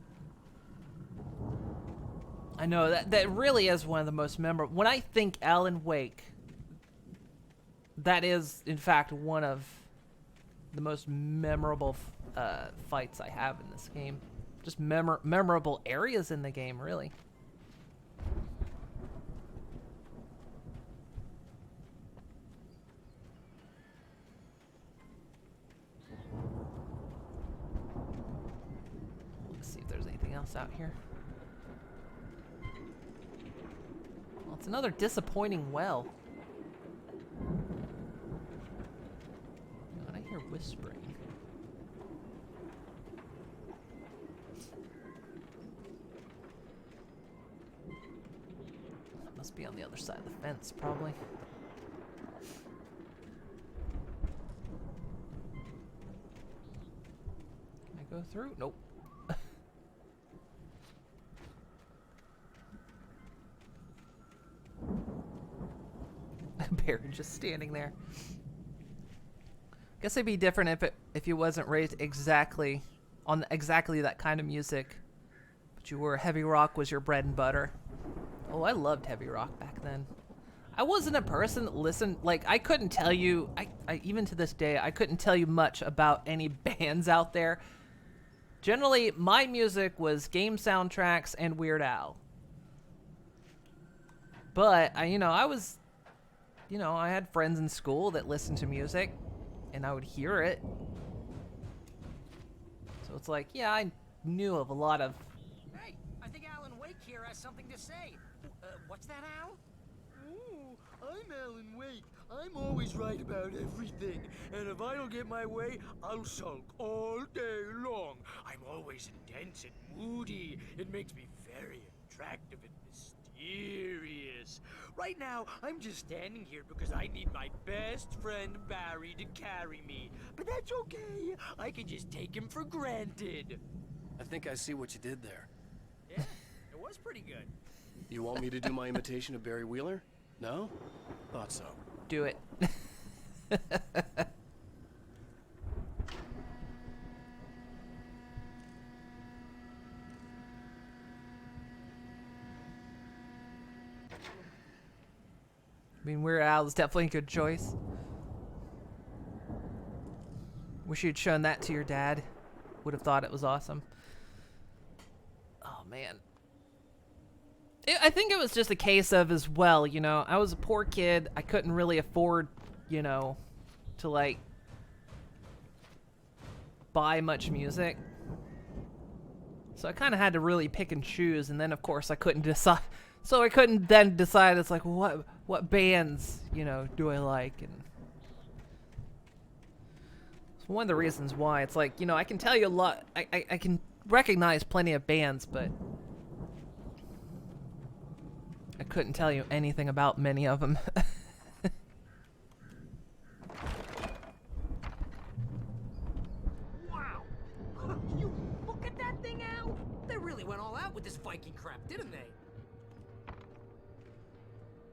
I know, that really is one of the most memorable. When I think Alan Wake, that is, in fact, one of the most memorable fights I have in this game. Just memorable areas in the game, really. Let's see if there's anything else out here. Well, it's another disappointing well. I hear whispering. That must be on the other side of the fence, probably. Can I go through? Nope. Bear just standing there. Guess it'd be different if you wasn't raised exactly on exactly that kind of music, but you were heavy rock was your bread and butter. Oh, I loved heavy rock back then. I wasn't a person that listened, like, I couldn't tell you, I even to this day, I couldn't tell you much about any bands out there. Generally, my music was game soundtracks and Weird Al. But I had friends in school that listened to music, and I would hear it. So it's like, yeah, I knew of a lot of... Hey, I think Alan Wake here has something to say. What's that, Al? Ooh, I'm Alan Wake. I'm always right about everything. And if I don't get my way, I'll sulk all day long. I'm always intense and moody. It makes me very attractive and mysterious. Right now, I'm just standing here because I need my best friend Barry to carry me. But that's okay. I can just take him for granted. I think I see what you did there. Yeah, it was pretty good. You want me to do my imitation of Barry Wheeler? No? Thought so. Do it. I mean, Weird Al is definitely a good choice. Wish you'd shown that to your dad. Would have thought it was awesome. Oh, man. I think it was just a case of, as well, you know, I was a poor kid. I couldn't really afford, you know, to, like, buy much music. So I kind of had to really pick and choose, and then, of course, I couldn't decide. So I couldn't then decide, it's like, what bands, you know, do I like? And it's one of the reasons why. It's like, you know, I can tell you a lot. I can recognize plenty of bands, but I couldn't tell you anything about many of them. Wow! You look at that thing, Al! They really went all out with this Viking crap, didn't they?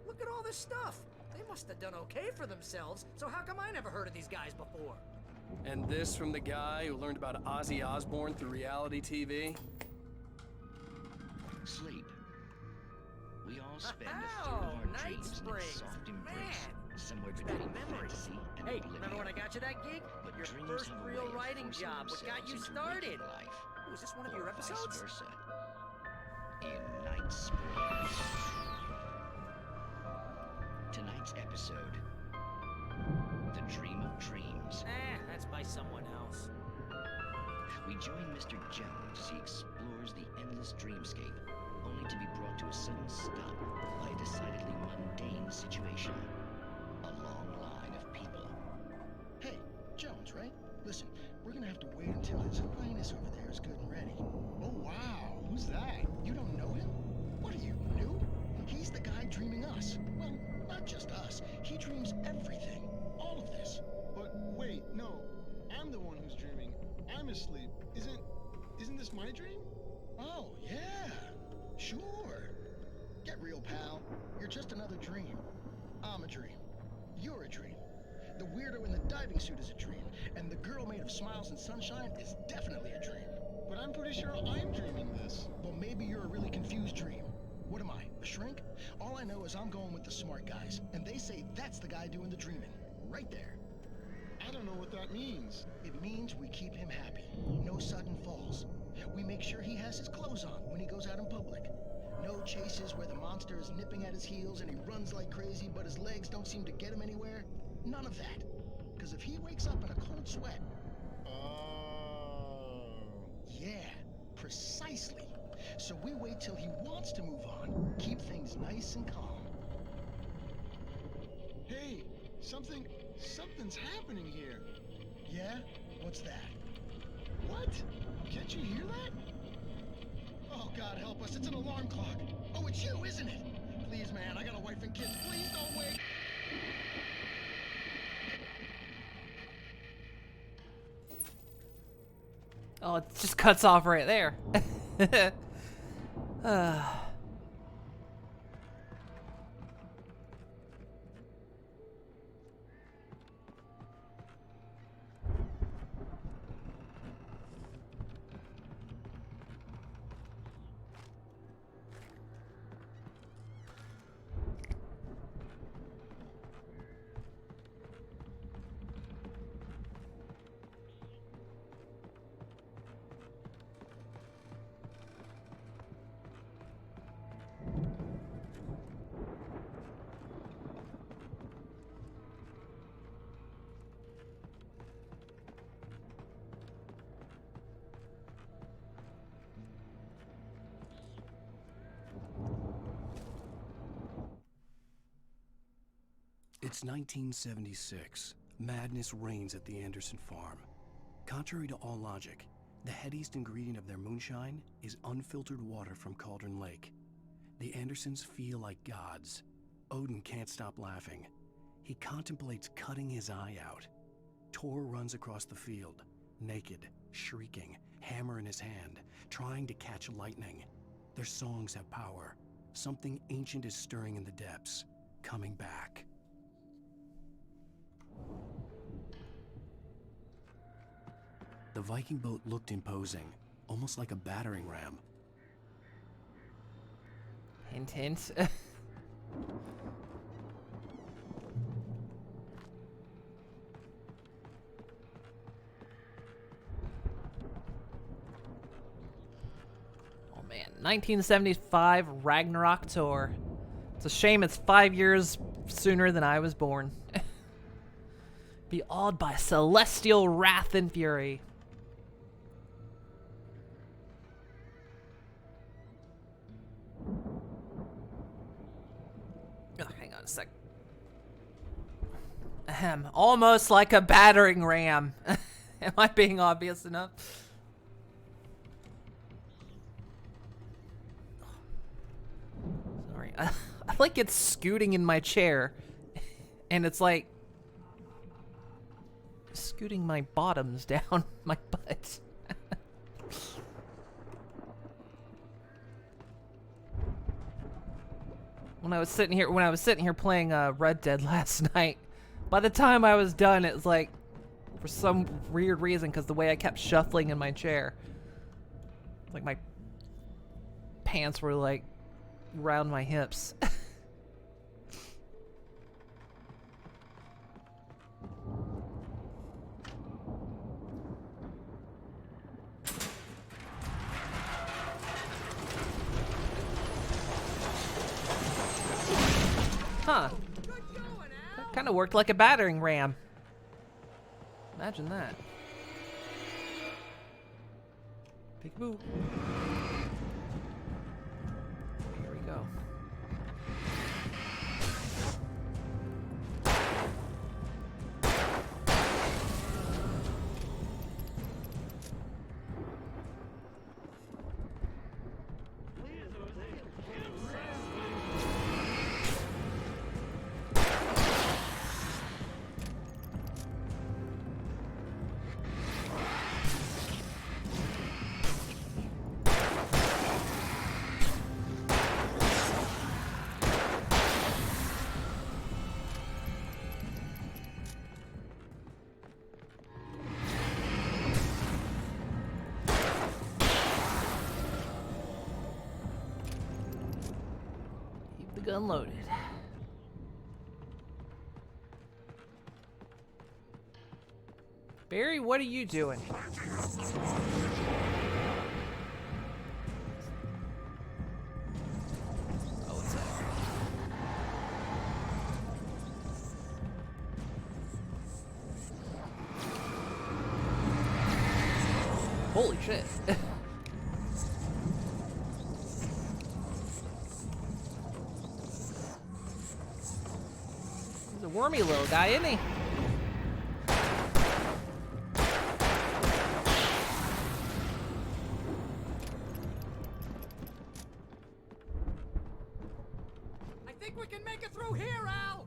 Look at all this stuff. They must have done okay for themselves, so how come I never heard of these guys before? And this from the guy who learned about Ozzy Osbourne through reality TV? Sleep. We all spend a third of our dreams in its soft embrace, somewhere between fantasy and Hey, oblivion. remember when I got you that gig? But Your dreams first have a real way of writing forcing job, what got themselves you into started? waking life, Was this one of your or episodes? vice versa. In Night Springs. Tonight's episode, The Dream of Dreams. That's by someone else. We join Mr. Jones as he explores the endless dreamscape, only to be brought to a sudden stop by a decidedly mundane situation. A long line of people we're gonna have to wait until His Highness over there is good and ready. Oh, wow. Who's that? You don't know him? What are you, new? He's the guy dreaming us. Well, not just us. He dreams everything. All of this. But wait, no. I'm the one who's dreaming. I'm asleep. Isn't this my dream? Oh, yeah. Sure. Get real, pal. You're just another dream. I'm a dream. You're a dream. The weirdo in the diving suit is a dream. And the girl made of smiles and sunshine is definitely a dream. But I'm pretty sure I'm dreaming this. Well, maybe you're a really confused dream. What am I, a shrink? All I know is I'm going with the smart guys. And they say that's the guy doing the dreaming. Right there. I don't know what that means. It means we keep him happy. No sudden falls. We make sure he has his clothes on when he goes out in public. No chases where the monster is nipping at his heels and he runs like crazy, but his legs don't seem to get him anywhere. None of that. Because if he wakes up in a cold sweat... Yeah, precisely. So we wait till he wants to move on. Keep things nice and calm. Hey, something's happening here. Yeah? What's that? What? Can't you hear that? Oh, God help us. It's an alarm clock. Oh, it's you, isn't it? Please, man, I got a wife and kids. Please don't wait. Oh, it just cuts off right there. It's 1976. Madness reigns at the Anderson farm. Contrary to all logic, the headiest ingredient of their moonshine is unfiltered water from Cauldron Lake. The Andersons feel like gods. Odin can't stop laughing. He contemplates cutting his eye out. Tor runs across the field, naked, shrieking, hammer in his hand, trying to catch lightning. Their songs have power. Something ancient is stirring in the depths, coming back. The Viking boat looked imposing, almost like a battering ram. Hint, hint. Oh man, 1975 Ragnarok tour. It's a shame it's 5 years sooner than I was born. Be awed by celestial wrath and fury. Oh, hang on a sec. Ahem. Almost like a battering ram. Am I being obvious enough? Sorry. I like it's scooting in my chair. And it's like scooting my bottoms down my butt. When I was sitting here playing Red Dead last night, by the time I was done, it was like, for some weird reason, because the way I kept shuffling in my chair, like my pants were like around my hips. Huh. That kind of worked like a battering ram. Imagine that. Peekaboo. Here we go. gun loaded. Barry, what are you doing? Oh, what's that? Holy shit. He's a wormy little guy, isn't he? I think we can make it through here, Al!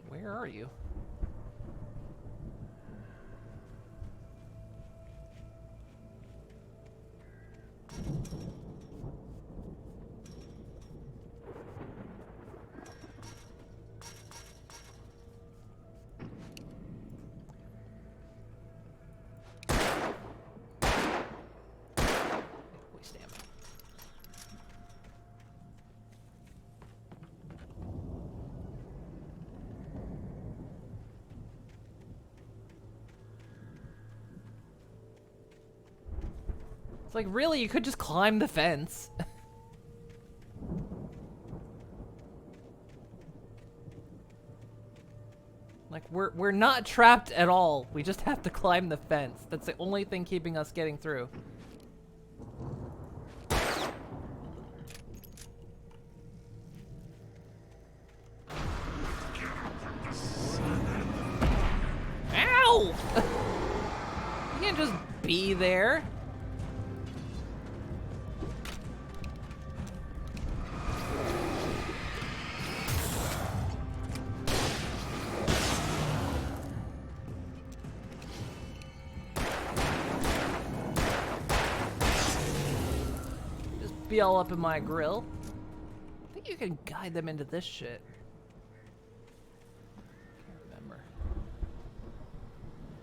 Where are you? It's like, really, you could just climb the fence. Like, we're not trapped at all. We just have to climb the fence. That's the only thing keeping us getting through. Ow! You can't just be there. Be all up in my grill. I think you can guide them into this shit. Can't remember.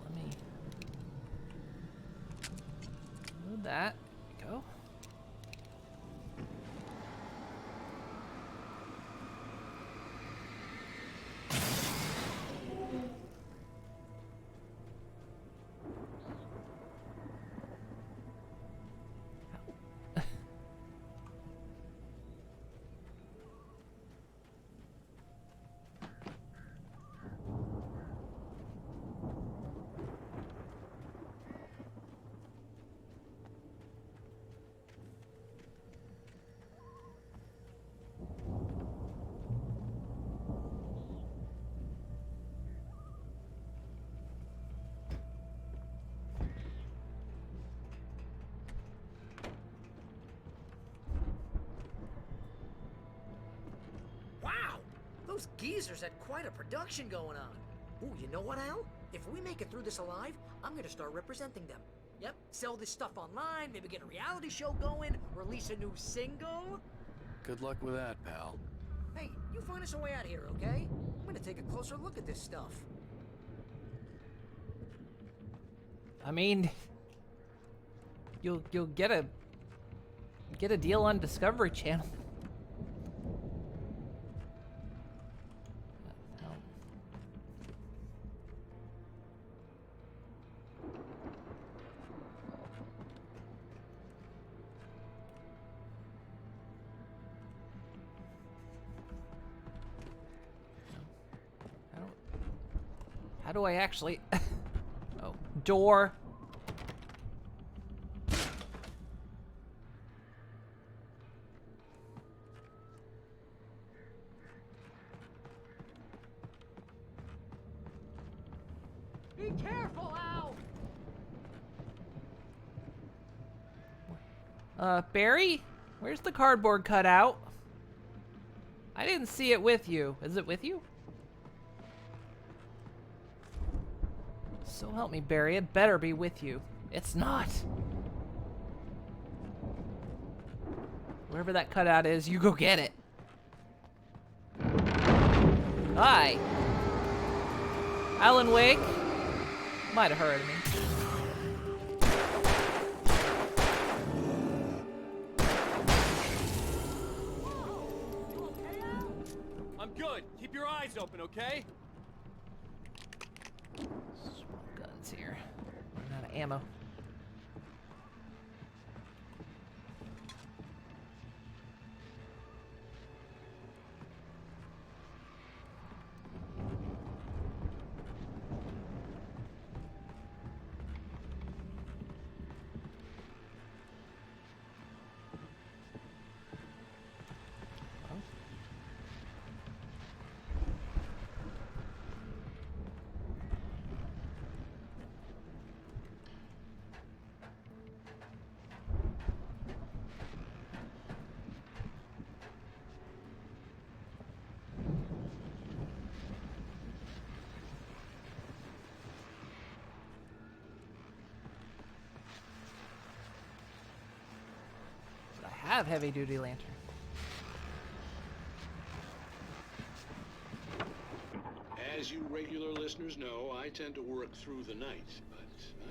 Let me load that. There we go. Those geezers had quite a production going on. Ooh, you know what, Al? If we make it through this alive, I'm gonna start representing them. Yep, sell this stuff online, maybe get a reality show going, release a new single. Good luck with that, pal. Hey, you find us a way out of here, okay? I'm gonna take a closer look at this stuff. I mean, you'll get a deal on Discovery Channel. How do I actually... Oh, door. Be careful, Al! Barry? Where's the cardboard cutout? I didn't see it with you. Is it with you? So help me, Barry. It better be with you. It's not. Wherever that cutout is, you go get it. Hi. Alan Wake. Might have heard of me. Good. Keep your eyes open, okay? Guns here. Running out of ammo. Have heavy duty lantern. As you regular listeners know, I tend to work through the night, but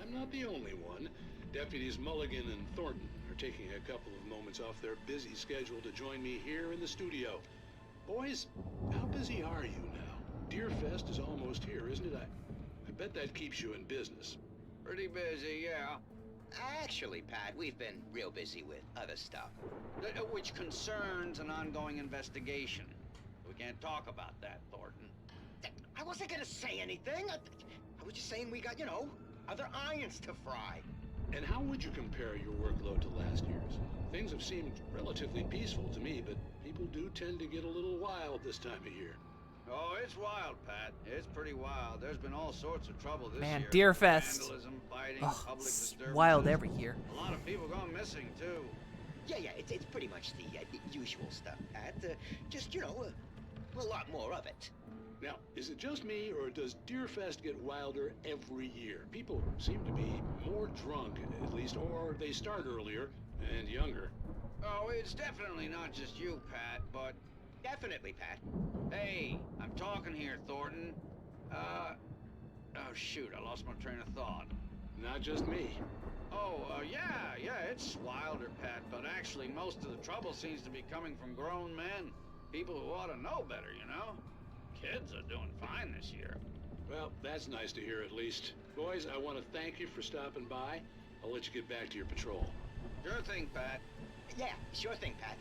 I'm not the only one. Deputies Mulligan and Thornton are taking a couple of moments off their busy schedule to join me here in the studio. Boys, how busy are you now? Deerfest is almost here, isn't it? I bet that keeps you in business. Pretty busy, yeah. Actually, Pat, we've been real busy with other stuff, which concerns an ongoing investigation. We can't talk about that, Thornton. I wasn't gonna say anything. I was just saying we got, other irons to fry. And how would you compare your workload to last year's? Things have seemed relatively peaceful to me, but people do tend to get a little wild this time of year. Oh, it's wild, Pat. It's pretty wild. There's been all sorts of trouble this Man, year. Deerfest. Vandalism, fighting, Oh, public it's disturbances. wild every year. A lot of people gone missing, too. Yeah, it's pretty much the usual stuff, Pat. Just, a lot more of it. Now, is it just me, or does Deerfest get wilder every year? People seem to be more drunk, at least, or they start earlier and younger. Oh, it's definitely not just you, Pat, but... Definitely, Pat. Hey, I'm talking here, Thornton. Oh, shoot, I lost my train of thought. Not just me. Yeah, it's wilder, Pat, but actually most of the trouble seems to be coming from grown men. People who ought to know better, Kids are doing fine this year. Well, that's nice to hear at least. Boys, I want to thank you for stopping by. I'll let you get back to your patrol. Sure thing, Pat. Yeah, sure thing, Pat.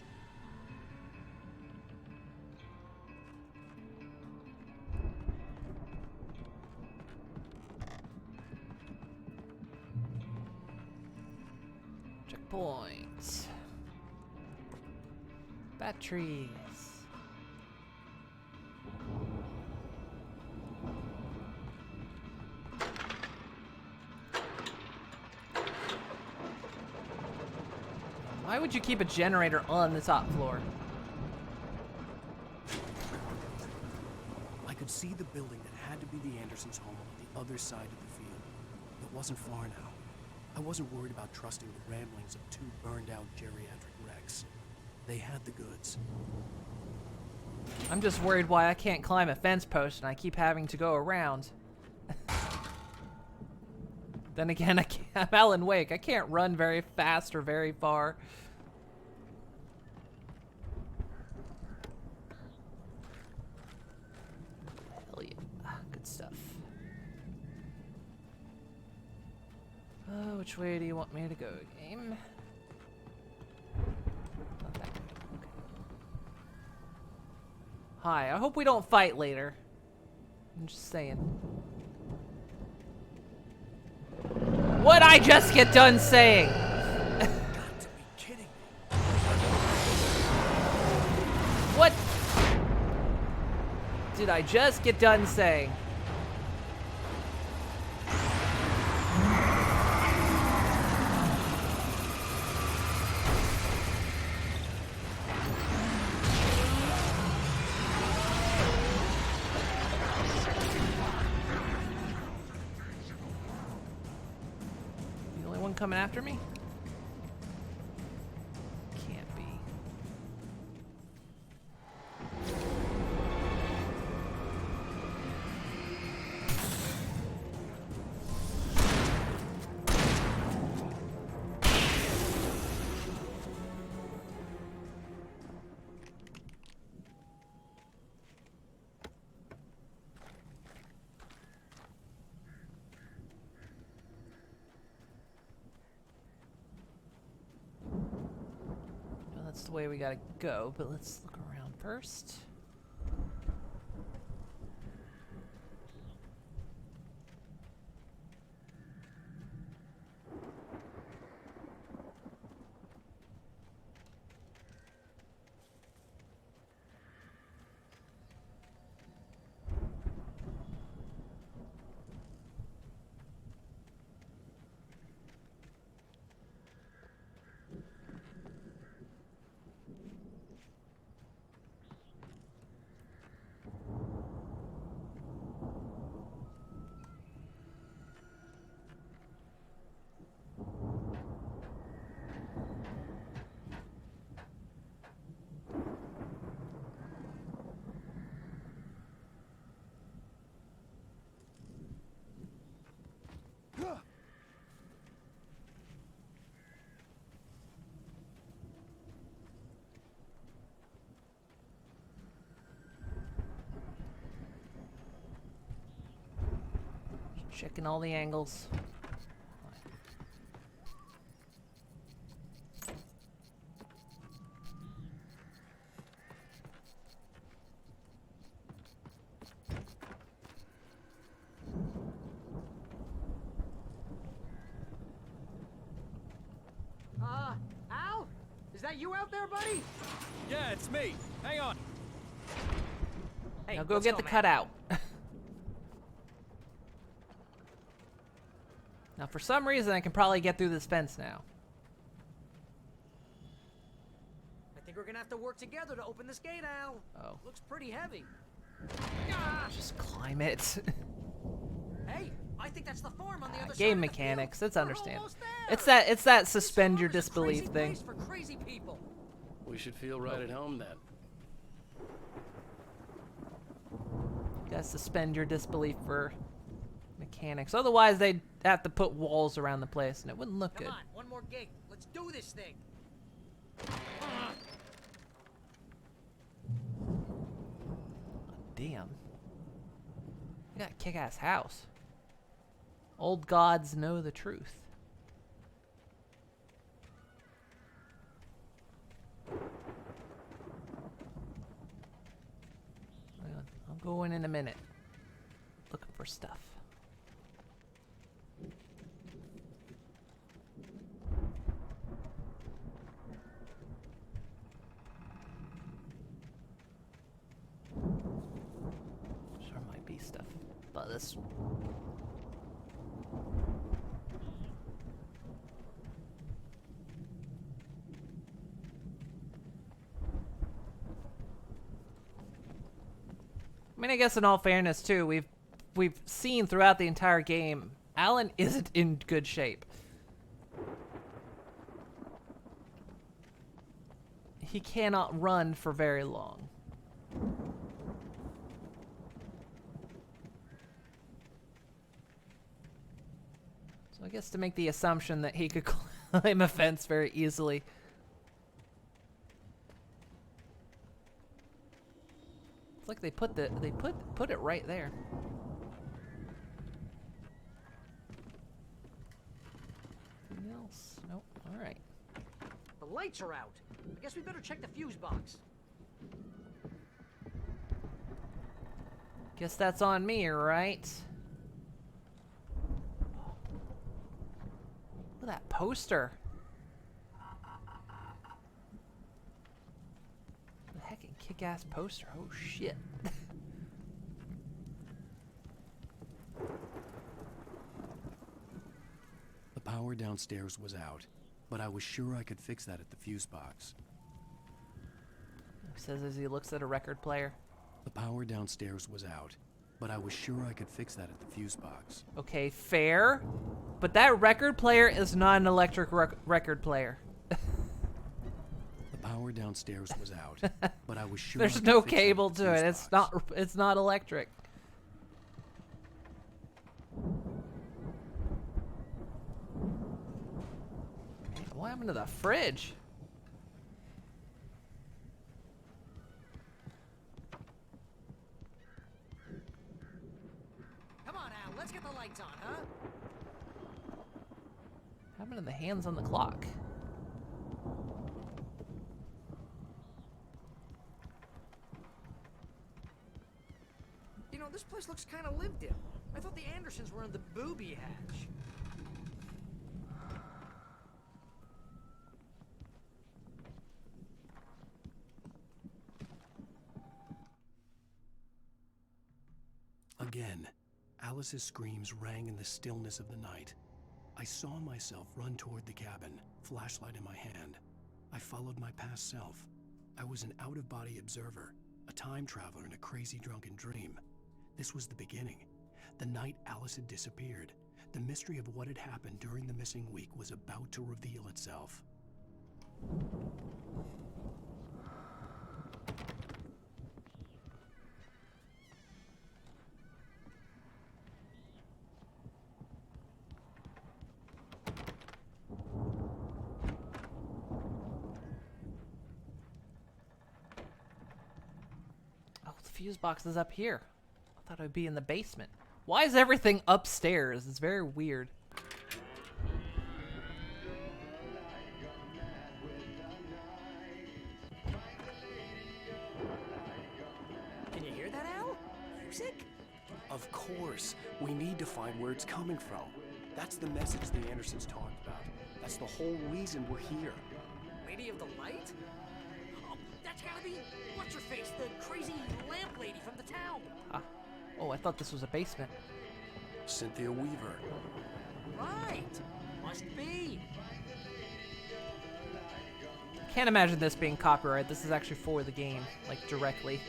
Checkpoints. Batteries. Why would you keep a generator on the top floor? I could see the building that had to be the Andersons' home on the other side of the field. It wasn't far now. I wasn't worried about trusting the ramblings of two burned-out geriatric wrecks. They had the goods. I'm just worried why I can't climb a fence post and I keep having to go around. Then again, I'm Alan Wake. I can't run very fast or very far. Hell yeah. Good stuff. Which way do you want me to go, game? Not that way. Okay. Hi, I hope we don't fight later. I'm just saying. What'd I just get done saying? Got to be kidding me. What did I just get done saying? Coming after me? Can't be. the way we gotta go, but let's look around first. Checking all the angles. Al? Is that you out there, buddy? Yeah, it's me. Hang on. Hey, Now go let's get the man. cutout. Now, for some reason, I can probably get through this fence now. I think we're gonna have to work together to open this gate, Al. Oh. Looks pretty heavy. Just climb it. Hey, I think that's the farm on the other side Game of the mechanics, field. it's We're understandable. almost there. It's that suspend your This farm is a disbelief crazy thing. place for crazy people. We should feel right at home then. You gotta suspend your disbelief for mechanics. Otherwise, they'd have to put walls around the place, and it wouldn't look Come good. on, one more gate. Let's do this thing. Damn. You got a kick-ass house. Old gods know the truth. I'll go in a minute. Looking for stuff. Sure might be stuff about this. I mean, I guess in all fairness too, we've seen throughout the entire game, Alan isn't in good shape. He cannot run for very long. So I guess to make the assumption that he could climb a fence very easily. It's like they put it right there. Anything else? Nope. All right. The lights are out. I guess we better check the fuse box. Guess that's on me, right? Look at that poster. The heckin' kick-ass poster. Oh shit. The power downstairs was out, but I was sure I could fix that at the fuse box. Says as he looks at a record player. The power downstairs was out, but I was sure I could fix that at the fuse box. Okay, fair. But that record player is not an electric record player. The power downstairs was out, but I was sure I There's could no fix that at cable the to fuse it. box. It's not electric. What happened to the fridge? Come on, Al. Let's get the lights on, huh? What happened to the hands on the clock? know, this place looks kind of lived in. I thought the Andersons were in the booby hatch. Again, Alice's screams rang in the stillness of the night. I saw myself run toward the cabin, flashlight in my hand. I followed my past self. I was an out-of-body observer, a time traveler in a crazy drunken dream. This was the beginning. The night Alice had disappeared. The mystery of what had happened during the missing week was about to reveal itself. Oh, the fuse box is up here. I thought it would be in the basement. Why is everything upstairs? It's very weird. Can you hear that, Al? Music? Of course. We need to find where it's coming from. That's the message the Andersons talked about. That's the whole reason we're here. Lady of the Light? Oh, that's gotta be what's-her-face, the crazy lamp lady from the town. Ah. Oh, I thought this was a basement. Cynthia Weaver. Right. Must be. Can't imagine this being copyright. This is actually for the game, like directly.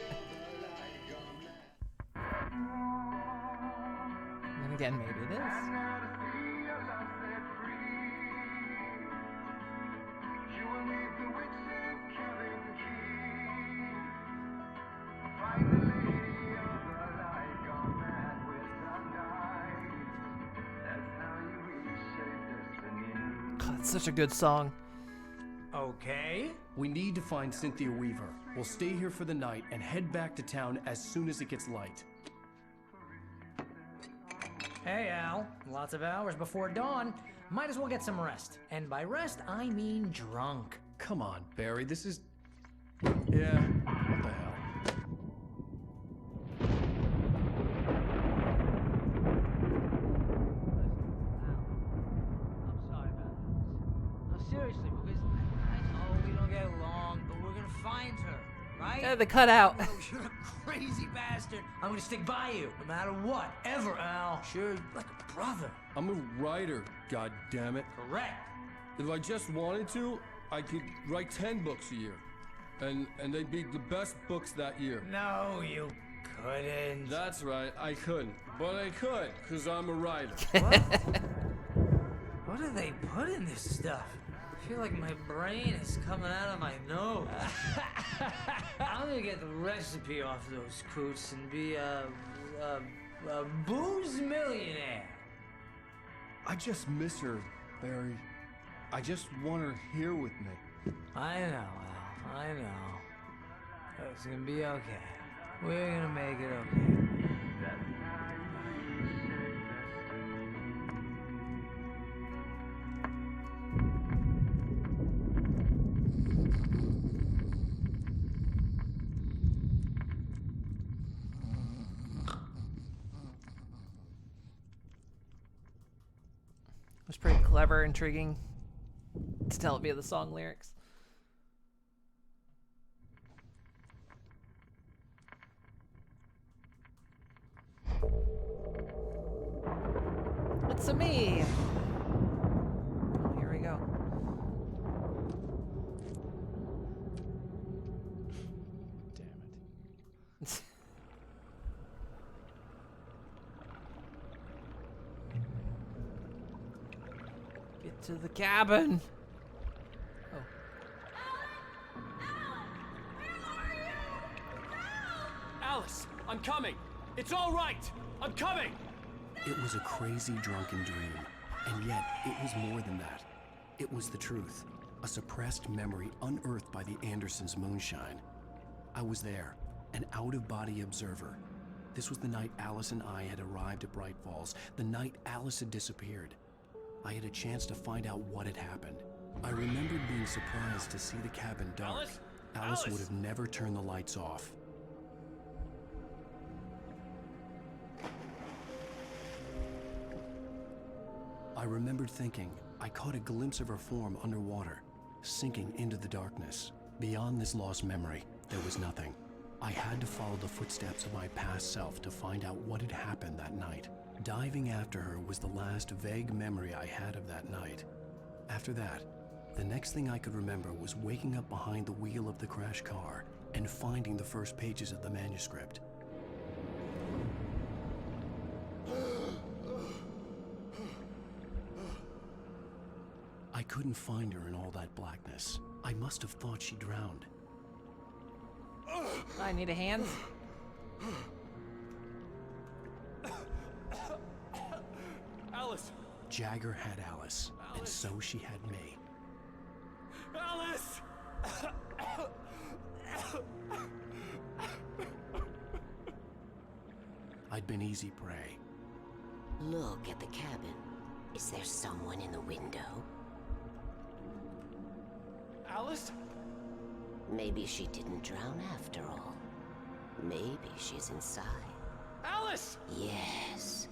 And again, maybe it is. God, it's such a good song. Okay. We need to find Cynthia Weaver. We'll stay here for the night and head back to town as soon as it gets light. Hey, Al. Lots of hours before dawn. Might as well get some rest. And by rest, I mean drunk. Come on, Barry, this is... Yeah, what the hell? I'm sorry about this. No, seriously, because I know we don't get along, but we're gonna find her, right? Yeah, they cut out. Oh, you're a crazy bastard. I'm gonna stick by you, no matter what, ever, Al. Sure, like a brother. I'm a writer, goddammit. Correct. If I just wanted to, I could write 10 books a year. And they'd be the best books that year. No, you couldn't. That's right, I couldn't. But I could, because I'm a writer. What? What do they put in this stuff? I feel like my brain is coming out of my nose. I'm gonna get the recipe off those coots and be a booze millionaire. I just miss her, Barry. I just want her here with me. I know, Al. I know. It's gonna be okay. We're gonna make it okay. It was pretty clever, intriguing to tell it via the song lyrics. It's a me. Oh, here we go. Damn it. Get to the cabin. Oh. Alice, I'm coming. It's all right. I'm coming. It was a crazy drunken dream, and yet it was more than that. It was the truth, a suppressed memory unearthed by the Andersons' moonshine. I was there, an out-of-body observer. This was the night Alice and I had arrived at Bright Falls, the night Alice had disappeared. I had a chance to find out what had happened. I remembered being surprised to see the cabin dark. Alice would have never turned the lights off. I remembered thinking I caught a glimpse of her form underwater, sinking into the darkness. Beyond this lost memory, there was nothing. I had to follow the footsteps of my past self to find out what had happened that night. Diving after her was the last vague memory I had of that night. After that, the next thing I could remember was waking up behind the wheel of the crashed car and finding the first pages of the manuscript. I couldn't find her in all that blackness. I must have thought she drowned. I need a hand. Alice! Jagger had Alice, and so she had me. Alice! I'd been easy prey. Look at the cabin. Is there someone in the window? Alice? Maybe she didn't drown after all. Maybe she's inside. Alice! Yes.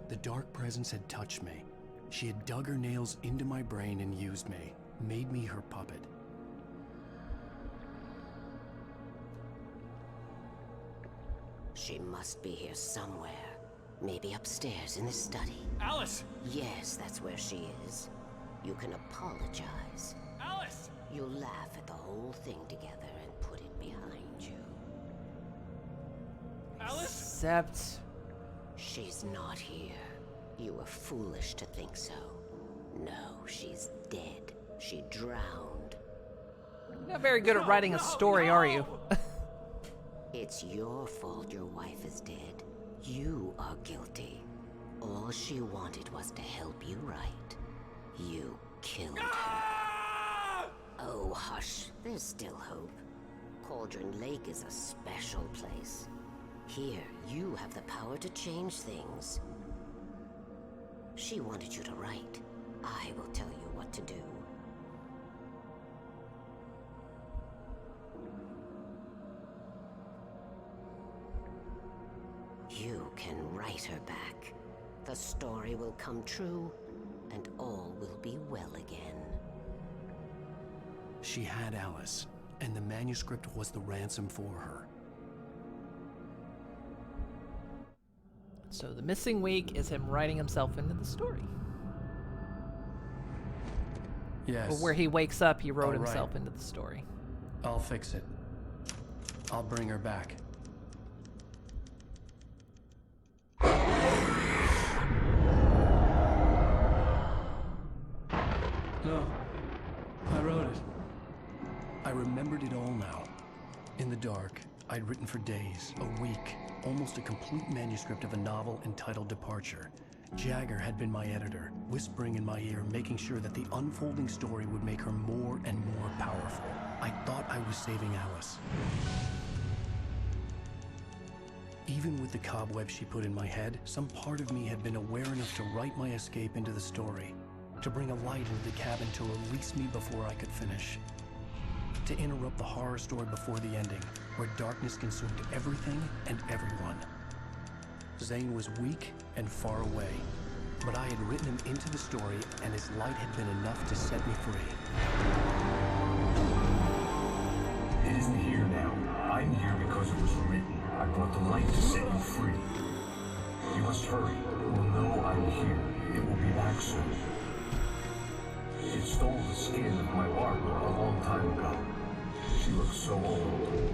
The dark presence had touched me. She had dug her nails into my brain and used me, made me her puppet. She must be here somewhere. Maybe upstairs in the study. Alice! Yes, that's where she is. You can apologize. Alice! You'll laugh at the whole thing together and put it behind you. Alice? Except... She's not here. You were foolish to think so. No, she's dead. She drowned. You're not very good at writing a story, are you? It's your fault your wife is dead. You are guilty. All she wanted was to help you right. You killed her. Oh, hush. There's still hope. Cauldron Lake is a special place. Here, you have the power to change things. She wanted you to write. I will tell you what to do. You can write her back. The story will come true, and all will be well again. She had Alice, and the manuscript was the ransom for her. So the missing week is him writing himself into the story. Yes. Or where he wakes up, he wrote All right. himself into the story. I'll fix it. I'll bring her back. No. I wrote it. I remembered it all now. In the dark, I'd written for days, a week, almost a complete manuscript of a novel entitled Departure. Jagger had been my editor, whispering in my ear, making sure that the unfolding story would make her more and more powerful. I thought I was saving Alice. Even with the cobwebs she put in my head, some part of me had been aware enough to write my escape into the story, to bring a light into the cabin to release me before I could finish, to interrupt the horror story before the ending, where darkness consumed everything and everyone. Zane was weak and far away, but I had written him into the story, and his light had been enough to set me free. It isn't here now. I'm here because it was written. I brought the light to set you free. You must hurry. It will know I'm here. It will be back soon. It stole the skin of my Barbara a long time ago. She looks so old.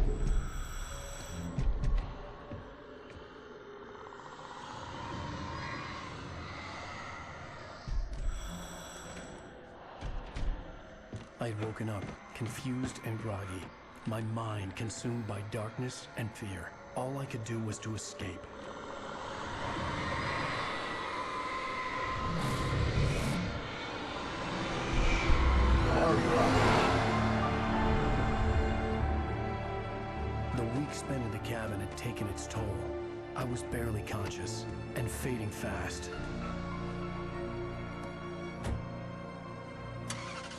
I'd woken up, confused and groggy, my mind consumed by darkness and fear. All I could do was to escape. The week spent in the cabin had taken its toll. I was barely conscious and fading fast.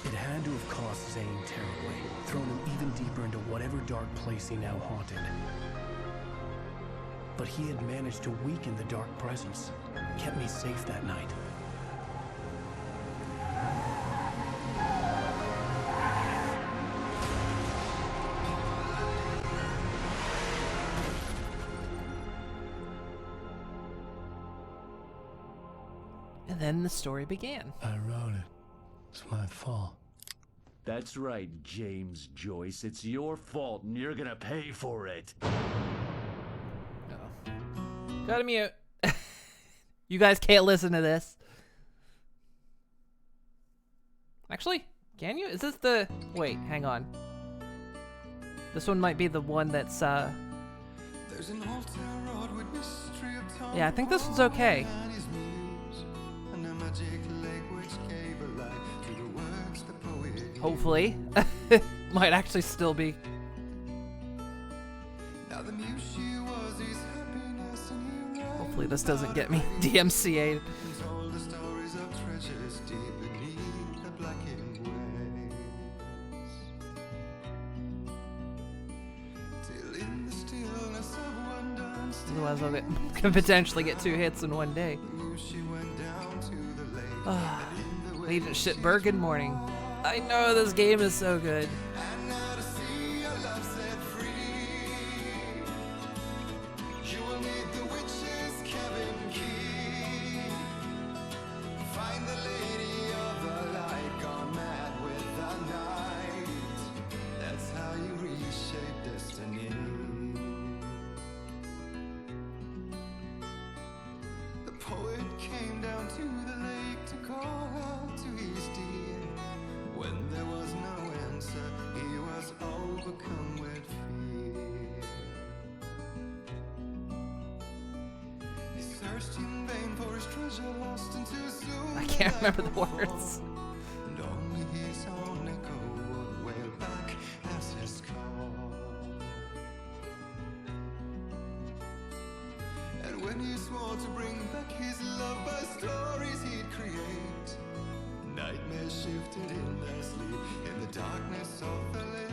It had to have cost Zane terribly, thrown him even deeper into whatever dark place he now haunted. But he had managed to weaken the dark presence, kept me safe that night. And then the story began. I wrote it. It's my fault. That's right, James Joyce. It's your fault, and you're gonna pay for it. Gotta mute. You guys can't listen to this. Actually, can you? Is this the... Wait, hang on. This one might be the one that's, Yeah, I think this one's okay. Hopefully. Might actually still be. Hopefully this doesn't get me DMCA'd. Otherwise I'll can potentially get 2 hits in one day. Agent Shitberg, good morning. I know this game is so good. I can't remember the words. And when he swore to bring back his love by stories he'd create, nightmares shifted in their sleep in the darkness of the lake.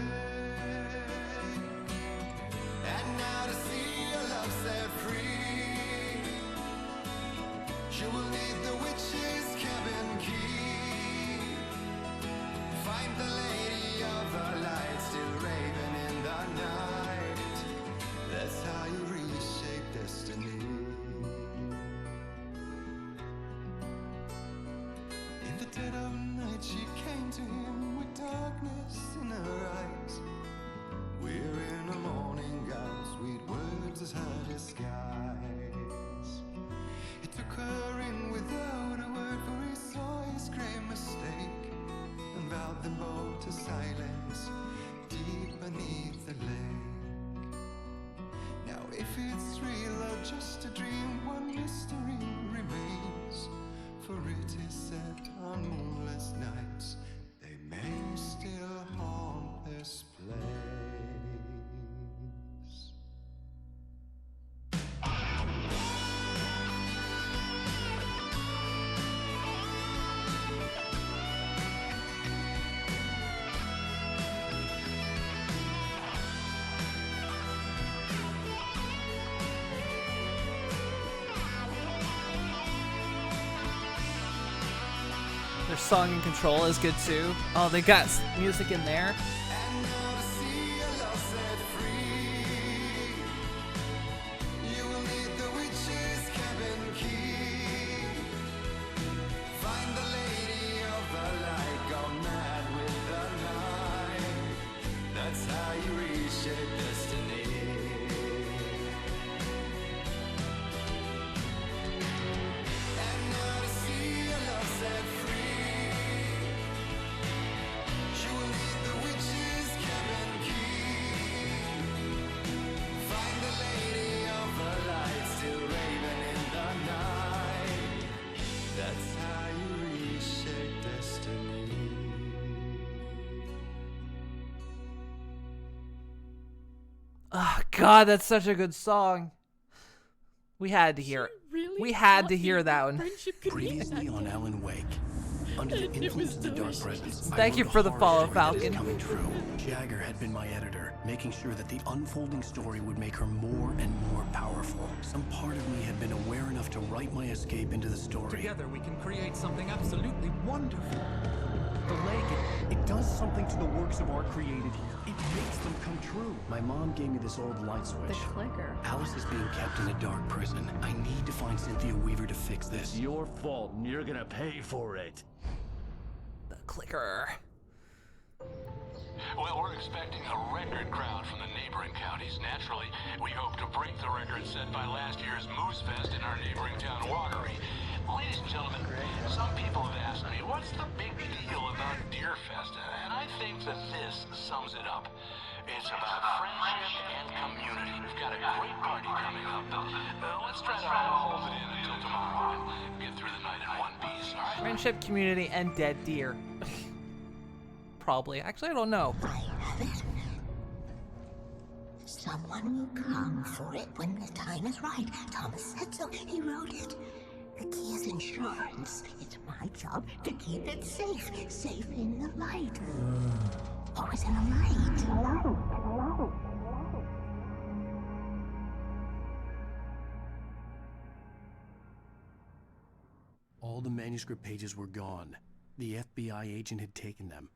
And now to see your love set free, you will need the witch's cabin key. Find the lady of the light still raving in the night. That's how you reshape destiny. In the dead of night she came to him with darkness in her eyes. We're in a morning gown, sweet words as her disguise. He took her in without a word, for he saw his grave mistake, and vowed them both to silence deep beneath the lake. Now if it's real or just a dream, one mystery remains, for it is set on moonless nights they may still haunt this place. Their song and control is good too. Oh, they got music in there. Oh, God, that's such a good song. We had to hear it. We had to hear that one. Previously on Alan Wake. Under the influence of the dark presence, Thank you for the follow, Falcon. Coming true. Jagger had been my editor, making sure that the unfolding story would make her more and more powerful. Some part of me had been aware enough to write my escape into the story. Together we can create something absolutely wonderful. The lake, it does something to the works of art created here. It makes them come true. My mom gave me this old light switch. The clicker. Alice is being kept in a dark prison. I need to find Cynthia Weaver to fix this. It's your fault, and you're gonna pay for it. The clicker. Well, we're expecting a record crowd from the neighboring counties. Naturally, we hope to break the record set by last year's Moose Fest in our neighboring town, Watery. Ladies and gentlemen, some people have asked me, what's the big deal about Deer Fest? And I think that this sums it up. It's about friendship and community. We've got a great party coming up, but let's try to hold it in until tomorrow and get through the night in one piece, all right? Friendship, community, and dead deer. Probably. Actually, I don't know. Someone will come for it when the time is right. Thomas said so. He wrote it. The key is insurance. It's my job to keep it safe. Safe in the light. Always in the light. All the manuscript pages were gone. The FBI agent had taken them.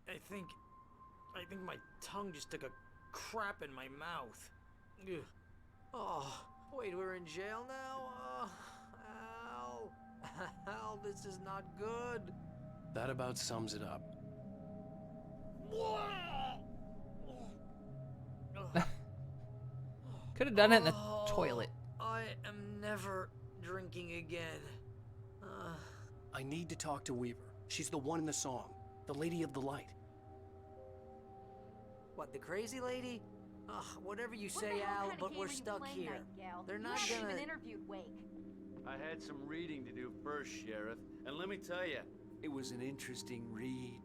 I think my tongue just took a crap in my mouth. Ugh. Oh, wait, we're in jail now? Al. Al, this is not good. That about sums it up. Could have done it in the toilet. I am never drinking again. I need to talk to Weaver. She's the one in the song. The Lady of the Light. What, the crazy lady? Ugh, whatever you say, Al, but we're stuck here. They're not gonna... even interviewed Wake. I had some reading to do first, Sheriff, and let me tell you, it was an interesting read.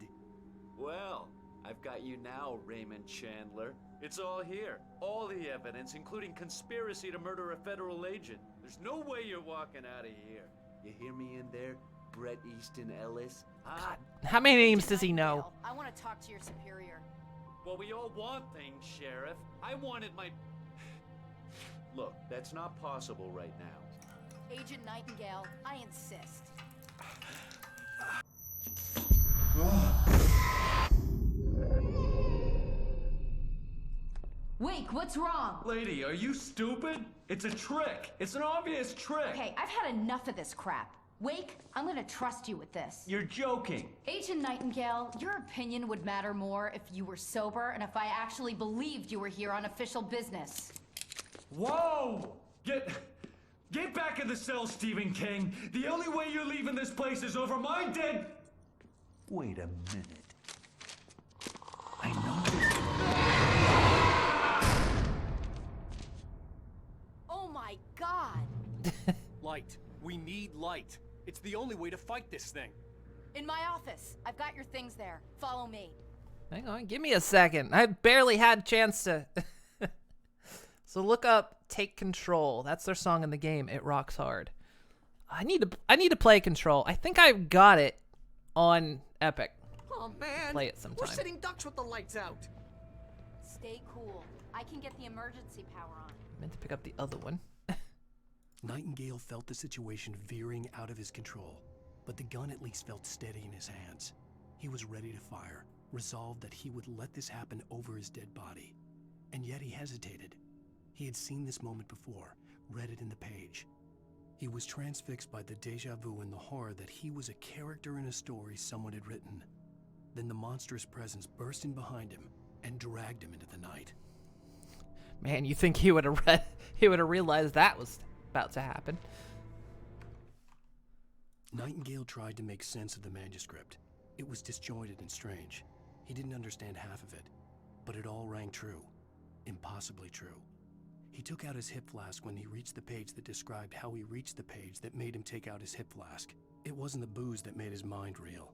Well, I've got you now, Raymond Chandler. It's all here. All the evidence, including conspiracy to murder a federal agent. There's no way you're walking out of here. You hear me in there, Bret Easton Ellis? God, how many names does he know? I want to talk to your superior. Well, we all want things, Sheriff. I wanted my... Look, that's not possible right now. Agent Nightingale, I insist. Wake, what's wrong? Lady, are you stupid? It's a trick. It's an obvious trick. Okay, I've had enough of this crap. Wake, I'm gonna trust you with this. You're joking. Agent Nightingale, your opinion would matter more if you were sober and if I actually believed you were here on official business. Whoa! Get back in the cell, Stephen King. The only way you're leaving this place is over my dead... Wait a minute. I know. Oh my God! Light. We need light. It's the only way to fight this thing. In my office. I've got your things there. Follow me. Hang on, give me a second. I barely had a chance to... So look up Take Control. That's their song in the game. It rocks hard. I need to play Control. I think I've got it on Epic. Oh man, Play it sometime. we're sitting ducks with the lights out. Stay cool. I can get the emergency power on. I meant to pick up the other one. Nightingale felt the situation veering out of his control, but the gun at least felt steady in his hands. He was ready to fire, resolved that he would let this happen over his dead body. And yet he hesitated. He had seen this moment before, read it in the page. He was transfixed by the déjà vu and the horror that he was a character in a story someone had written. Then the monstrous presence burst in behind him and dragged him into the night. Man, you think he would have realized that was about to happen. Nightingale tried to make sense of the manuscript. It was disjointed and strange. He didn't understand half of it, but it all rang true. Impossibly true. He took out his hip flask when he reached the page that described how he reached the page that made him take out his hip flask. It wasn't the booze that made his mind reel.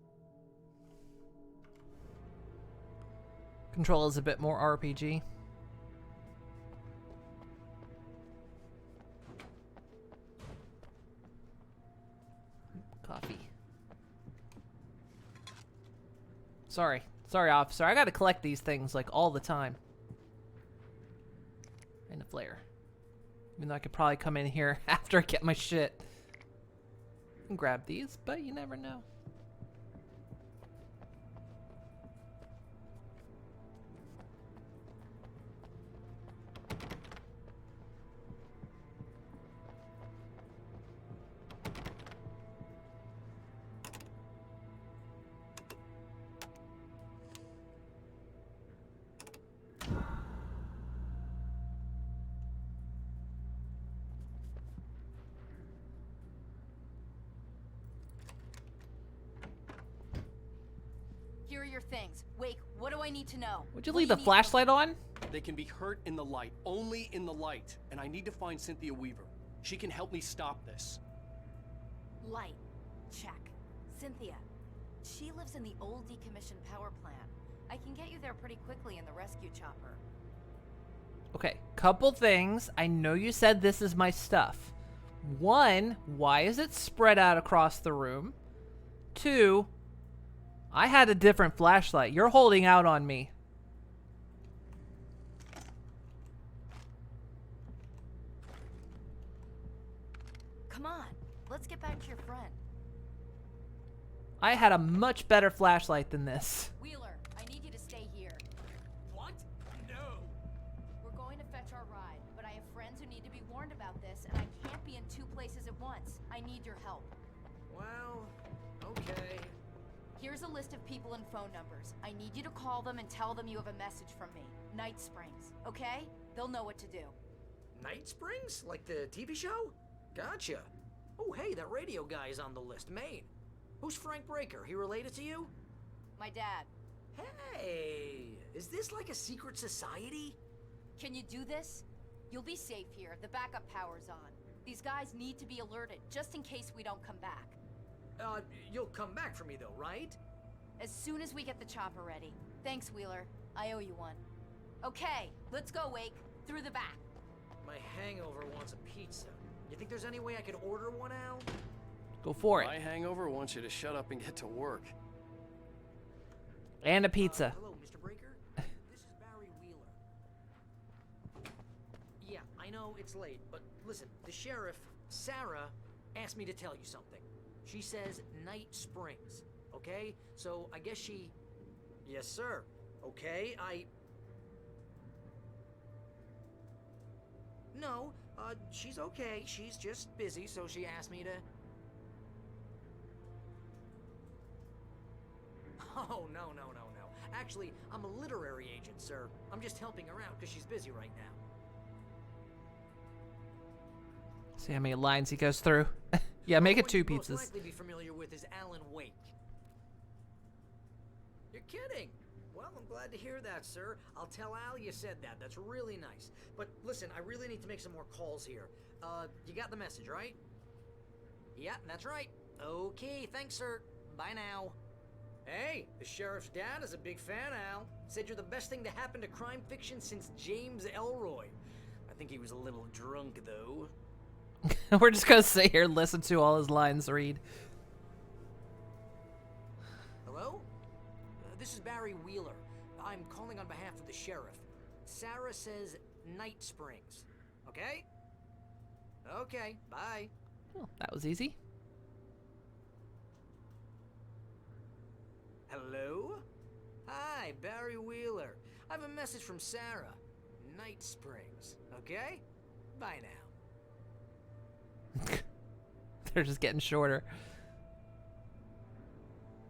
Control is a bit more RPG. Sorry. Sorry, officer. I gotta collect these things, like, all the time. And a flare. Even though I could probably come in here after I get my shit and grab these, but you never know. Here are your things. Wake, what do I need to know? Would you leave the flashlight on? They can be hurt in the light, only in the light. And I need to find Cynthia Weaver. She can help me stop this. Light. Check. Cynthia. She lives in the old decommissioned power plant. I can get you there pretty quickly in the rescue chopper. Okay, couple things. I know you said this is my stuff. One, why is it spread out across the room? Two, I had a different flashlight. You're holding out on me. Come on, let's get back to your friend. I had a much better flashlight than this. Wheeler, I need you to stay here. What? No. We're going to fetch our ride, but I have friends who need to be warned about this, and I can't be in two places at once. I need your help. Well, okay. Here's a list of people and phone numbers. I need you to call them and tell them you have a message from me. Night Springs, okay? They'll know what to do. Night Springs? Like the TV show? Gotcha. Oh, hey, that radio guy is on the list. Maine. Who's Frank Breaker? He related to you? My dad. Hey, is this like a secret society? Can you do this? You'll be safe here. The backup power's on. These guys need to be alerted, just in case we don't come back. You'll come back for me though, right? As soon as we get the chopper ready. Thanks, Wheeler. I owe you one. Okay, let's go, Wake. Through the back. My hangover wants a pizza. You think there's any way I could order one, Al? Go for it. My hangover wants you to shut up and get to work. And a pizza. Hello, Mr. Breaker. This is Barry Wheeler. Yeah, I know it's late, but listen, the sheriff, Sarah, asked me to tell you something. She says Night Springs, okay? So I guess she... Yes, sir. Okay, No, she's okay. She's just busy, so she asked me to... Oh, no. Actually, I'm a literary agent, sir. I'm just helping her out because she's busy right now. See how many lines he goes through. Yeah, make it 2 pizzas. Most likely be familiar with is Alan Wake. You're kidding. Well, I'm glad to hear that, sir. I'll tell Al you said that. That's really nice. But listen, I really need to make some more calls here. You got the message, right? Yeah, that's right. Okay, thanks, sir. Bye now. Hey, the sheriff's dad is a big fan, Al. Said you're the best thing to happen to crime fiction since James Elroy. I think he was a little drunk, though. We're just gonna sit here and listen to all his lines read. Hello? This is Barry Wheeler. I'm calling on behalf of the sheriff. Sarah says Night Springs. Okay? Okay, bye. Oh, that was easy. Hello? Hi, Barry Wheeler. I have a message from Sarah. Night Springs. Okay? Bye now. They're just getting shorter.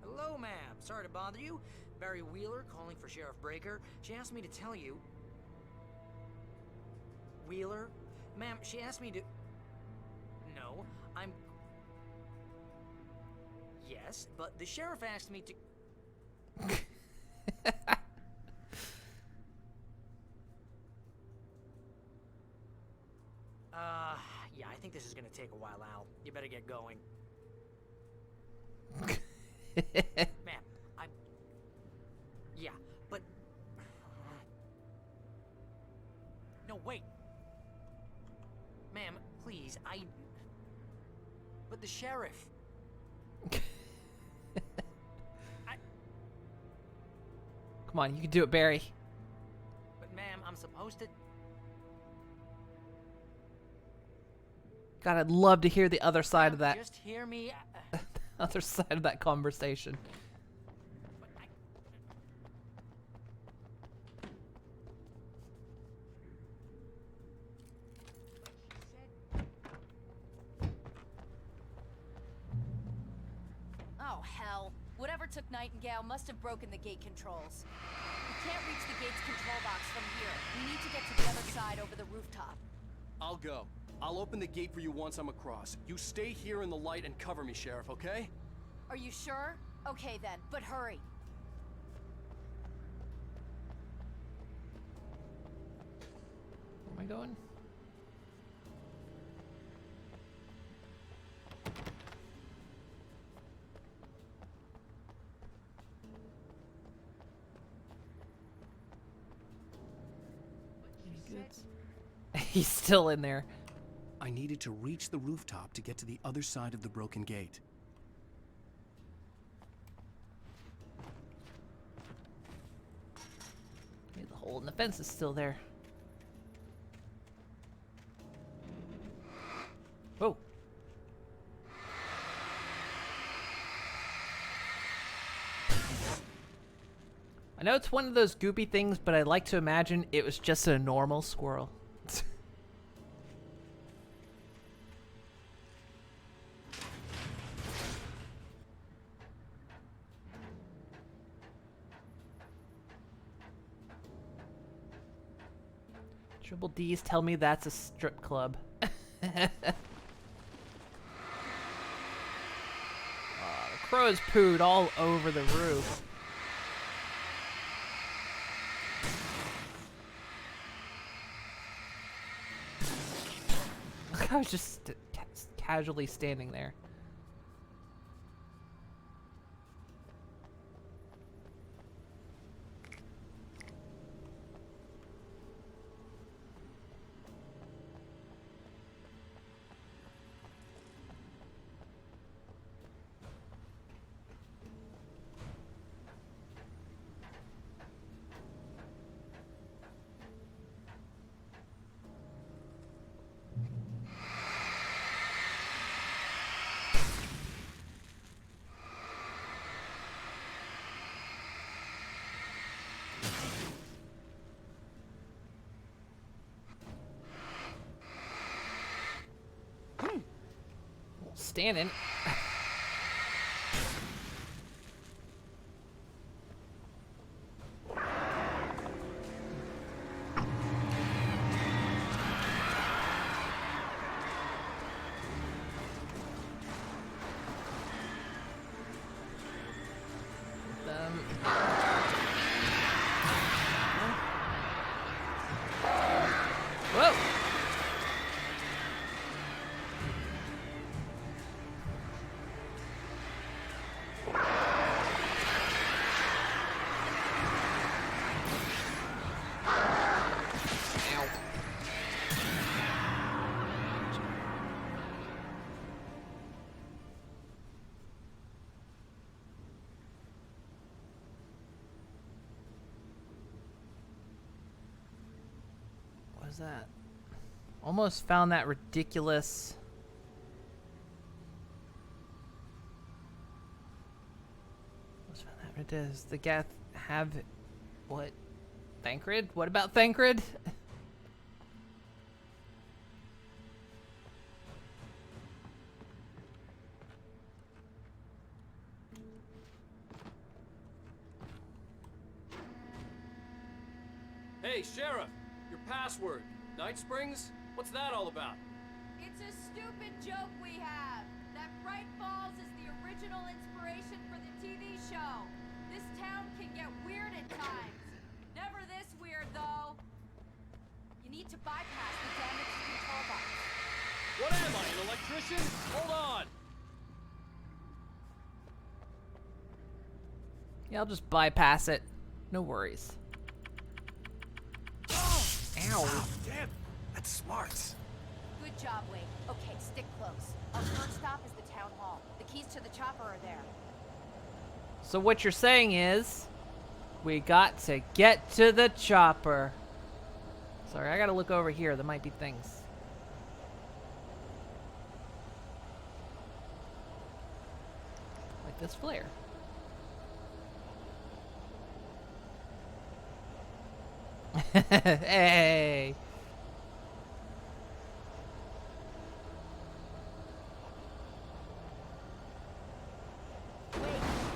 Hello, ma'am. Sorry to bother you. Barry Wheeler calling for Sheriff Breaker. She asked me to tell you... Wheeler? Ma'am, she asked me to... No, I'm... Yes, but the sheriff asked me to... Yeah, I think this is gonna take a while, Al. You better get going. Ma'am, Yeah, but... No, wait. Ma'am, please, But the sheriff... Come on, you can do it, Barry. But ma'am, I'm supposed to... God, I'd love to hear the other side of that. Just hear me. Other side of that conversation. Oh, hell. Whatever took Nightingale must have broken the gate controls. We can't reach the gate's control box from here. We need to get to the other side over the rooftop. I'll go. I'll open the gate for you once I'm across. You stay here in the light and cover me, Sheriff, okay? Are you sure? Okay then, but hurry. Where am I going? He's still in there. I needed to reach the rooftop to get to the other side of the broken gate. Maybe the hole in the fence is still there. Whoa. I know it's one of those goopy things, but I like to imagine it was just a normal squirrel. Triple D's tell me that's a strip club. The crows pooed all over the roof. I was just casually standing there. Standing. Whoa. What is that? Almost found that ridiculous. Almost found that ridiculous. The Gath have what? Thancred? What about Thancred? Hey, Sheriff! Your password. Night Springs? What's that all about? It's a stupid joke we have. That Bright Falls is the original inspiration for the TV show. This town can get weird at times. Never this weird, though. You need to bypass the damaged control box. What am I, an electrician? Hold on! Yeah, I'll just bypass it. No worries. Ow. Oh, damn. That's smart. Good job, Wade. Okay, stick close. Our first stop is the town hall. The keys to the chopper are there. So what you're saying is We got to get to the chopper. Sorry, I gotta look over here. There might be things. Like this flare. Hey!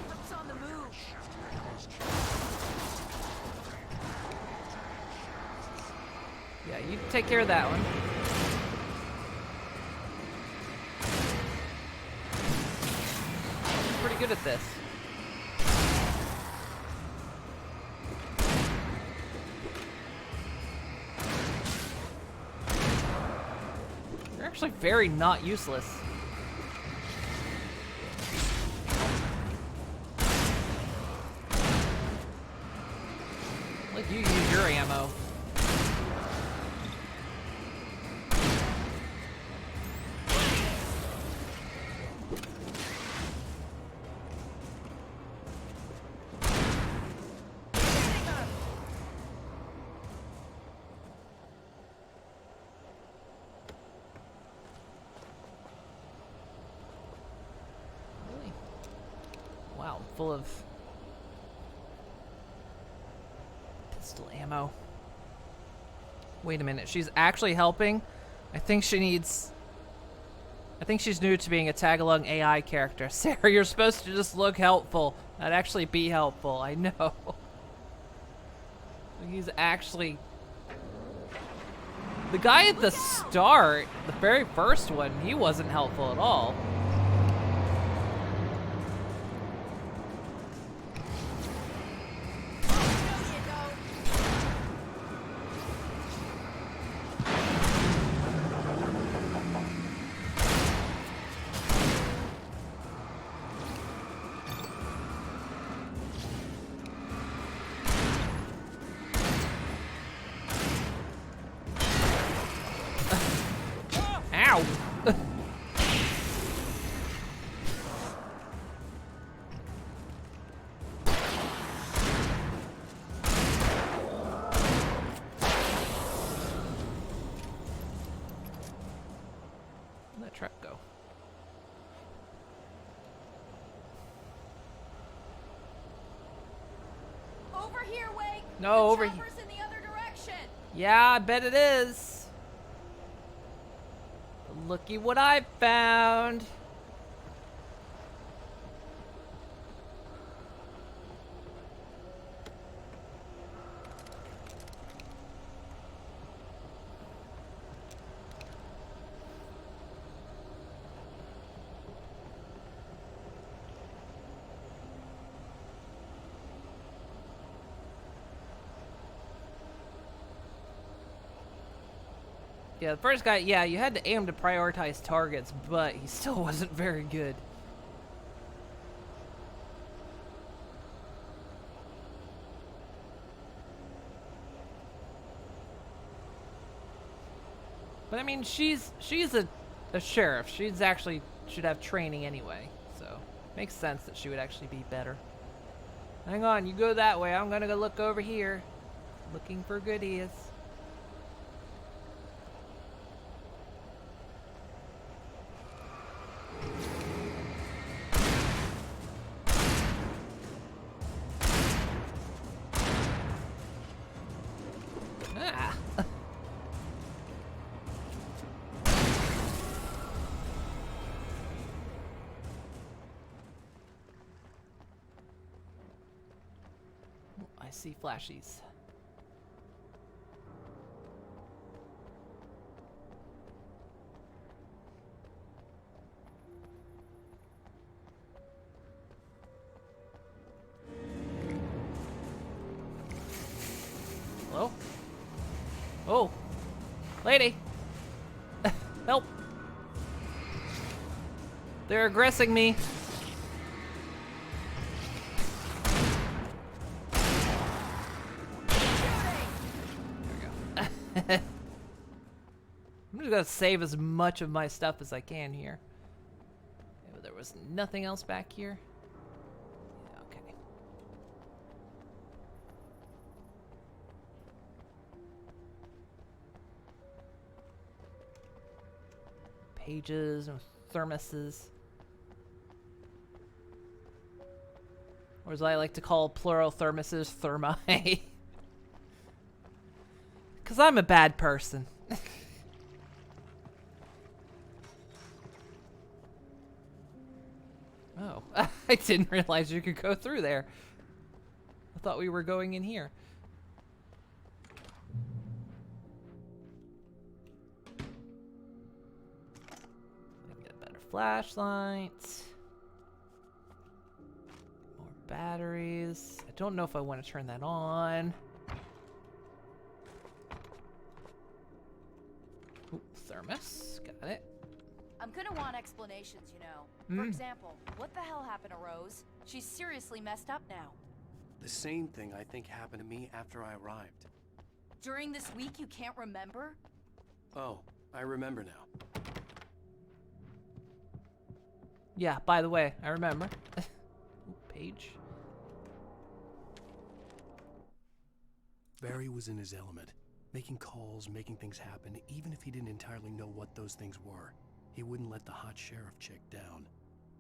What's on the move? Yeah, you take care of that one. Pretty good at this. They're actually very not useless. Like you use your ammo. Wow, full of pistol ammo. Wait a minute, she's actually helping? I think she's new to being a tag-along AI character. Sarah, you're supposed to just look helpful. That'd actually be helpful, I know. He's actually... The guy at the start, the very first one, he wasn't helpful at all. Ow! Where'd that truck go? Over here, Wake. No, the over here. chopper's in the other direction. Yeah, I bet it is. But looky what I found. Yeah, the first guy, yeah, you had to aim to prioritize targets, but he still wasn't very good. But I mean, she's a sheriff. She's actually should have training anyway, so makes sense that she would actually be better. Hang on, you go that way. I'm gonna go look over here, looking for goodies. Ah. I see flashies. Hello? Oh, lady, help! They're aggressing me. I'm just gonna save as much of my stuff as I can here. Yeah, but there was nothing else back here. Yeah, okay. pages, no thermoses. Or as I like to call plural thermoses, thermi. Because I'm a bad person. Oh, I didn't realize you could go through there. I thought we were going in here. Maybe a better flashlight. More batteries. I don't know if I want to turn that on. Ooh, thermos. Got it. I'm gonna want explanations, you know. For example, what the hell happened to Rose? She's seriously messed up now. The same thing I think happened to me after I arrived. During this week, you can't remember? Oh, I remember now. Yeah, by the way, I remember. Ooh, page. Barry was in his element, making calls, making things happen, even if he didn't entirely know what those things were. He wouldn't let the hot sheriff chick down.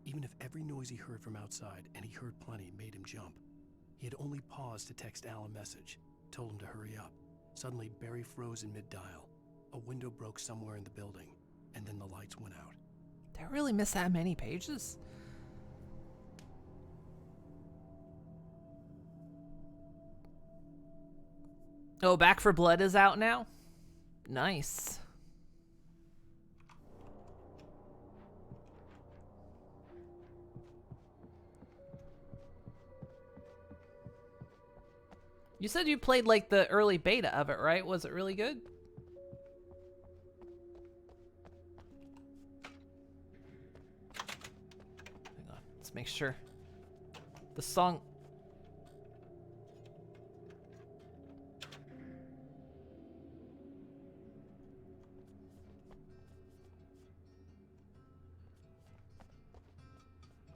Even if every noise he heard from outside, and he heard plenty, made him jump. He had only paused to text Al a message, told him to hurry up. Suddenly, Barry froze in mid-dial. A window broke somewhere in the building, and then the lights went out. Did I really miss that many pages? Oh, Back for Blood is out now? Nice. You said you played like the early beta of it, right? Was it really good? Hang on, let's make sure. The song.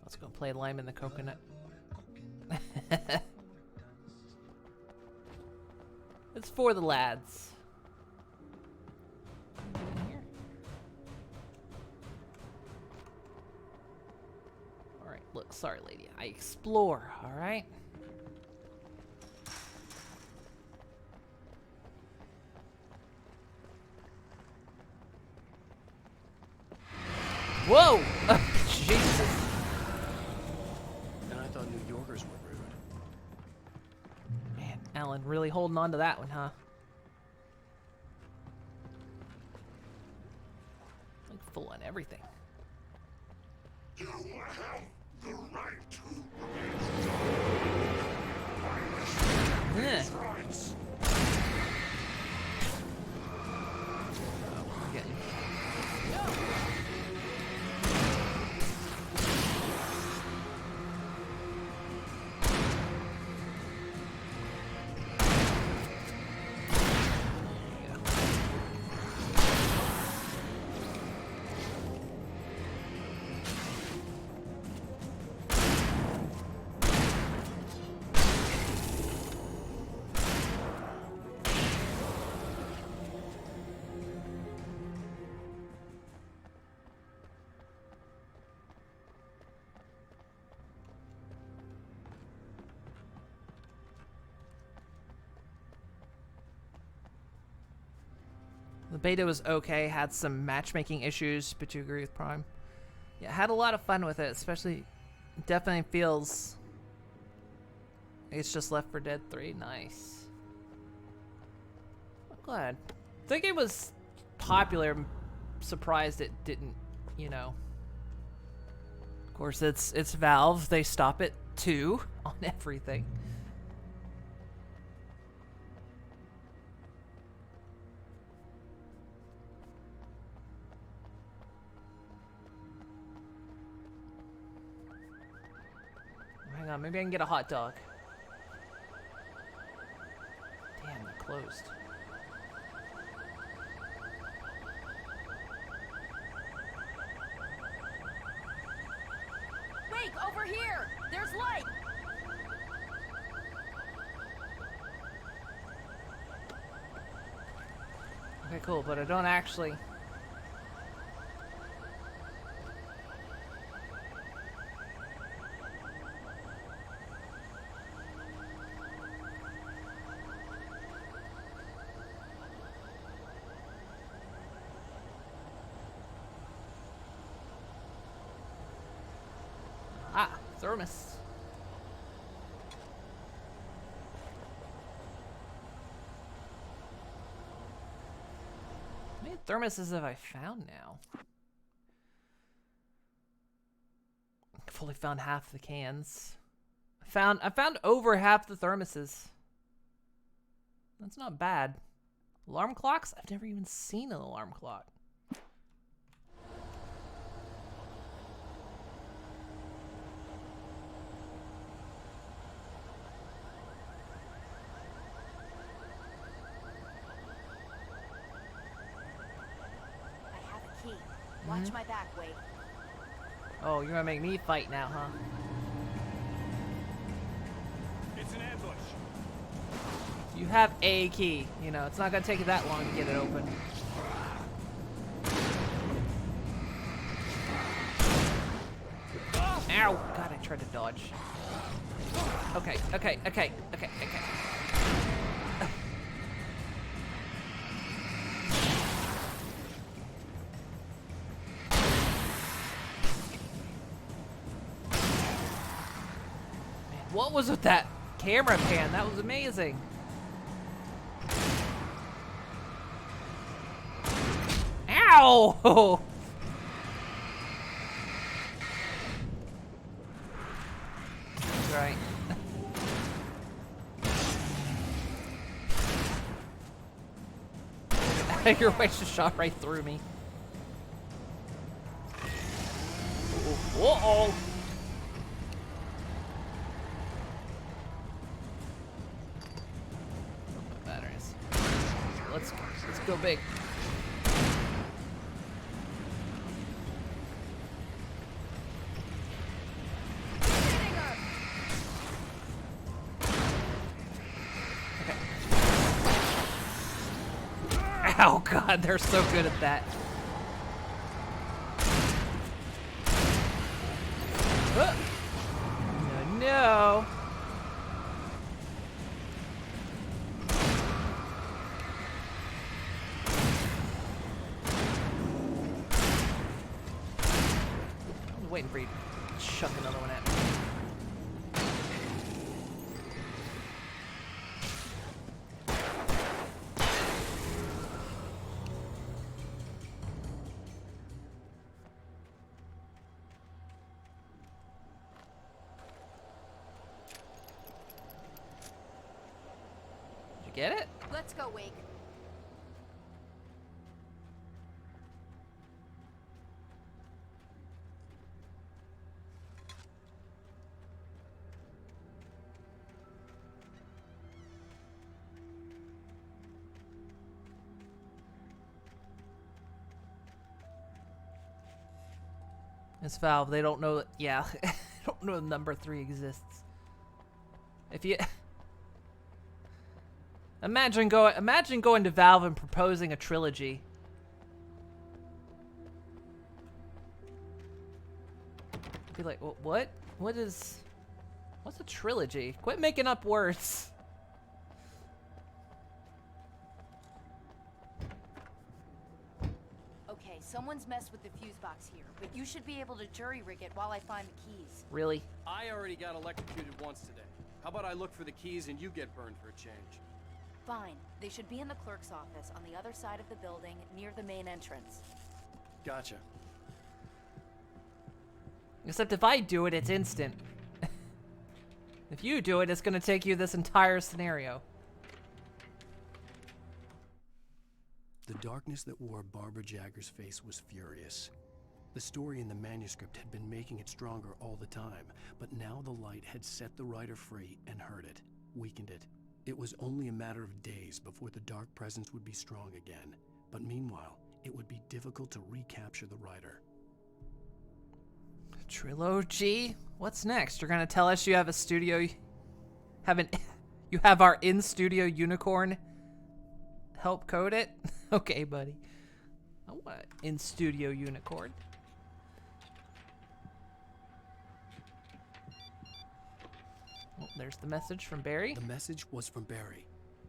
Let's go play Lime in the Coconut. It's for the lads. Alright, look, sorry lady. I explore, alright? Whoa! Jesus. And I thought New Yorkers were rude. Man, Alan really holding on to that one, huh? Like full on everything. You have the right to Yeah. rights. I'm getting. The beta was okay, had some matchmaking issues, but you agree with Prime? Yeah, had a lot of fun with it, especially, definitely feels it's just Left 4 Dead 3, nice. I'm glad. I think it was popular, I'm surprised it didn't, you know. Of course, it's Valve, they stop it too on everything. Hang on, maybe I can get a hot dog. Damn, they're closed. Wait, over here! There's light! Okay, cool, but I don't actually... Ah, thermos. How many thermoses have I found now? I've fully found half the cans. I found over half the thermoses. That's not bad. Alarm clocks? I've never even seen an alarm clock. I have a key. Watch my back, Wade. Oh, you're gonna make me fight now, huh? It's an ambush. You have a key. You know, it's not gonna take you that long to get it open. Ow! God, I tried to dodge. Okay. What was with that camera pan? That was amazing. Ow! Right. Your wife just shot right through me. Uh-oh. Batteries. Let's go big. Oh God, they're so good at that. No. I was waiting for you to chuck another one at me. Get it? Let's go, Wake. It's Valve. They don't know that. Yeah, they don't know number 3 exists. If you imagine going to Valve and proposing a trilogy. Be like, what? What's a trilogy? Quit making up words. Okay, someone's messed with the fuse box here, but you should be able to jury-rig it while I find the keys. Really? I already got electrocuted once today. How about I look for the keys and you get burned for a change? Fine. They should be in the clerk's office on the other side of the building, near the main entrance. Gotcha. Except if I do it, it's instant. If you do it, it's gonna take you this entire scenario. The darkness that wore Barbara Jagger's face was furious. The story in the manuscript had been making it stronger all the time, but now the light had set the writer free and hurt it, weakened it. It was only a matter of days before the dark presence would be strong again. But meanwhile, it would be difficult to recapture the writer. Trilogy? What's next? You're gonna tell us you have a studio... You have our in-studio unicorn help code it? Okay, buddy. I want in-studio unicorn. Oh, there's the message from Barry. The message was from Barry.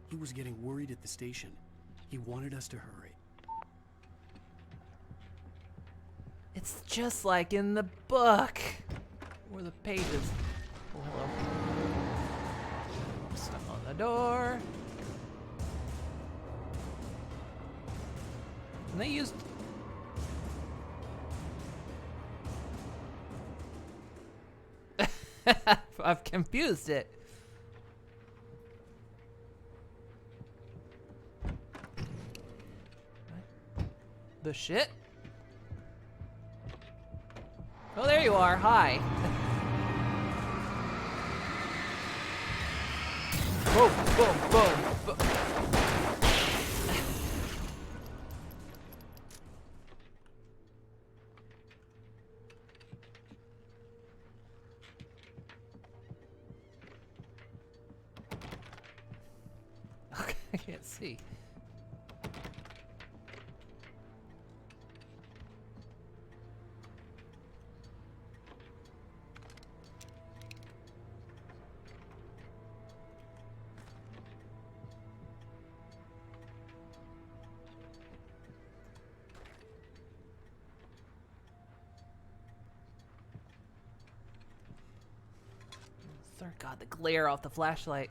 He was getting worried at the station. He wanted us to hurry. It's just like in the book. Where are the pages? Oh, hello. Stuff on the door. And they used... I've confused it. The shit? Oh, there you are. Hi. Boom, boom, boom, boom. Okay, I can't see. God, the glare off the flashlight.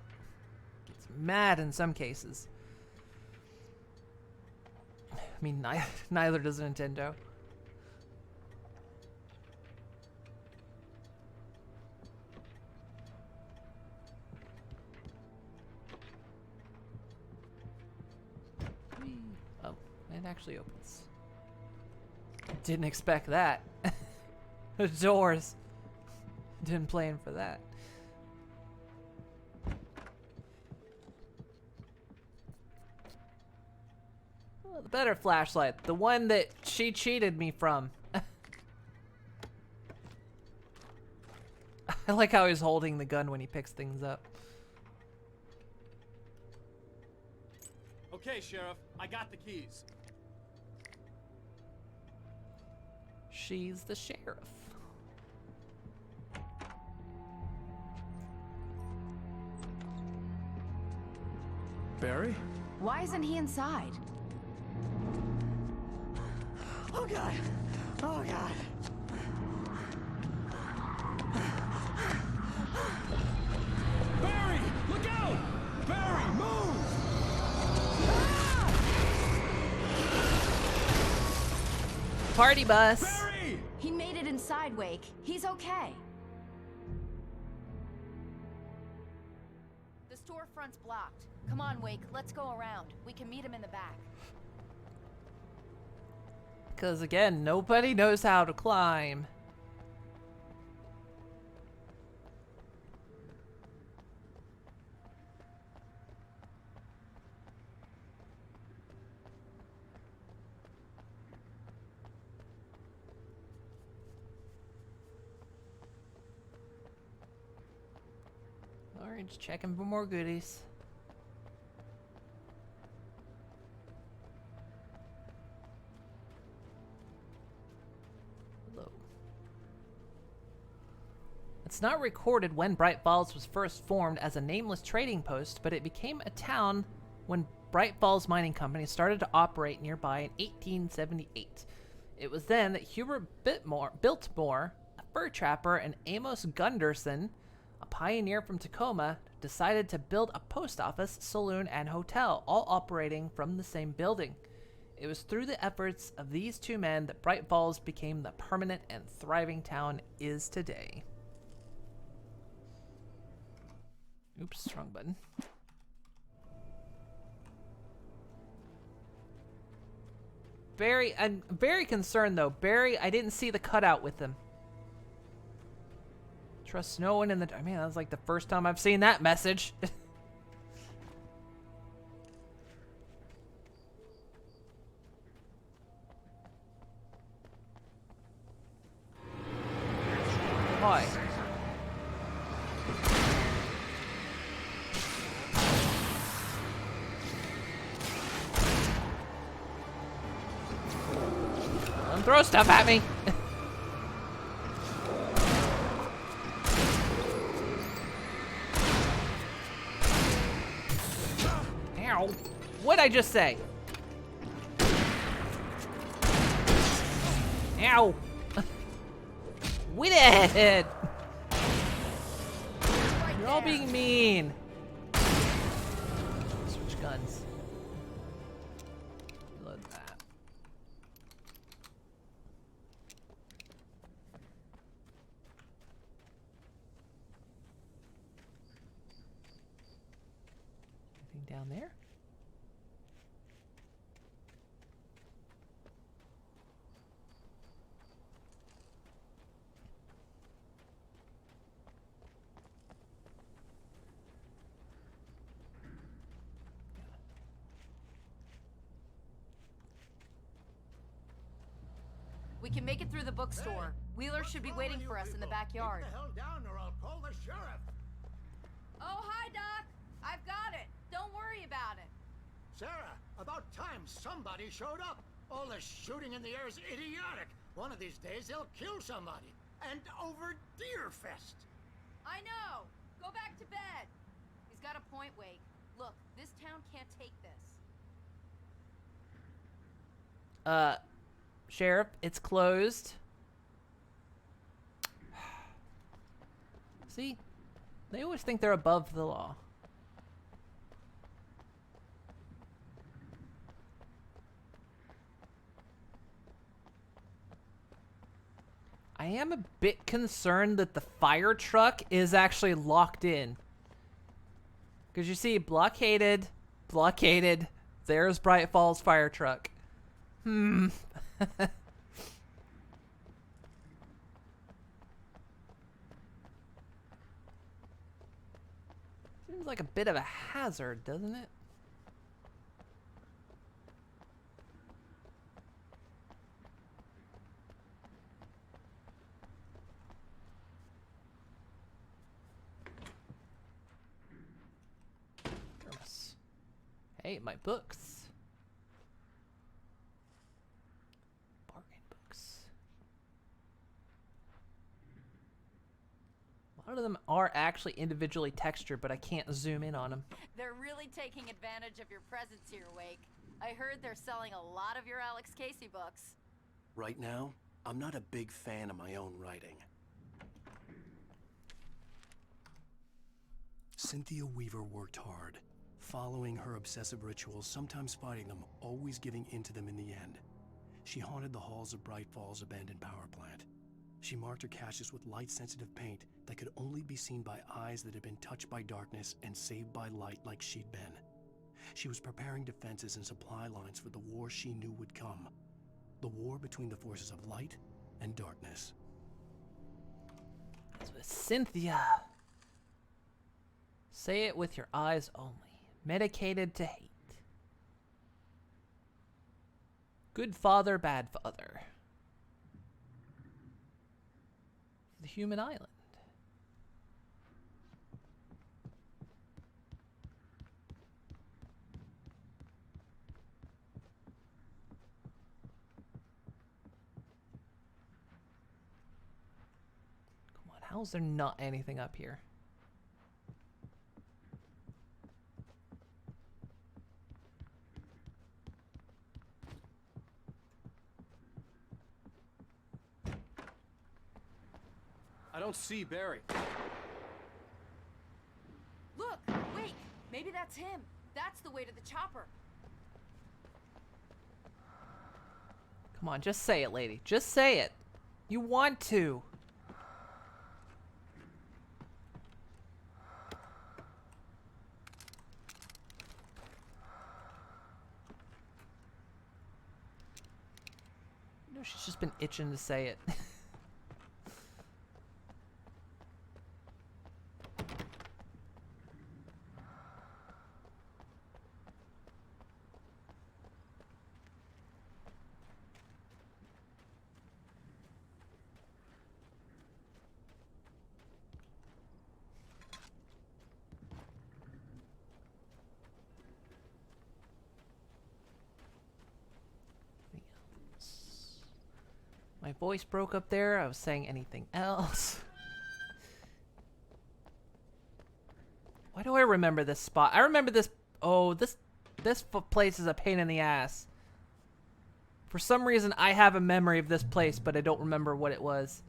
It's mad in some cases. I mean, neither does Nintendo. Oh, it actually opens. Didn't expect that. The doors. Didn't plan for that. Well, the better flashlight. The one that she cheated me from. I like how he's holding the gun when he picks things up. Okay, Sheriff, I got the keys. She's the sheriff. Barry? Why isn't he inside? Oh God! Oh God! Barry! Look out! Barry, move! Party bus. Barry! He made it inside, Wake. He's okay. The storefront's blocked. Come on, Wake. Let's go around. We can meet him in the back. Because again, nobody knows how to climb. Orange checking for more goodies. It's not recorded when Bright Falls was first formed as a nameless trading post, but it became a town when Bright Falls Mining Company started to operate nearby in 1878. It was then that Hubert Biltmore, a fur trapper, and Amos Gunderson, a pioneer from Tacoma, decided to build a post office, saloon, and hotel, all operating from the same building. It was through the efforts of these two men that Bright Falls became the permanent and thriving town it is today. Oops, wrong button. I'm very concerned though. Barry, I didn't see the cutout with him. Trust no one in the... I mean, that was like the first time I've seen that message. Hi. Don't throw stuff at me. Ow. What'd I just say? Ow. We did. all being mean. Switch guns. Reload that. Anything down there? We can make it through the bookstore. Wheeler should be waiting for us in the backyard. Get the hell down or I'll call the sheriff. Oh, hi, Doc. I've got it. Don't worry about it. Sarah, about time somebody showed up. All this shooting in the air is idiotic. One of these days they'll kill somebody. And over Deerfest. I know. Go back to bed. He's got a point, Wake. Look, this town can't take this. Sheriff, it's closed. See? They always think they're above the law. I am a bit concerned that the fire truck is actually locked in. Because you see, blockaded, there's Bright Falls fire truck. Seems like a bit of a hazard, doesn't it? Hey, my books. Bargain books. A lot of them are actually individually textured, but I can't zoom in on them. They're really taking advantage of your presence here, Wake. I heard they're selling a lot of your Alex Casey books. Right now, I'm not a big fan of my own writing. Cynthia Weaver worked hard, following her obsessive rituals, sometimes fighting them, always giving in to them in the end. She haunted the halls of Bright Falls' abandoned power plant. She marked her caches with light-sensitive paint that could only be seen by eyes that had been touched by darkness and saved by light like she'd been. She was preparing defenses and supply lines for the war she knew would come. The war between the forces of light and darkness. That's with Cynthia. Say it with your eyes only. Medicated to hate. Good father, bad father. The human island. Come on, how's there not anything up here? I don't see Barry. Look, Wake. Maybe that's him. That's the way to the chopper. Come on, just say it, lady. Just say it. You want to. You know, she's just been itching to say it. My voice broke up there. I was saying anything else. Why do I remember this spot? I remember this. Oh, this place is a pain in the ass. For some reason, I have a memory of this place, but I don't remember what it was.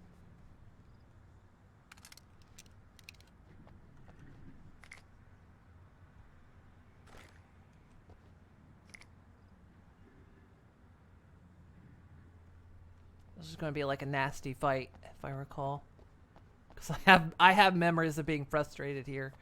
This is going to be like a nasty fight, if I recall. Because I have memories of being frustrated here.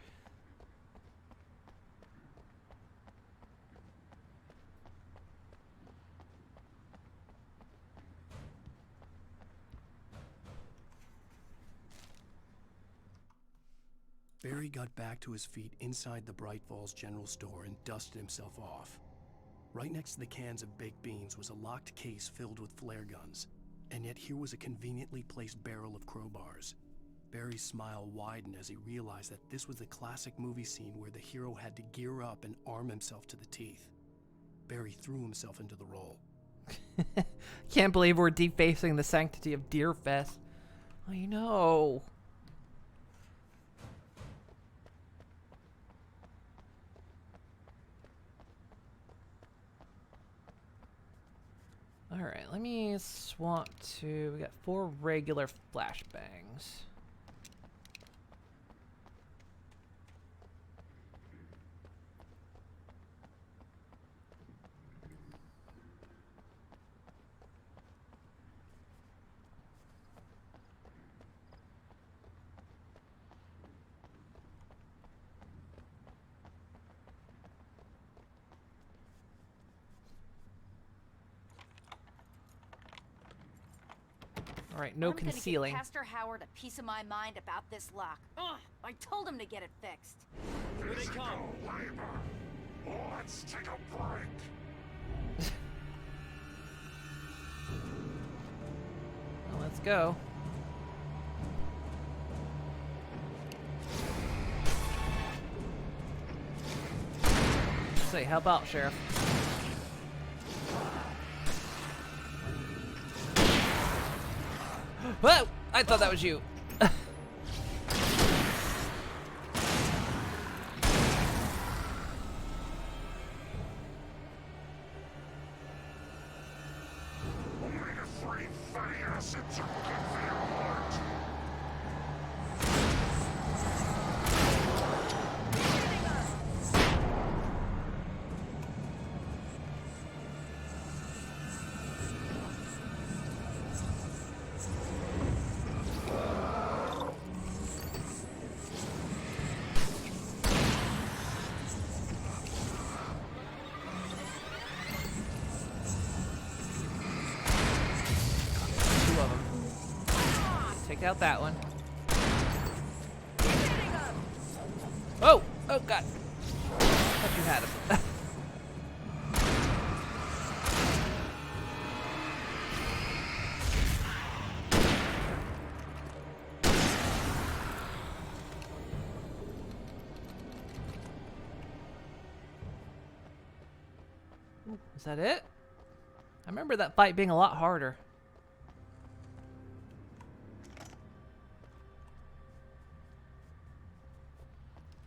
Barry got back to his feet inside the Bright Falls General Store and dusted himself off. Right next to the cans of baked beans was a locked case filled with flare guns, and yet here was a conveniently placed barrel of crowbars. Barry's smile widened as he realized that this was the classic movie scene where the hero had to gear up and arm himself to the teeth. Barry threw himself into the role. Can't believe we're defacing the sanctity of Deerfest. I know. Alright, let me swap to... We got 4 regular flashbangs. All right, no concealing. I'm gonna give Pastor Howard a piece of my mind about this lock. Ugh, I told him to get it fixed. Here they come. Let's take a break. Well, let's go. Say, help out, Sheriff. Whoa! I thought that was you. Take out that one. Oh! Oh, God. Thought you had him. Is that it? I remember that fight being a lot harder.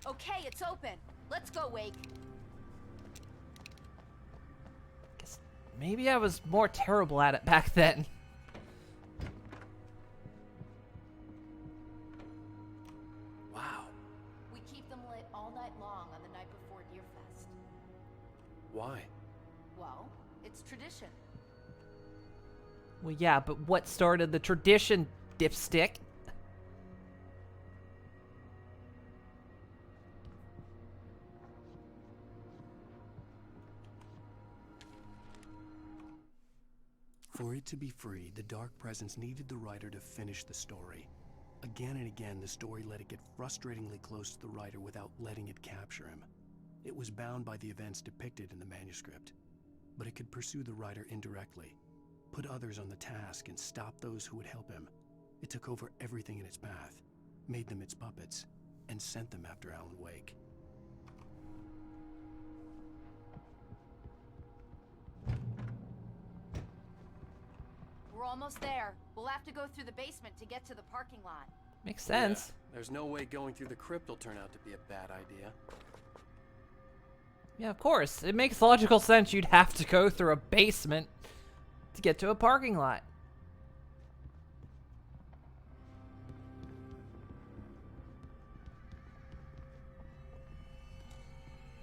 Okay, it's open. Let's go, Wake. Guess maybe I was more terrible at it back then. Wow. We keep them lit all night long on the night before Deerfest. Why? Well, it's tradition. Well, yeah, but what started the tradition, dipstick? For it to be free, the Dark Presence needed the writer to finish the story. Again and again, the story let it get frustratingly close to the writer without letting it capture him. It was bound by the events depicted in the manuscript, but it could pursue the writer indirectly, put others on the task, and stop those who would help him. It took over everything in its path, made them its puppets, and sent them after Alan Wake. We're almost there. We'll have to go through the basement to get to the parking lot. Makes sense. Yeah, there's no way going through the crypt will turn out to be a bad idea. Yeah, of course. It makes logical sense you'd have to go through a basement to get to a parking lot.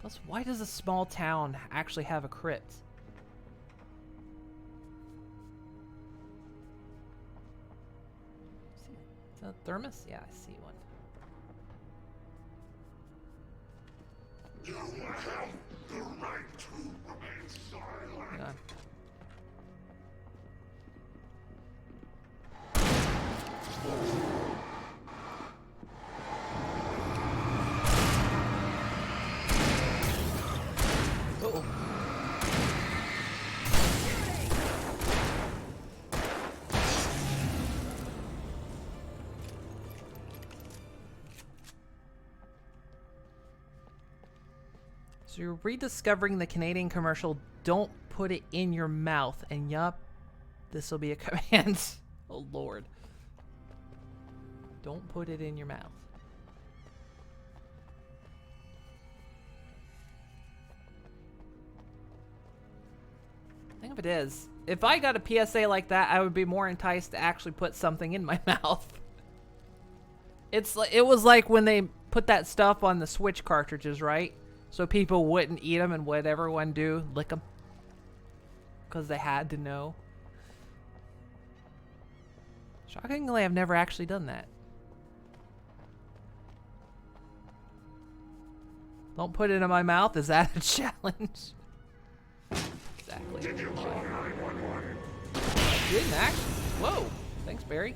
Plus, why does a small town actually have a crypt? Thermos? Yeah, I see one. You have the right to remain silent. Hang on. Uh-oh. So you're rediscovering the Canadian commercial, don't put it in your mouth. And yup, this will be a command. Oh lord. Don't put it in your mouth. Think of it is, if I got a PSA like that, I would be more enticed to actually put something in my mouth. It's like, it was like when they put that stuff on the Switch cartridges, right? So people wouldn't eat them, and what everyone do? Lick them. Because they had to know. Shockingly, I've never actually done that. Don't put it in my mouth? Is that a challenge? Exactly. Did you call 911? Didn't actually. Whoa. Thanks, Barry.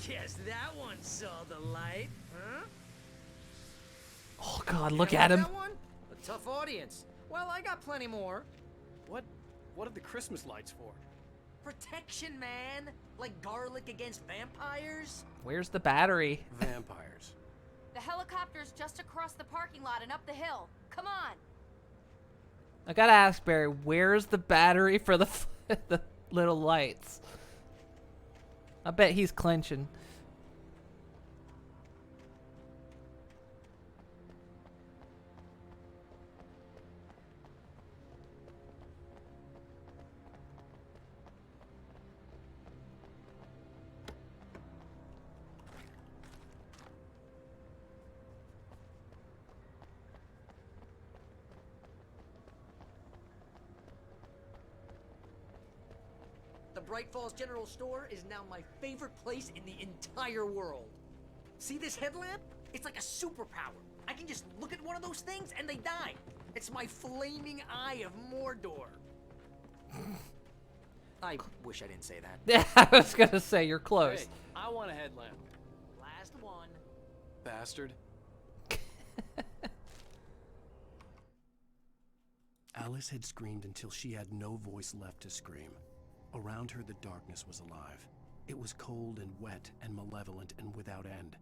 Guess that one saw the light, huh? Oh god, look at him. That one? A tough audience. Well, I got plenty more. What are the Christmas lights for? Protection, man. Like garlic against vampires. Where's the battery? Vampires. The helicopter's just across the parking lot and up the hill. Come on. I gotta ask Barry, where's the battery for the the little lights? I bet he's clenching. The Bright Falls General Store is now my favorite place in the entire world. See this headlamp? It's like a superpower. I can just look at one of those things and they die. It's my flaming eye of Mordor. I wish I didn't say that. Yeah, I was gonna say, you're close. Hey, I want a headlamp. Last one. Bastard. Alice had screamed until she had no voice left to scream. Around her, the darkness was alive. It was cold and wet and malevolent and without end.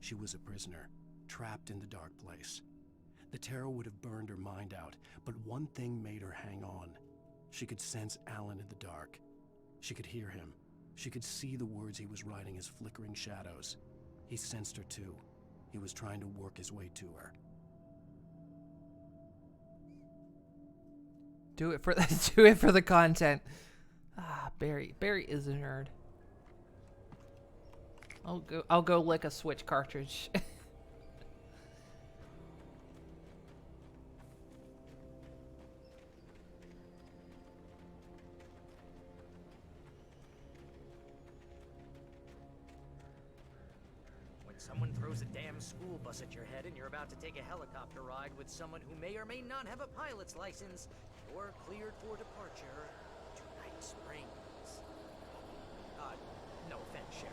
She was a prisoner, trapped in the dark place. The terror would have burned her mind out, but one thing made her hang on. She could sense Alan in the dark. She could hear him. She could see the words he was writing as flickering shadows. He sensed her too. He was trying to work his way to her. Do it for the content. Ah, Barry is a nerd. I'll go lick a Switch cartridge. When someone throws a damn school bus at your head and you're about to take a helicopter ride with someone who may or may not have a pilot's license, you're cleared for departure to Night Springs. No offense, Sheriff.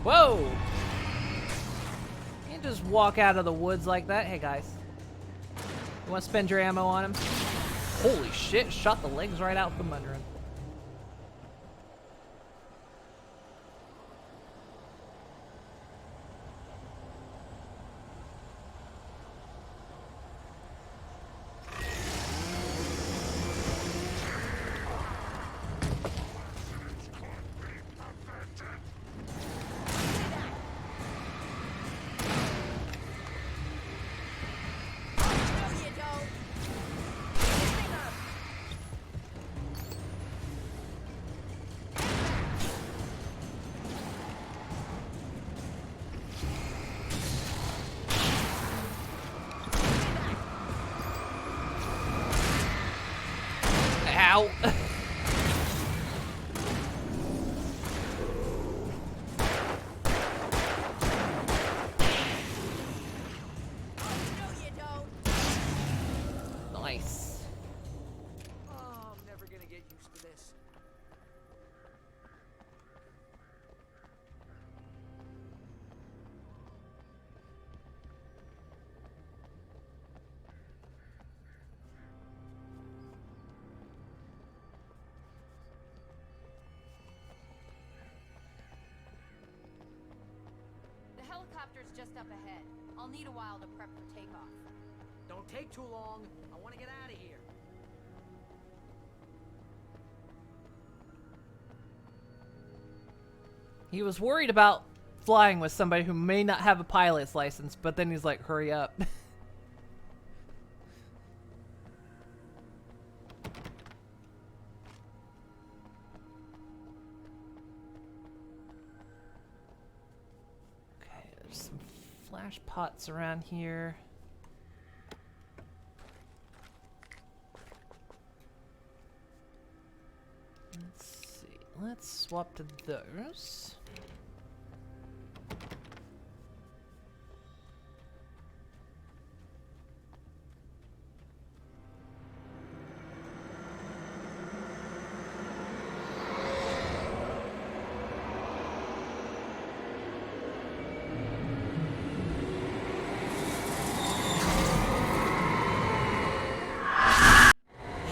Whoa! You can't just walk out of the woods like that. Hey guys, you want to spend your ammo on him? Holy shit! Shot the legs right out from under him. Ow. Nice. Oh, I'm never gonna get used to this. The helicopter's just up ahead. I'll need a while to prep for takeoff. Don't take too long. I want to get out of here. He was worried about flying with somebody who may not have a pilot's license, but then he's like, hurry up. Okay, there's some flash pots around here. Let's see. Let's swap to those.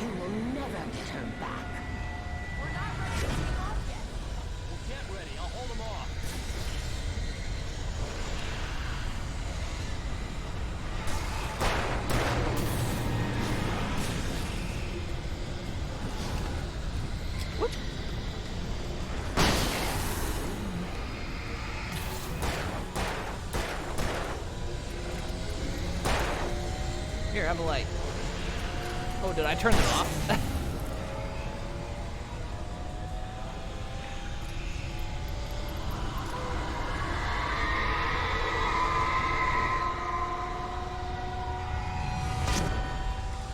You will never get her back. We're not ready to take off yet. Well, get ready. I'll hold them off. Here, have a light. Oh, did I turn this off?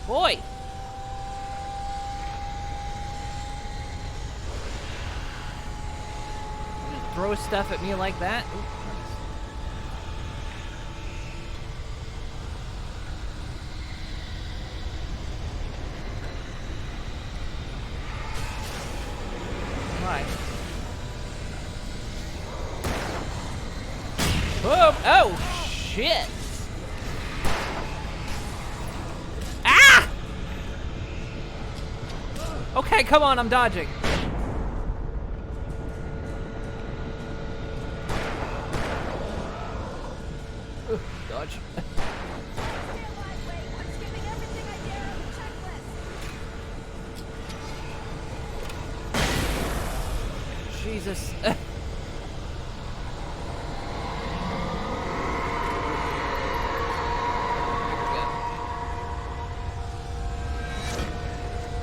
Boy! You just throw stuff at me like that? Ooh, nice. Right. Boom! Oh, shit! Ah! Okay, come on, I'm dodging. Ooh, dodge. Jesus.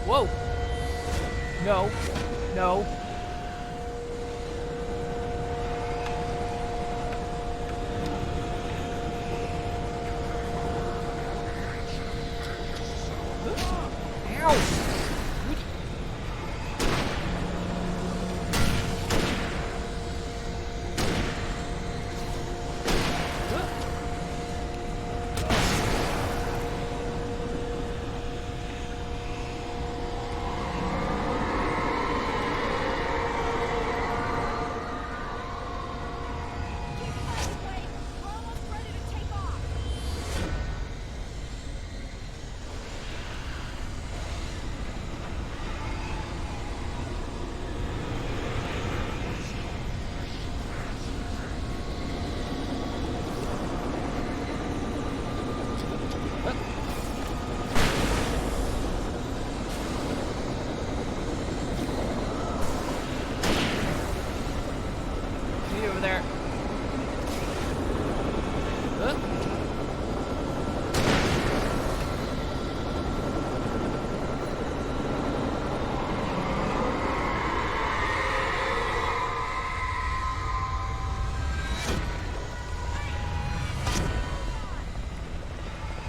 Whoa. No. No. Ow. See you over there.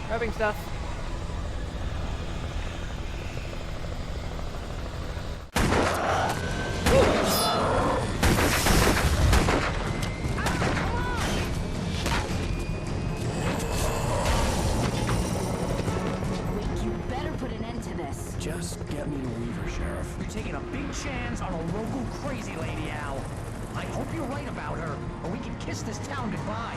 Grabbing stuff. Just get me to leave her, Sheriff. You're taking a big chance on a local crazy lady, Al. I hope you're right about her, or we can kiss this town goodbye.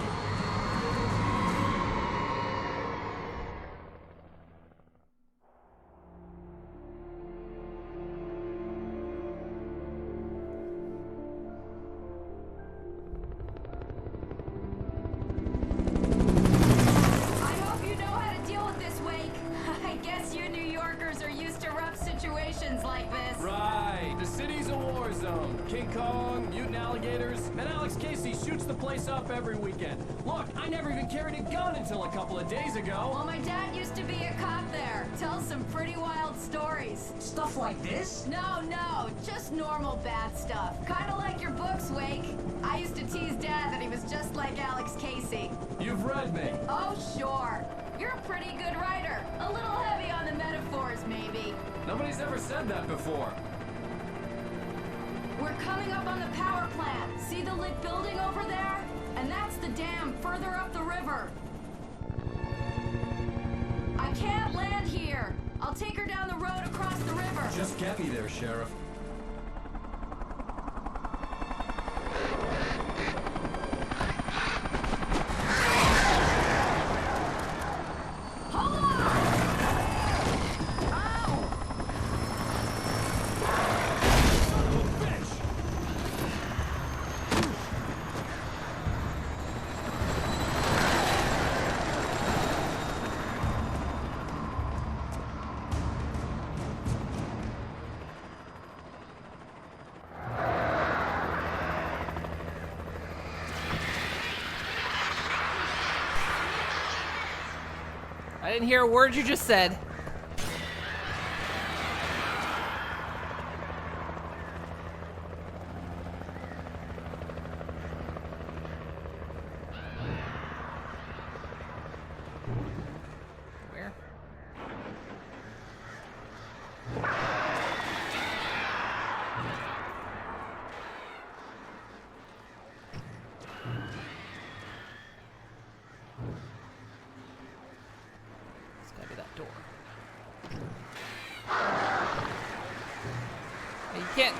Like this. Right, the city's a war zone. King Kong, mutant alligators, and Alex Casey shoots the place up every weekend. Look, I never even carried a gun until a couple of days ago. Well, my dad used to be a cop there. Tells some pretty wild stories. Stuff like this? No, just normal bad stuff. Kinda like your books, Wake. I used to tease Dad that he was just like Alex Casey. You've read me. Oh, sure. You're a pretty good writer. A little heavy on the metaphors, maybe. Nobody's ever said that before. We're coming up on the power plant. See the lit building over there? And that's the dam further up the river. I can't land here. I'll take her down the road across the river. Just get me there, Sheriff. I didn't hear a word you just said. Where? It's gotta be that door. Hey, you can't.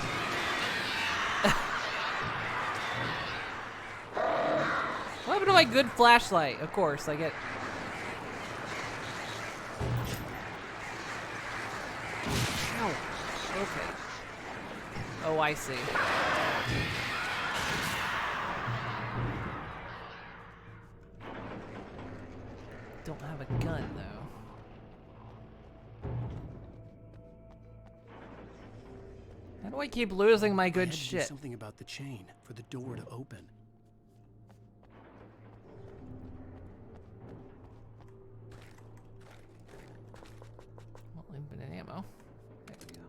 What happened to my good flashlight? Of course, I get. Ow. Okay. Oh, I see. Don't have a gun, though. How do I keep losing my good I had to do shit? something about the chain for the door to open. Well, infinite ammo. There we go.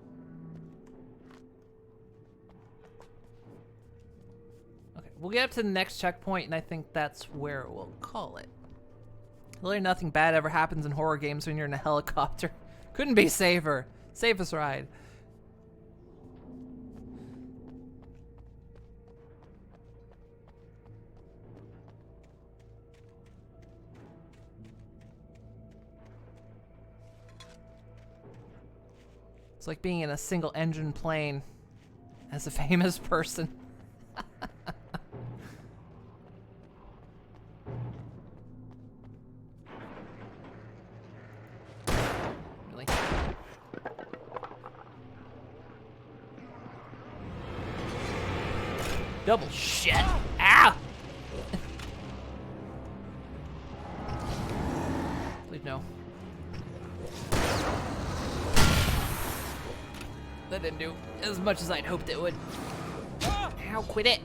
Okay, we'll get up to the next checkpoint, and I think that's where we'll call it. Really, nothing bad ever happens in horror games when you're in a helicopter. Couldn't be safer. Safest ride. It's like being in a single engine plane as a famous person. Really? Double shit. Ah! Please no. That didn't do as much as I'd hoped it would. Ow, quit it.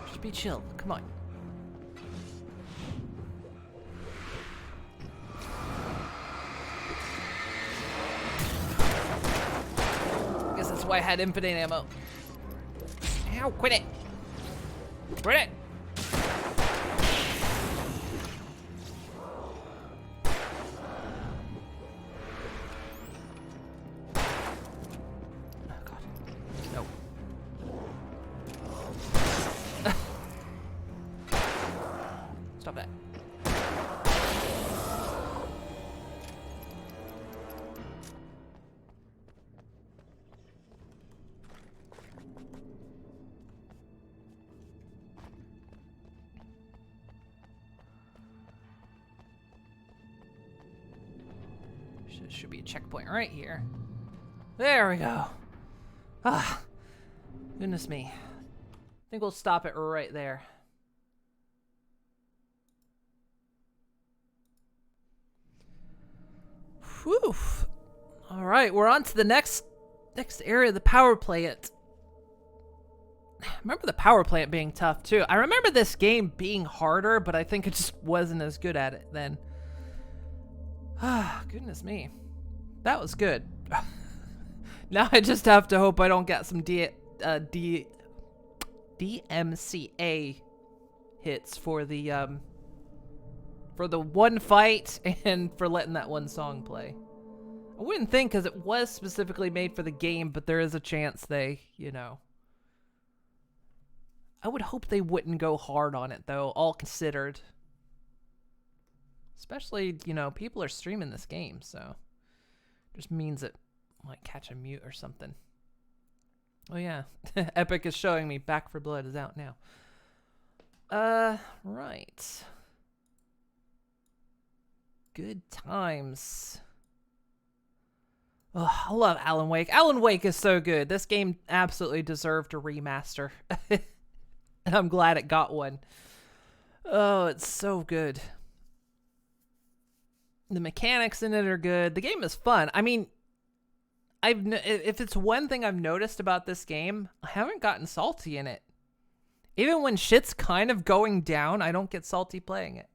Just be chill. Come on. Guess that's why I had infinite ammo. Ow, quit it. Quit it. Stop that. Should be a checkpoint right here. There we go. Ah, goodness me. I think we'll stop it right there. Whew. All right, we're on to the next area, the power plant. I remember the power plant being tough too. I remember this game being harder, but I think it just wasn't as good at it then. Ah, goodness me. That was good. Now I just have to hope I don't get some DMCA hits for the one fight and for letting that one song play. I wouldn't think, because it was specifically made for the game, but there is a chance they, you know. I would hope they wouldn't go hard on it, though, all considered. Especially, you know, people are streaming this game, so. Just means it might catch a mute or something. Oh, yeah. Epic is showing me Back for Blood is out now. Right. Good times. Oh, I love Alan Wake. Alan Wake is so good. This game absolutely deserved a remaster. And I'm glad it got one. Oh, it's so good. The mechanics in it are good. The game is fun. I mean, if it's one thing I've noticed about this game, I haven't gotten salty in it. Even when shit's kind of going down, I don't get salty playing it.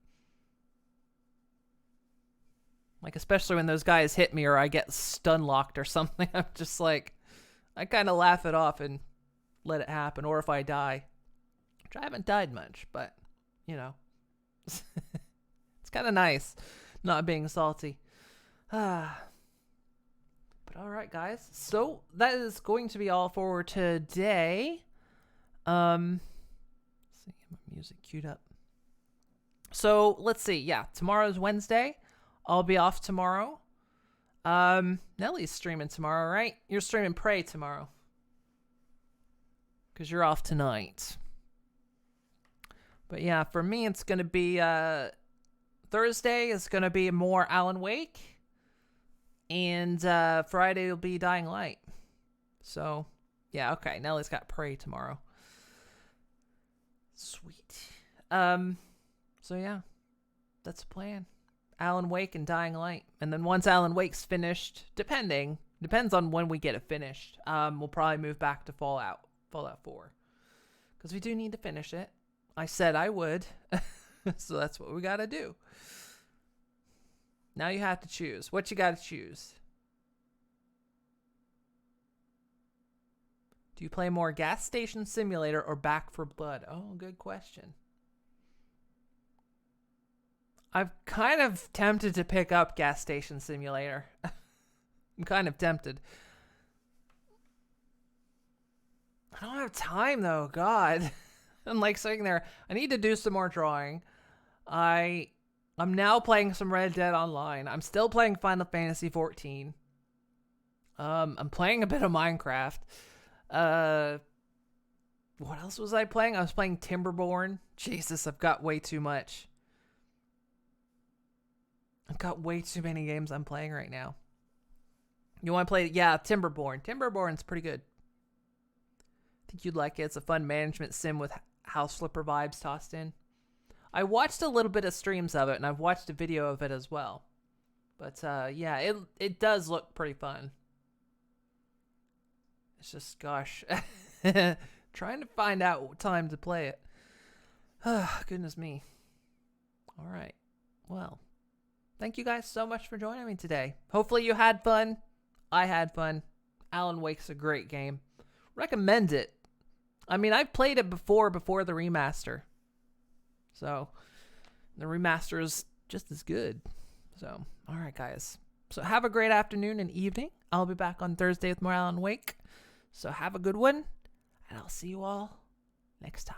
Like, especially when those guys hit me or I get stun locked or something. I'm just like, I kind of laugh it off and let it happen. Or if I die, which I haven't died much, but, you know, it's kind of nice not being salty. But all right, guys. So that is going to be all for today. Let's see, get my music queued up. So let's see. Yeah, tomorrow's Wednesday. I'll be off tomorrow. Nellie's streaming tomorrow, right? You're streaming Prey tomorrow. Because you're off tonight. But yeah, for me, it's going to be... Thursday is going to be more Alan Wake. And Friday will be Dying Light. So, yeah, okay. Nellie's got Prey tomorrow. Sweet. So, yeah. That's the plan. Alan Wake and Dying Light. And then once Alan Wake's finished, depends on when we get it finished, we'll probably move back to Fallout 4. Because we do need to finish it. I said I would. So that's what we got to do. Now you have to choose. What you got to choose? Do you play more Gas Station Simulator or Back for Blood? Oh, good question. I'm kind of tempted to pick up Gas Station Simulator. I'm kind of tempted. I don't have time, though. God. I'm like sitting there. I need to do some more drawing. I'm now playing some Red Dead Online. I'm still playing Final Fantasy 14. I'm playing a bit of Minecraft. What else was I playing? I was playing Timberborn. Jesus, I've got way too much. I've got way too many games I'm playing right now. You want to play? Yeah, Timberborn. Timberborn's pretty good. I think you'd like it. It's a fun management sim with house flipper vibes tossed in. I watched a little bit of streams of it, and I've watched a video of it as well. But, yeah, it does look pretty fun. It's just, gosh, trying to find out what time to play it. Oh, goodness me. All right. Well, thank you guys so much for joining me today. Hopefully you had fun. I had fun. Alan Wake's a great game. Recommend it. I mean, I've played it before the remaster. So, the remaster is just as good. So, all right, guys. So, have a great afternoon and evening. I'll be back on Thursday with more Alan Wake. So, have a good one. And I'll see you all next time.